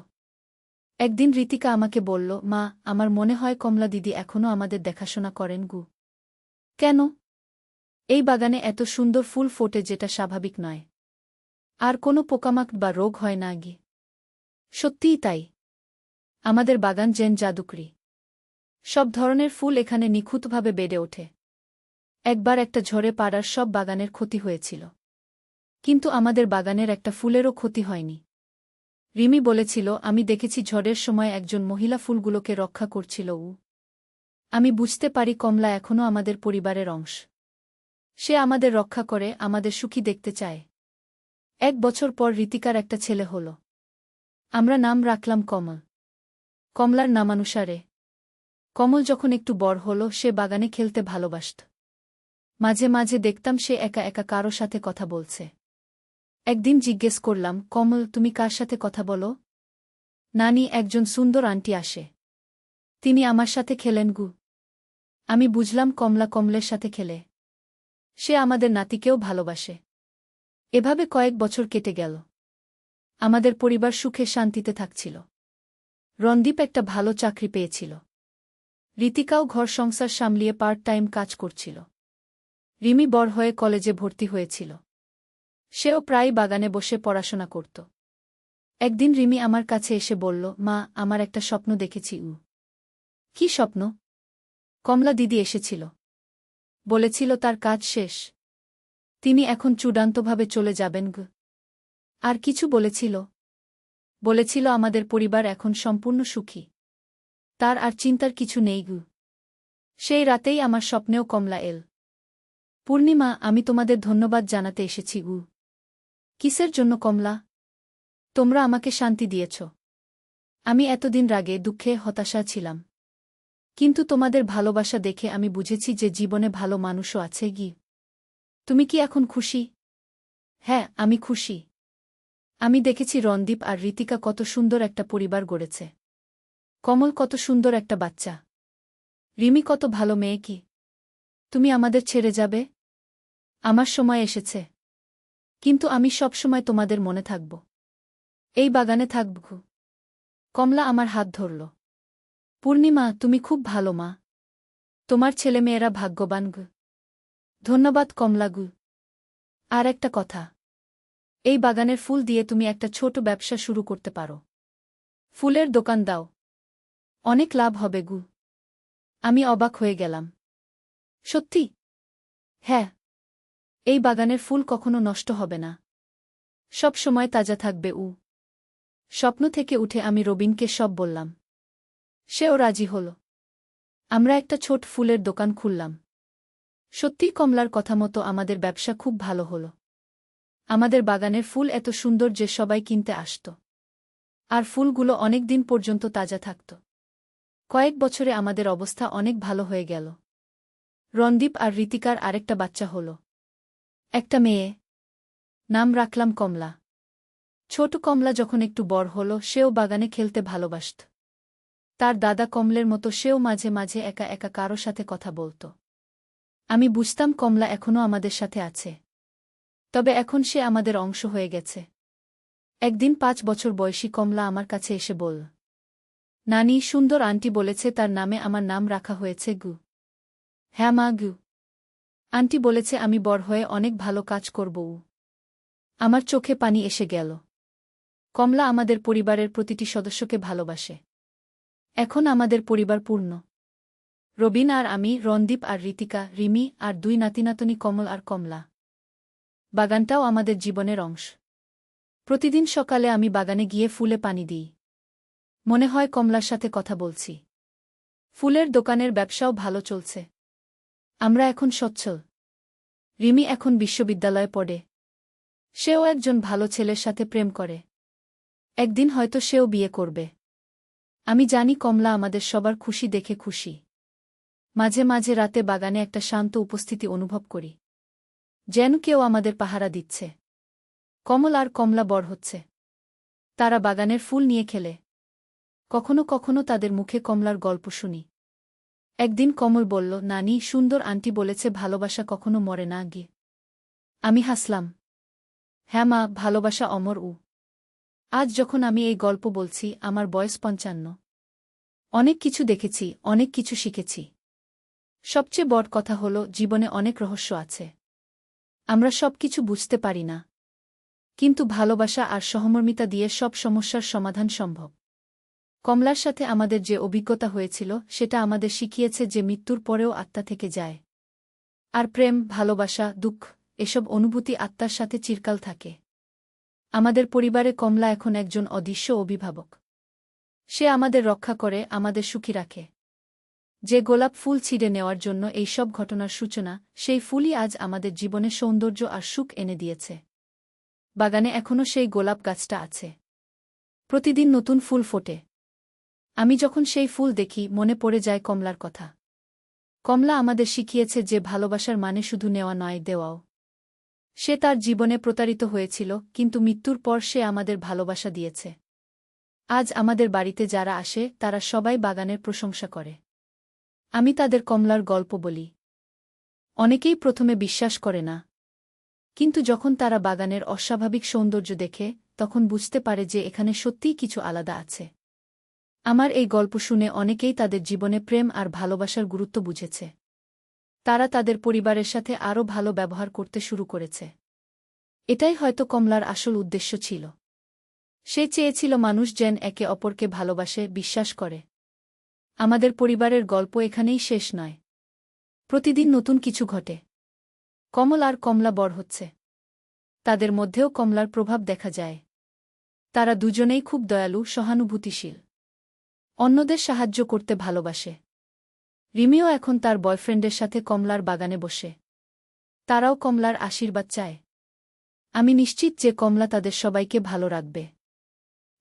A: একদিন ঋতিকা আমাকে বলল, মা, আমার মনে হয় কমলা দিদি এখনও আমাদের দেখাশোনা করেন গু। কেন? এই বাগানে এত সুন্দর ফুল ফোটে, যেটা স্বাভাবিক নয়। আর কোনো পোকামাকড় বা রোগ হয় না গি। সত্যিই তাই। আমাদের বাগান যেন জাদুকরি। সব ধরনের ফুল এখানে নিখুঁতভাবে বেড়ে ওঠে। একবার একটা ঝড়ে পাড়ার সব বাগানের ক্ষতি হয়েছিল। কিন্তু আমাদের বাগানের একটা ফুলেরও ক্ষতি হয়নি। রিমি বলেছিল, আমি দেখেছি ঝড়ের সময় একজন মহিলা ফুলগুলোকে রক্ষা করছিল। আমি বুঝতে পারি কমলা এখনও আমাদের পরিবারের অংশ। সে আমাদের রক্ষা করে, আমাদের সুখী দেখতে চায়। 1 বছর পর ঋতিকার একটা ছেলে হল। আমরা নাম রাখলাম কমল। কমলার নামানুসারে। কমল যখন একটু বড় হল, সে বাগানে খেলতে ভালোবাসত। মাঝে মাঝে দেখতাম সে একা একা কারো সাথে কথা বলছে। একদিন জিজ্ঞেস করলাম, কমল, তুমি কার সাথে কথা বলো? নানি, একজন সুন্দর আন্টি আসে। তিনি আমার সাথে খেলেন গু। আমি বুঝলাম কমলা কমলের সাথে খেলে। সে আমাদের নাতিকেও ভালোবাসে। এভাবে কয়েক বছর কেটে গেল। আমাদের পরিবার সুখে শান্তিতে থাকছিল। রণদীপ একটা ভালো চাকরি পেয়েছিল। ঋতিকাও ঘর সংসার সামলিয়ে পার্ট টাইম কাজ করছিল। রিমি বড় হয়ে কলেজে ভর্তি হয়েছিল। সেও প্রায় বাগানে বসে পড়াশোনা করত। একদিন রিমি আমার কাছে এসে বলল, মা, আমার একটা স্বপ্ন দেখেছি। কি স্বপ্ন? কমলা দিদি এসেছিল। বলেছিল তার কাজ শেষ। তিনি এখন চূড়ান্তভাবে চলে যাবেন গো। আর কিছু বলেছিল? বলেছিল আমাদের পরিবার এখন সম্পূর্ণ সুখী। তার আর চিন্তার কিছু নেই গু। সেই রাতেই আমার স্বপ্নেও কমলা এল। পূর্ণিমা, আমি তোমাদের ধন্যবাদ জানাতে এসেছি গু। কিসের জন্য কমলা? তোমরা আমাকে শান্তি দিয়েছ। আমি এতদিন রাগে, দুঃখে, হতাশা ছিলাম। কিন্তু তোমাদের ভালোবাসা দেখে আমি বুঝেছি যে জীবনে ভালো মানুষও আছে গি। তুমি কি এখন খুশি? হ্যাঁ, আমি খুশি। আমি দেখেছি রণদীপ আর ঋতিকা কত সুন্দর একটা পরিবার গড়েছে। কমল কত সুন্দর একটা বাচ্চা। রিমি কত ভালো মেয়ে কি। তুমি আমাদের ছেড়ে যাবে? আমার সময় এসেছে। কিন্তু আমি সব সময় তোমাদের মনে থাকব। এই বাগানে থাকব। কমলা আমার হাত ধরল। পূর্ণিমা, তুমি খুব ভালো মা। তোমার ছেলেমেয়েরা ভাগ্যবান গু। ধন্যবাদ কমলা গু। আর একটা কথা। এই বাগানের ফুল দিয়ে তুমি একটা ছোট ব্যবসা শুরু করতে পারো। ফুলের দোকান দাও। অনেক লাভ হবে গু। আমি অবাক হয়ে গেলাম। সত্যি? হ্যাঁ। এই বাগানের ফুল কখনো নষ্ট হবে না। সব সময় তাজা থাকবে। স্বপ্ন থেকে উঠে আমি রবিনকে সব বললাম। সেও রাজি হল। আমরা একটা ছোট ফুলের দোকান খুললাম। সত্যিই কমলার কথা মতো আমাদের ব্যবসা খুব ভালো হল। আমাদের বাগানের ফুল এত সুন্দর যে সবাই কিনতে আসত। আর ফুলগুলো অনেক দিন পর্যন্ত তাজা থাকত। কয়েক বছরে আমাদের অবস্থা অনেক ভালো হয়ে গেল। রণদীপ আর ঋতিকার আরেকটা বাচ্চা হল। একটা মেয়ে। নাম রাখলাম কমলা। ছোট কমলা যখন একটু বড় হল সেও বাগানে খেলতে ভালোবাসত। তার দাদা কমলের মতো সেও মাঝে মাঝে একা একা কারো সাথে কথা বলত। আমি বুঝতাম কমলা এখনও আমাদের সাথে আছে। তবে এখন সে আমাদের অংশ হয়ে গেছে। একদিন ৫ বছর বয়সী কমলা আমার কাছে এসে বলল, নানি, সুন্দর আন্টি বলেছে তার নামে আমার নাম রাখা হয়েছে গু। হ্যাঁ মা, গু। আন্টি বলেছে আমি বড় হয়ে অনেক ভালো কাজ করব। আমার চোখে পানি এসে গেল। কমলা আমাদের পরিবারের প্রতিটি সদস্যকে ভালোবাসে। এখন আমাদের পরিবার পূর্ণ। রবিন আর আমি, রণদীপ আর ঋতিকা, রিমি আর 2 নাতিনাতনী কমল আর কমলা। বাগানটাও আমাদের জীবনের অংশ। প্রতিদিন সকালে আমি বাগানে গিয়ে ফুলে পানি দিই। মনে হয় কমলার সাথে কথা বলছি। ফুলের দোকানের ব্যবসাও ভালো চলছে। আমরা এখন সচ্ছল। রিমি এখন বিশ্ববিদ্যালয়ে পড়ে। সেও একজন ভালো ছেলের সাথে প্রেম করে। একদিন হয়তো সেও বিয়ে করবে। আমি জানি কমলা আমাদের সবার খুশি দেখে খুশি। মাঝে মাঝে রাতে বাগানে একটা শান্ত উপস্থিতি অনুভব করি। যেন কেউ আমাদের পাহারা দিচ্ছে। কমল আর কমলা বড় হচ্ছে। তারা বাগানের ফুল নিয়ে খেলে। কখনো কখনো তাদের মুখে কমলার গল্প শুনি। একদিন কমল বলল, নানি, সুন্দর আন্টি বলেছে ভালোবাসা কখনো মরে না গিয়ে। আমি হাসলাম। হ্যাঁ মা, ভালোবাসা অমর। আজ যখন আমি এই গল্প বলছি আমার বয়স ৫৫। অনেক কিছু দেখেছি, অনেক কিছু শিখেছি। সবচেয়ে বড় কথা হল জীবনে অনেক রহস্য আছে। আমরা সবকিছু বুঝতে পারি না। কিন্তু ভালোবাসা আর সহমর্মিতা দিয়ে সব সমস্যার সমাধান সম্ভব। কমলার সাথে আমাদের যে অভিজ্ঞতা হয়েছিল সেটা আমাদের শিখিয়েছে যে মৃত্যুর পরেও আত্মা থেকে যায়। আর প্রেম, ভালোবাসা, দুঃখ, এসব অনুভূতি আত্মার সাথে চিরকাল থাকে। আমাদের পরিবারে কমলা এখন একজন অদৃশ্য অভিভাবক। সে আমাদের রক্ষা করে, আমাদের সুখী রাখে। যে গোলাপ ফুল ছিঁড়ে নেওয়ার জন্য এই সব ঘটনার সূচনা, সেই ফুলই আজ আমাদের জীবনে সৌন্দর্য আর সুখ এনে দিয়েছে। বাগানে এখনও সেই গোলাপ গাছটা আছে। প্রতিদিন নতুন ফুল ফোটে। আমি যখন সেই ফুল দেখি মনে পড়ে যায় কমলার কথা। কমলা আমাদের শিখিয়েছে যে ভালোবাসার মানে শুধু নেওয়া নয়, দেওয়াও। সে তার জীবনে প্রতারিত হয়েছিল, কিন্তু মৃত্যুর পর সে আমাদের ভালোবাসা দিয়েছে। আজ আমাদের বাড়িতে যারা আসে তারা সবাই বাগানের প্রশংসা করে। আমি তাদের কমলার গল্প বলি। অনেকেই প্রথমে বিশ্বাস করে না। কিন্তু যখন তারা বাগানের অস্বাভাবিক সৌন্দর্য দেখে তখন বুঝতে পারে যে এখানে সত্যিই কিছু আলাদা আছে। আমার এই গল্প শুনে অনেকেই তাদের জীবনে প্রেম আর ভালোবাসার গুরুত্ব বুঝেছে। তারা তাদের পরিবারের সাথে আরও ভালো ব্যবহার করতে শুরু করেছে। এটাই হয়তো কমলার আসল উদ্দেশ্য ছিল। সে চেয়েছিল মানুষ যেন একে অপরকে ভালোবাসে, বিশ্বাস করে। আমাদের পরিবারের গল্প এখানেই শেষ নয়। প্রতিদিন নতুন কিছু ঘটে। কমল আর কমলা বড় হচ্ছে। তাদের মধ্যেও কমলার প্রভাব দেখা যায়। তারা দুজনেই খুব দয়ালু, সহানুভূতিশীল। অন্যদের সাহায্য করতে ভালোবাসে। রিমিও এখন তার বয়ফ্রেন্ডের সাথে কমলার বাগানে বসে। তারাও কমলার আশীর্বাদ চায়। আমি নিশ্চিত যে কমলা তাদের সবাইকে ভালো রাখবে।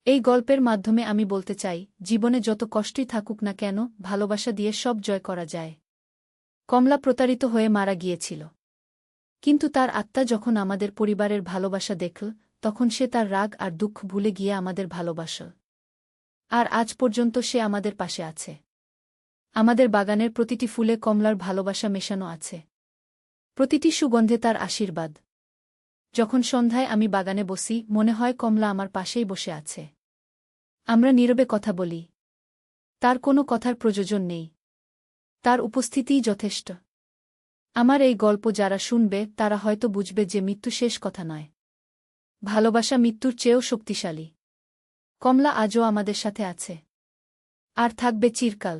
A: এই গল্পের মাধ্যমে আমি বলতে চাই, জীবনে যত কষ্টই থাকুক না কেন, ভালোবাসা দিয়ে সব জয় করা যায়। কমলা প্রতারিত হয়ে মারা গিয়েছিল। কিন্তু তার আত্মা যখন আমাদের পরিবারের ভালোবাসা দেখল, তখন সে তার রাগ আর দুঃখ ভুলে গিয়ে আমাদের ভালোবাসল। আর আজ পর্যন্ত সে আমাদের পাশে আছে। আমাদের বাগানের প্রতিটি ফুলে কমলার ভালোবাসা মেশানো আছে। প্রতিটি সুগন্ধে তার আশীর্বাদ। যখন সন্ধ্যায় আমি বাগানে বসি মনে হয় কমলা আমার পাশেই বসে আছে। আমরা নীরবে কথা বলি। তার কোনো কথার প্রয়োজন নেই। তার উপস্থিতিই যথেষ্ট। আমার এই গল্প যারা শুনবে তারা হয়তো বুঝবে যে মৃত্যু শেষ কথা নয়। ভালোবাসা মৃত্যুর চেয়েও শক্তিশালী। কমলা আজও আমাদের সাথে আছে। আর থাকবে চিরকাল।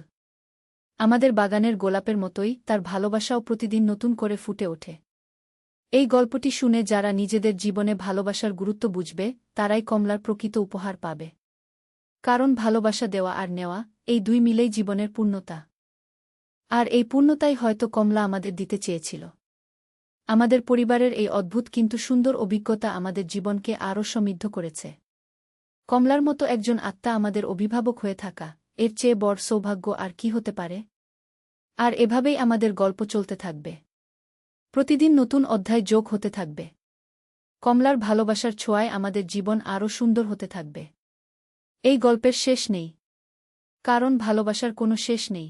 A: আমাদের বাগানের গোলাপের মতোই তার ভালোবাসাও প্রতিদিন নতুন করে ফুটে ওঠে। এই গল্পটি শুনে যারা নিজেদের জীবনে ভালোবাসার গুরুত্ব বুঝবে তারাই কমলার প্রকৃত উপহার পাবে। কারণ ভালোবাসা দেওয়া আর নেওয়া, এই দুই মিলেই জীবনের পূর্ণতা। আর এই পূর্ণতাই হয়তো কমলা আমাদের দিতে চেয়েছিল। আমাদের পরিবারের এই অদ্ভুত কিন্তু সুন্দর অভিজ্ঞতা আমাদের জীবনকে আরও সমৃদ্ধ করেছে। কমলার মতো একজন আত্মা আমাদের অভিভাবক হয়ে থাকা, এর চেয়ে বড় সৌভাগ্য আর কি হতে পারে। আর এভাবেই আমাদের গল্প চলতে থাকবে। প্রতিদিন নতুন অধ্যায় যোগ হতে থাকবে। কমলার ভালোবাসার ছোঁয়ায় আমাদের জীবন আরও সুন্দর হতে থাকবে। এই গল্পের শেষ নেই, কারণ ভালোবাসার কোনো শেষ নেই।